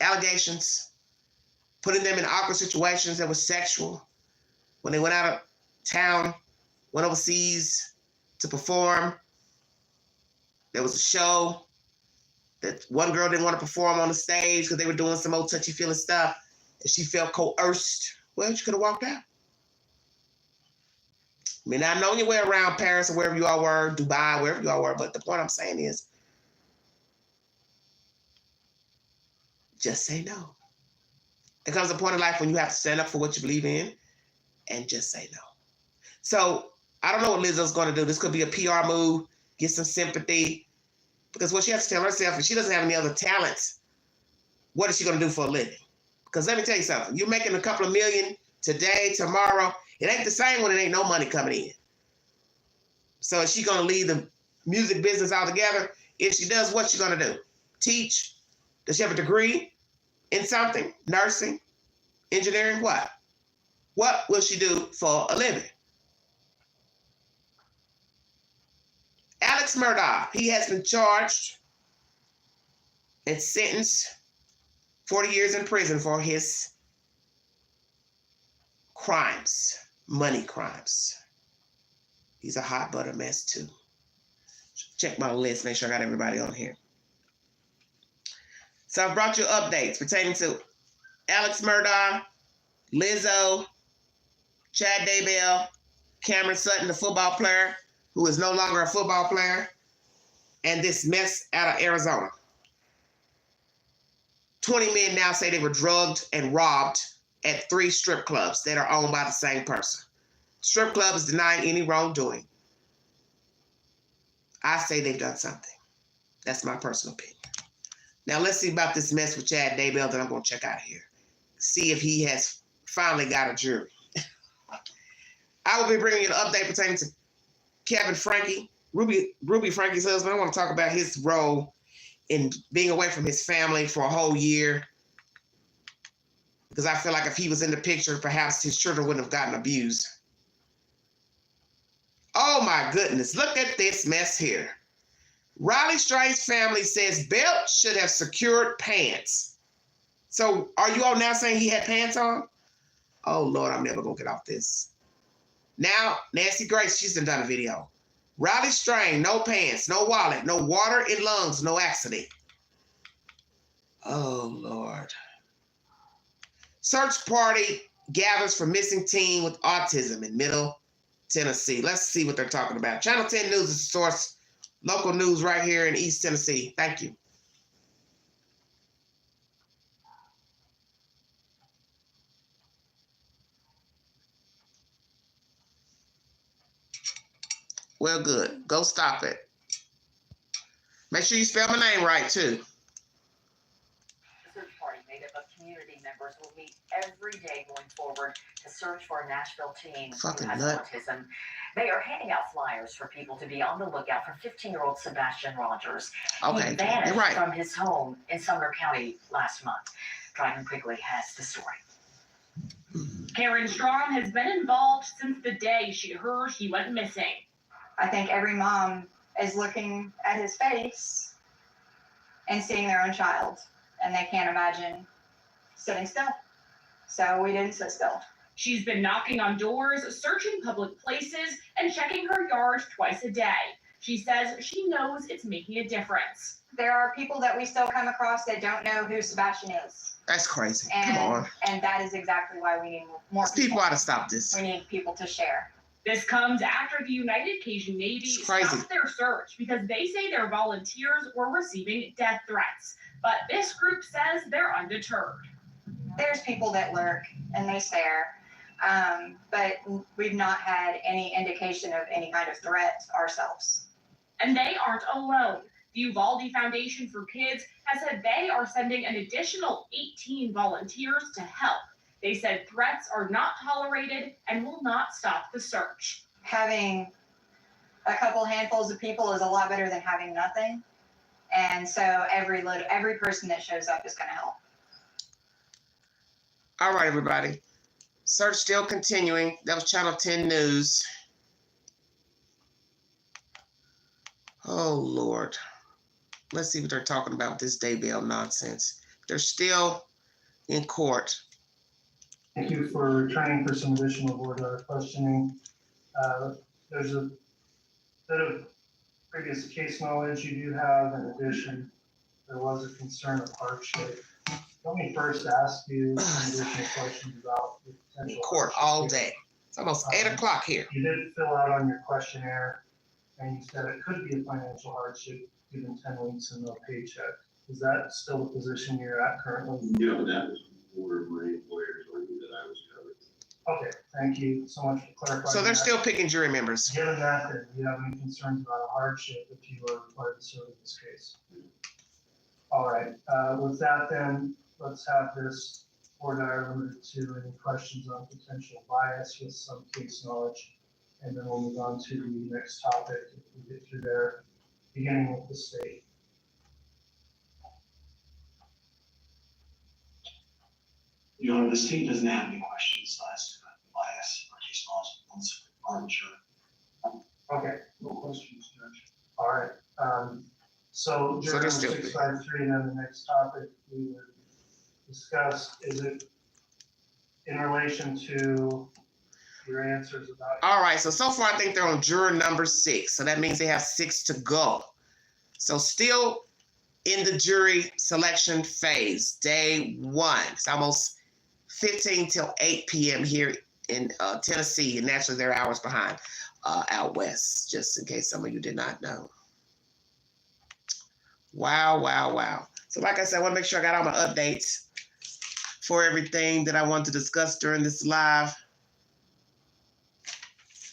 allegations, putting them in awkward situations that were sexual. When they went out of town, went overseas to perform, there was a show that one girl didn't want to perform on the stage because they were doing some old touchy-feely stuff, and she felt coerced. Well, she could have walked out. I mean, I know your way around Paris or wherever you all were, Dubai, wherever you all were, but the point I'm saying is, just say no. There comes a point in life when you have to stand up for what you believe in and just say no. So I don't know what Lizzo's going to do. This could be a PR move, get some sympathy, because what she has to tell herself is she doesn't have any other talents. What is she going to do for a living? Because let me tell you something. You're making a couple of million today, tomorrow. It ain't the same when it ain't no money coming in. So is she going to leave the music business altogether? If she does, what's she going to do? Teach? Does she have a degree in something? Nursing? Engineering? What? What will she do for a living? Alex Murdaugh, he has been charged and sentenced 40 years in prison for his crimes, money crimes. He's a hot butter mess too. Check my list, make sure I got everybody on here. So I brought you updates pertaining to Alex Murdaugh, Lizzo, Chad Daybell, Cameron Sutton, the football player, who is no longer a football player, and this mess out of Arizona. 20 men now say they were drugged and robbed at 3 strip clubs that are owned by the same person. Strip club is denying any wrongdoing. I say they've done something. That's my personal opinion. Now let's see about this mess with Chad Daybell that I'm going to check out here. See if he has finally got a jury. I will be bringing you an update pertaining to Kevin Frankie, Ruby Frankie's husband. I want to talk about his role in being away from his family for a whole year. Because I feel like if he was in the picture, perhaps his children wouldn't have gotten abused. Oh my goodness, look at this mess here. Riley Stray's family says Belt should have secured pants. So are you all now saying he had pants on? Oh Lord, I'm never gonna get off this. Now, Nancy Grace, she's done a video. Riley Stray, no pants, no wallet, no water in lungs, no accident. Oh Lord. Search party gathers for missing teen with autism in Middle Tennessee. Let's see what they're talking about. Channel 10 News is the source. Local news right here in East Tennessee. Thank you. Well, good. Go stop it. Make sure you spell my name right, too. The search party made up of community members will meet every day going forward to search for a Nashville teen who has autism. They are handing out flyers for people to be on the lookout for 15-year-old Sebastian Rogers. Okay, he vanished you're right. from his home in Sumner County last month. Driving Quigley has the story. Karen Strom has been involved since the day she heard he went missing. I think every mom is looking at his face and seeing their own child, and they can't imagine sitting still. So we didn't sit still. She's been knocking on doors, searching public places, and checking her yard twice a day. She says she knows it's making a difference. There are people that we still come across that don't know who Sebastian is. That's crazy. And, come on. And that is exactly why we need more people ought to stop this. We need people to share. This comes after the United Cajun Navy stopped their search because they say their volunteers were receiving death threats. But this group says they're undeterred. There's people that lurk and they stare, but we've not had any indication of any kind of threat ourselves. And they aren't alone. The Uvalde Foundation for Kids has said they are sending an additional 18 volunteers to help. They said threats are not tolerated and will not stop the search. Having a couple handfuls of people is a lot better than having nothing. And so every person that shows up is going to help. All right, everybody. Search still continuing. That was Channel 10 News. Oh, Lord. Let's see what they're talking about with this day bail nonsense. They're still in court. Thank you for returning for some additional board questioning. There's a bit of previous case knowledge you do have. In addition, there was a concern of hardship. Let me first ask you some additional questions about the potential court all day. It's almost 8 o'clock here. You did fill out on your questionnaire, and you said it could be a financial hardship given 10 weeks and no paycheck. Is that still the position you're at currently? No, that was where my employer told me that I was covered. Okay, thank you so much for clarifying. So they're that. still picking jury members. Given that, do you have any concerns about a hardship if you are required to serve in this case? All right, with that then, let's have this board limited to any questions on potential bias with some case knowledge. And then we'll move on to the next topic if we get through there, beginning with the state. Your Honor, the state doesn't have any questions as to bias or case laws once arbitrary. Okay, no questions, Judge. All right. So during 653, then the next topic we would discuss, is it in relation to your answers about... All right, so far I think they're on juror number 6. So that means they have 6 to go. So still in the jury selection phase, day 1. It's almost 15 till 8 p.m. here in Tennessee, and naturally they're hours behind out west, just in case some of you did not know. Wow, wow, wow. So like I said, I want to make sure I got all my updates for everything that I want to discuss during this live.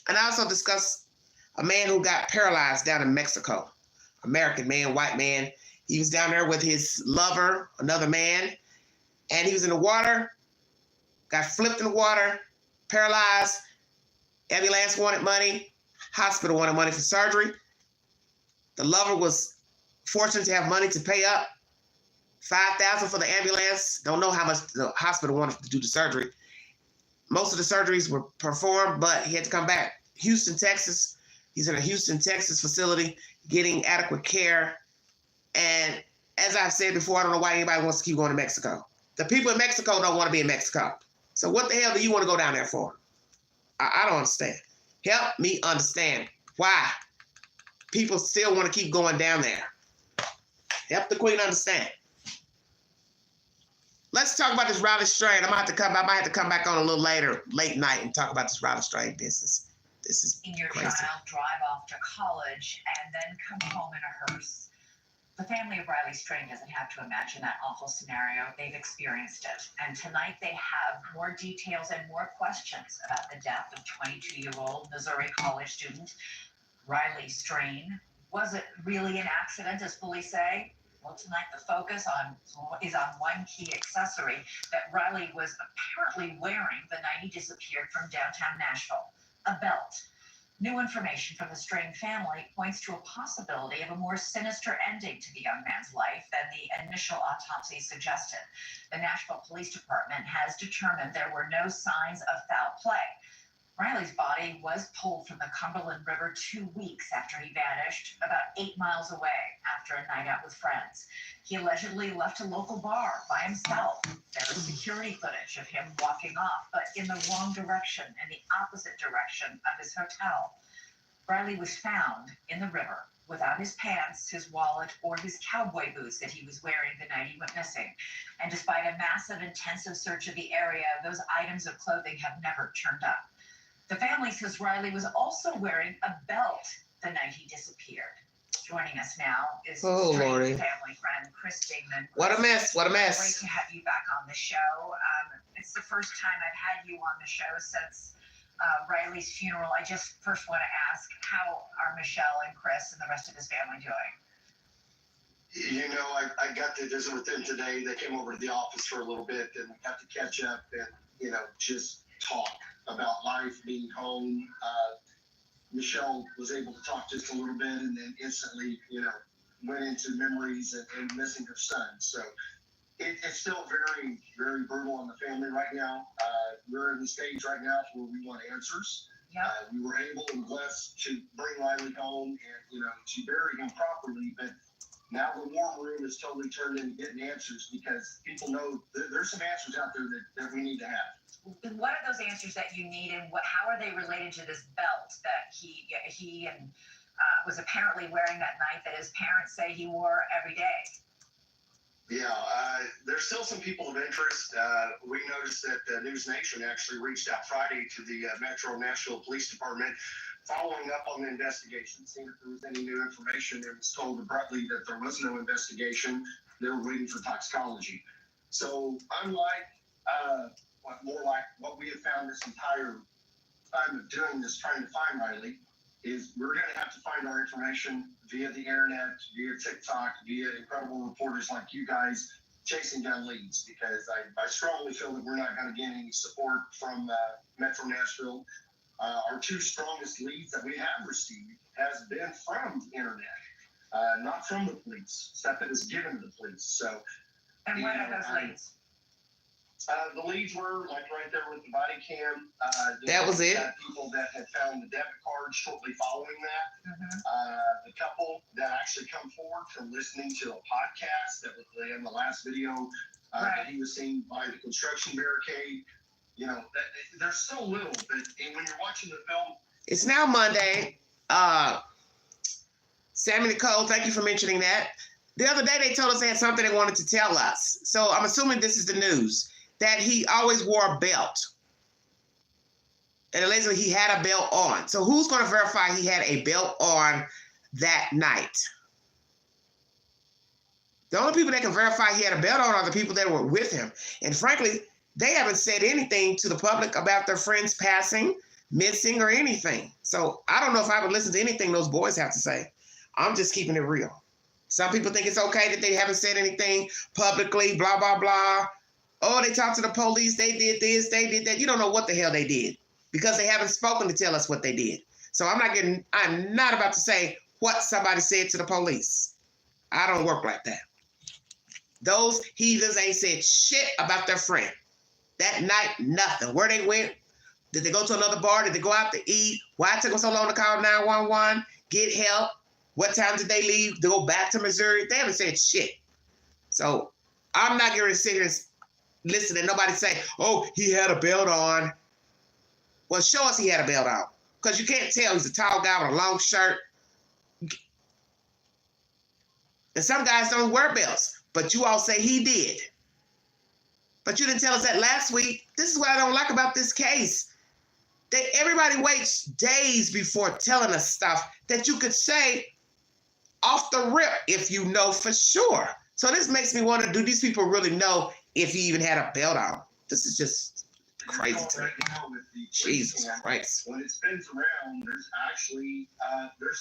And I also discussed a man who got paralyzed down in Mexico. American man, white man. He was down there with his lover, another man, and he was in the water, got flipped in the water, paralyzed. Ambulance wanted money. Hospital wanted money for surgery. The lover was fortunate to have money to pay up. $5,000 for the ambulance. Don't know how much the hospital wanted to do the surgery. Most of the surgeries were performed, but he had to come back. Houston, Texas. He's in a Houston, Texas facility getting adequate care. And as I've said before, I don't know why anybody wants to keep going to Mexico. The people in Mexico don't want to be in Mexico. So what the hell do you want to go down there for? I don't understand. Help me understand why people still want to keep going down there. Help the queen understand. Let's talk about this Riley Strain. I might have to come back on a little later, late night, and talk about this Riley Strain business. This is Your crazy. child drive off to college and then come home in a hearse. The family of Riley Strain doesn't have to imagine that awful scenario. They've experienced it. And tonight they have more details and more questions about the death of 22-year-old Missouri college student Riley Strain. Was it really an accident, as police say? Well, tonight the focus is on one key accessory that Riley was apparently wearing the night he disappeared from downtown Nashville, a belt. New information from the Strain family points to a possibility of a more sinister ending to the young man's life than the initial autopsy suggested. The Nashville Police Department has determined there were no signs of foul play. Riley's body was pulled from the Cumberland River 2 weeks after he vanished, about 8 miles away after a night out with friends. He allegedly left a local bar by himself. There is security footage of him walking off, but in the wrong direction, in the opposite direction of his hotel. Riley was found in the river without his pants, his wallet, or his cowboy boots that he was wearing the night he went missing. And despite a massive, intensive search of the area, those items of clothing have never turned up. The family says Riley was also wearing a belt the night he disappeared. Joining us now is Lordy. family friend Chris Dingman. What a mess, what a mess. Great to have you back on the show. It's the first time I've had you on the show since Riley's funeral. I just first want to ask, how are Michelle and Chris and the rest of his family doing? You know, I got to visit with them today. They came over to the office for a little bit and got to catch up and, you know, just talk about life, being home. Michelle was able to talk just a little bit and then instantly, you know, went into memories and missing her son. So it's still very, very brutal on the family right now. We're in the stage right now where we want answers. We were able and blessed to bring Riley home and, to bury him properly. But now the war room is totally turned into getting answers because people know there's some answers out there that we need to have. What are those answers that you need, and how are they related to this belt that he was apparently wearing that night that his parents say he wore every day? Yeah, there's still some people of interest. We noticed that News Nation actually reached out Friday to the Metro Nashville Police Department following up on the investigation, seeing if there was any new information. It was told abruptly that there was no investigation. They were waiting for toxicology. So unlike, more like what we have found this entire time of doing this, trying to find Riley, is we're going to have to find our information via the internet, via TikTok, via incredible reporters like you guys chasing down leads, because I strongly feel that we're not going to get any support from Metro Nashville. Our two strongest leads that we have received has been from the internet, not from the police, stuff that is given to the police. So, and what are those leads? The leads were like right there with the body cam. That was it. People that had found the debit card shortly following that. The couple that actually come forward from listening to a podcast that was in the last video that he was seen by the construction barricade. There's so little, but when you're watching the film, it's now Monday. Sammy Nicole, thank you for mentioning that. The other day they told us they had something they wanted to tell us. So I'm assuming this is the news, that he always wore a belt. And allegedly he had a belt on. So who's going to verify he had a belt on that night? The only people that can verify he had a belt on are the people that were with him. And frankly, they haven't said anything to the public about their friends passing, missing, or anything. So I don't know if I would listen to anything those boys have to say. I'm just keeping it real. Some people think it's okay that they haven't said anything publicly, blah, blah, blah. Oh, they talked to the police, they did this, they did that. You don't know what the hell they did because they haven't spoken to tell us what they did. So I'm not about to say what somebody said to the police. I don't work like that. Those heathens ain't said shit about their friend. That night, nothing. Where they went, did they go to another bar? Did they go out to eat? Why it took them so long to call 911? Get help? What time did they leave to go back to Missouri? They haven't said shit. So I'm not going to sit here and listen to nobody say, oh, he had a belt on. Well, show us he had a belt on. Because you can't tell. He's a tall guy with a long shirt. And some guys don't wear belts. But you all say he did. But you didn't tell us that last week. This is what I don't like about this case. Everybody waits days before telling us stuff that you could say off the rip if you know for sure. So this makes me wonder, do these people really know if he even had a belt on? This is just crazy to me. Jesus Christ. When it spins around, there's actually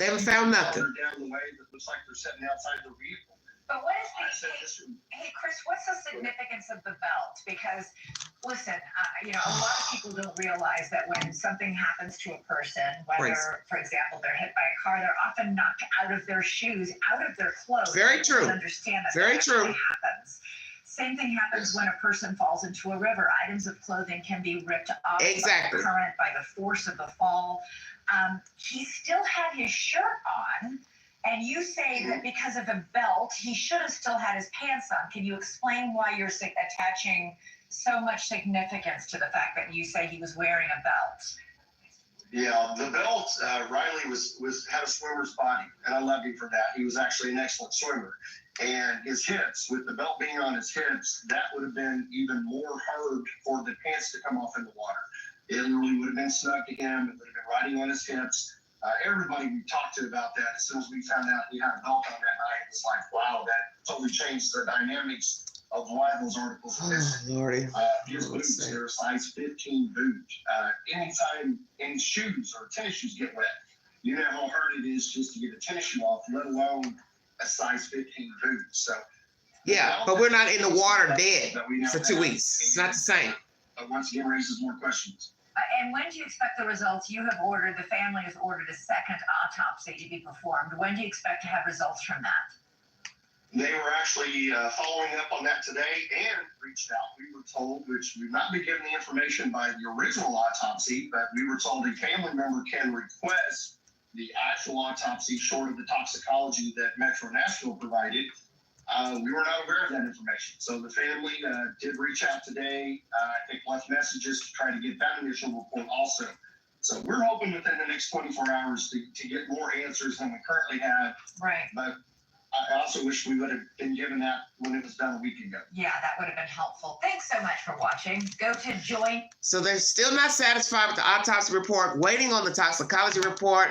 they haven't found nothing. Down the way that looks like they're sitting outside their vehicle. But what is hey Chris, what's the significance of the belt? Because listen, a lot of people don't realize that when something happens to a person, whether, for example, they're hit by a car, they're often knocked out of their shoes, out of their clothes. Very true. Understand that. Very true. Happens. Same thing happens when a person falls into a river. Items of clothing can be ripped off by the current, by the force of the fall. He still had his shirt on. And you say that because of the belt, he should have still had his pants on. Can you explain why you're attaching so much significance to the fact that you say he was wearing a belt? Yeah, the belt, Riley had a swimmer's body, and I love him for that. He was actually an excellent swimmer. And his hips, with the belt being on his hips, that would have been even more hard for the pants to come off in the water. It literally would have been snug to him. It would have been riding on his hips. Everybody we talked to about that, as soon as we found out he had a belt on that night, it was like, wow, that totally changed the dynamics of why those articles were missing. Lordy. His boots, they're a size 15 boot. Anytime any shoes or tennis shoes get wet, you know how hard it is just to get a tennis shoe off, let alone a size 15 boot. So yeah, but we're not in the water dead for 2 weeks. It's not the same. Once again, raises more questions. And when do you expect the results? The family has ordered a second autopsy to be performed. When do you expect to have results from that? They were actually following up on that today and reached out. We were told, which we've not been given the information by the original autopsy, but we were told a family member can request the actual autopsy short of the toxicology that Metro Nashville provided. We were not aware of that information. So the family did reach out today. I think left messages to try to get that initial report also. So we're hoping within the next 24 hours to get more answers than we currently have. Right. But I also wish we would have been given that when it was done a week ago. Yeah, that would have been helpful. Thanks so much for watching. Go to join. So they're still not satisfied with the autopsy report, waiting on the toxicology report.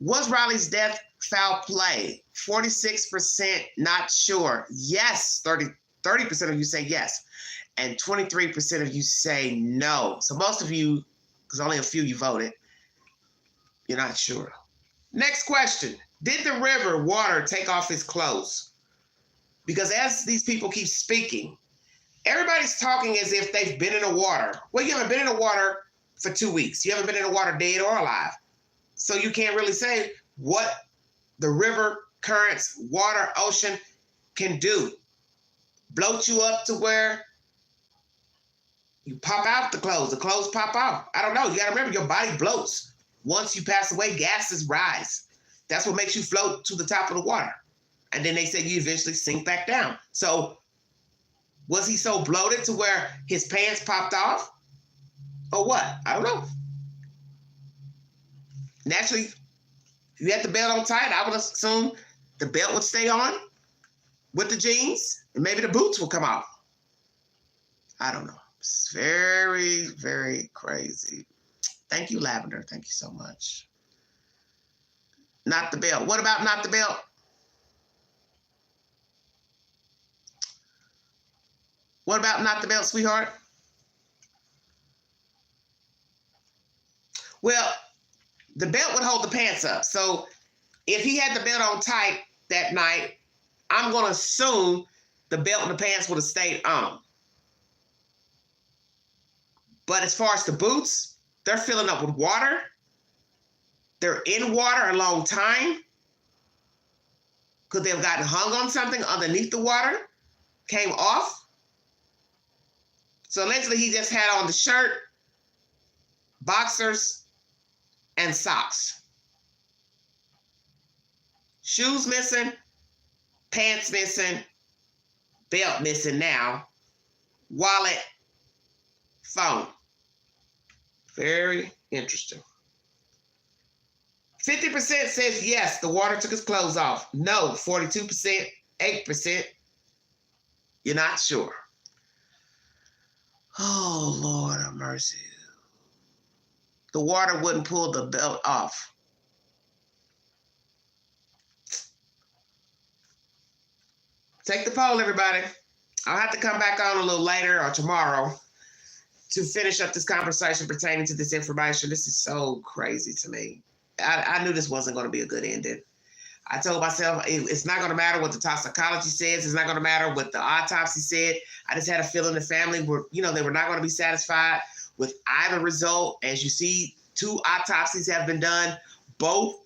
Was Riley's death foul play? 46% not sure. Yes, 30% of you say yes. And 23% of you say no. So most of you, because only a few you voted, you're not sure. Next question. Did the river water take off his clothes? Because as these people keep speaking, everybody's talking as if they've been in the water. Well, you haven't been in the water for 2 weeks. You haven't been in the water dead or alive. So you can't really say what the river, currents, water, ocean can do. Bloat you up to where you pop out the clothes pop off. I don't know. You got to remember, your body bloats. Once you pass away, gases rise. That's what makes you float to the top of the water. And then they say you eventually sink back down. So was he so bloated to where his pants popped off? Or what? I don't know. Naturally, if you had the belt on tight, I would assume the belt would stay on with the jeans and maybe the boots will come off. I don't know. It's very, very crazy. Thank you, Lavender. Thank you so much. Not the belt. What about not the belt? What about not the belt, sweetheart? Well, the belt would hold the pants up. So if he had the belt on tight that night, I'm going to assume the belt and the pants would have stayed on. But as far as the boots, they're filling up with water. They're in water a long time. Could they have gotten hung on something underneath the water? Came off? So allegedly he just had on the shirt, boxers, and socks. Shoes missing, pants missing, belt missing now, wallet, phone. Very interesting. 50% says yes, the water took his clothes off. No, 42%, 8%. You're not sure. Oh, Lord have mercy. The water wouldn't pull the belt off. Take the poll, everybody. I'll have to come back on a little later or tomorrow to finish up this conversation pertaining to this information. This is so crazy to me. I knew this wasn't going to be a good ending. I told myself it's not going to matter what the toxicology says. It's not going to matter what the autopsy said. I just had a feeling the family were, they were not going to be satisfied with either result. As you see, 2 autopsies have been done. Both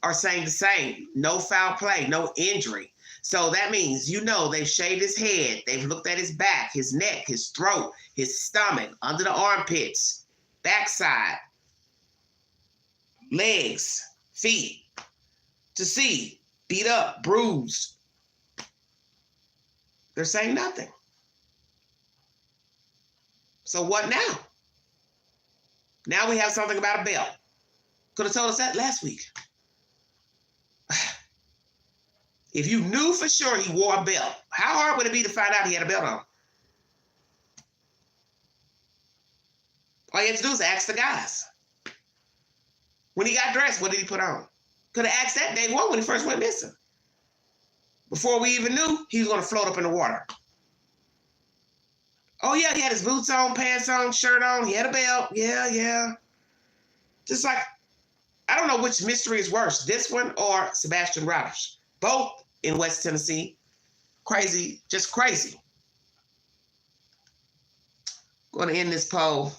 are saying the same. No foul play, no injury. So that means, they've shaved his head. They've looked at his back, his neck, his throat, his stomach, under the armpits, backside, legs, feet, to see, beat up, bruised. They're saying nothing. So what now? Now we have something about a belt. Could have told us that last week. If you knew for sure he wore a belt, how hard would it be to find out he had a belt on? All you have to do is ask the guys. When he got dressed, what did he put on? Could have asked that day one when he first went missing. Before we even knew he was going to float up in the water. Oh, yeah, he had his boots on, pants on, shirt on. He had a belt. Yeah. Just like, I don't know which mystery is worse, this one or Sebastian Rausch. Both in West Tennessee. Crazy, just crazy. Going to end this poll.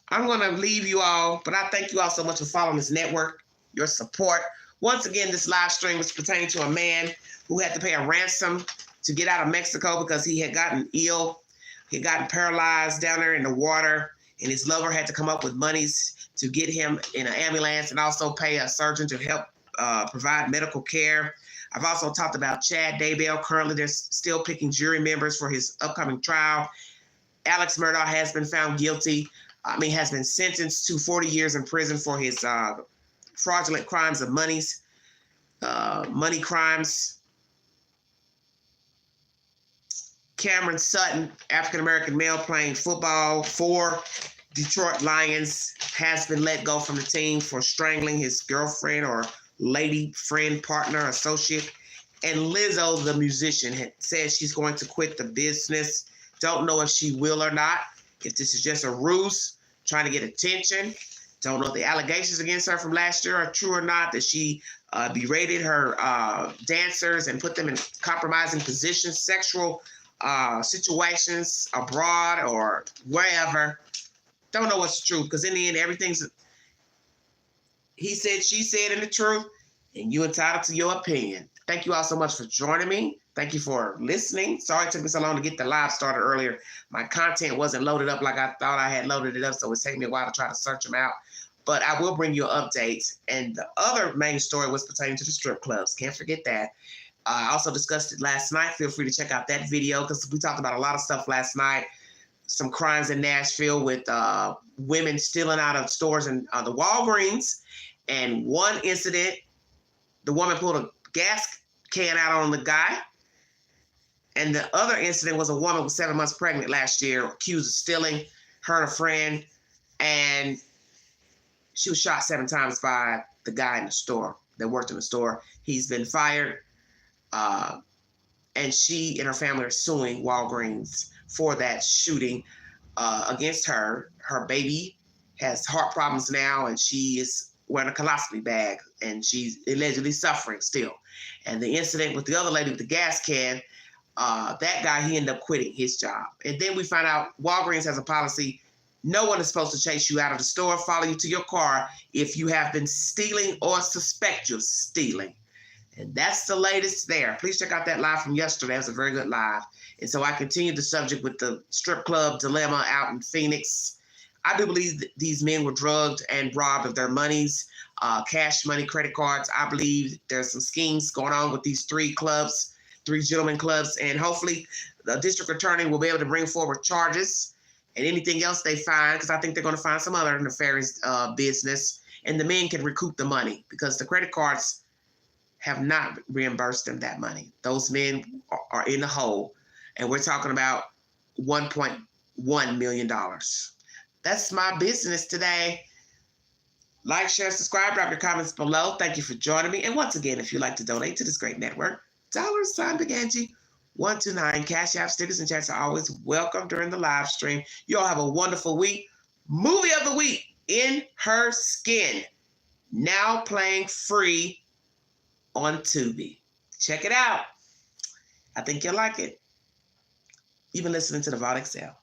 I'm going to leave you all, but I thank you all so much for following this network, your support. Once again, this live stream was pertaining to a man who had to pay a ransom to get out of Mexico because he had gotten ill. He had gotten paralyzed down there in the water, and his lover had to come up with monies to get him in an ambulance and also pay a surgeon to help provide medical care. I've also talked about Chad Daybell. Currently, they're still picking jury members for his upcoming trial. Alex Murdaugh has been found guilty. Has been sentenced to 40 years in prison for his fraudulent crimes of money crimes. Cameron Sutton, African-American male playing football for Detroit Lions, has been let go from the team for strangling his girlfriend or lady friend, partner, associate. And Lizzo, the musician, says she's going to quit the business. Don't know if she will or not. If this is just a ruse, trying to get attention. Don't know if the allegations against her from last year are true or not, that she berated her dancers and put them in compromising positions, sexual situations abroad or wherever. Don't know what's true, because in the end, everything's he said, she said, and the truth, and you entitled to your opinion. Thank you all so much for joining me. Thank you for listening. Sorry it took me so long to get the live started earlier. My content wasn't loaded up like I thought I had loaded it up, so it's taking me a while to try to search them out. But I will bring you updates. And the other main story was pertaining to the strip clubs. Can't forget that. I also discussed it last night. Feel free to check out that video, because we talked about a lot of stuff last night. Some crimes in Nashville with women stealing out of stores and the Walgreens. And one incident, the woman pulled a gas can out on the guy. And the other incident was a woman was 7 months pregnant last year, accused of stealing, her and a friend. And she was shot 7 times by the guy in the store that worked in the store. He's been fired. And she and her family are suing Walgreens for that shooting against her. Her baby has heart problems now, and she is wearing a colostomy bag, and she's allegedly suffering still. And the incident with the other lady with the gas can, that guy, he ended up quitting his job. And then we find out Walgreens has a policy: no one is supposed to chase you out of the store, follow you to your car if you have been stealing or suspect you're stealing. And that's the latest there. Please check out that live from yesterday. It was a very good live. And so I continued the subject with the strip club dilemma out in Phoenix. I do believe that these men were drugged and robbed of their monies, cash money, credit cards. I believe there's some schemes going on with these 3 clubs, 3 gentlemen clubs. And hopefully the district attorney will be able to bring forward charges and anything else they find, because I think they're going to find some other nefarious business. And the men can recoup the money, because the credit cards have not reimbursed them that money. Those men are in the hole, and we're talking about $1.1 million. That's my business today. Like, share, subscribe, drop your comments below. Thank you for joining me. And once again, if you'd like to donate to this great network, $Big-Angie129, Cash App, stickers, and chats are always welcome during the live stream. You all have a wonderful week. Movie of the week, In Her Skin, now playing free on Tubi. Check it out. I think you'll like it. Even listening to the Vault Excel.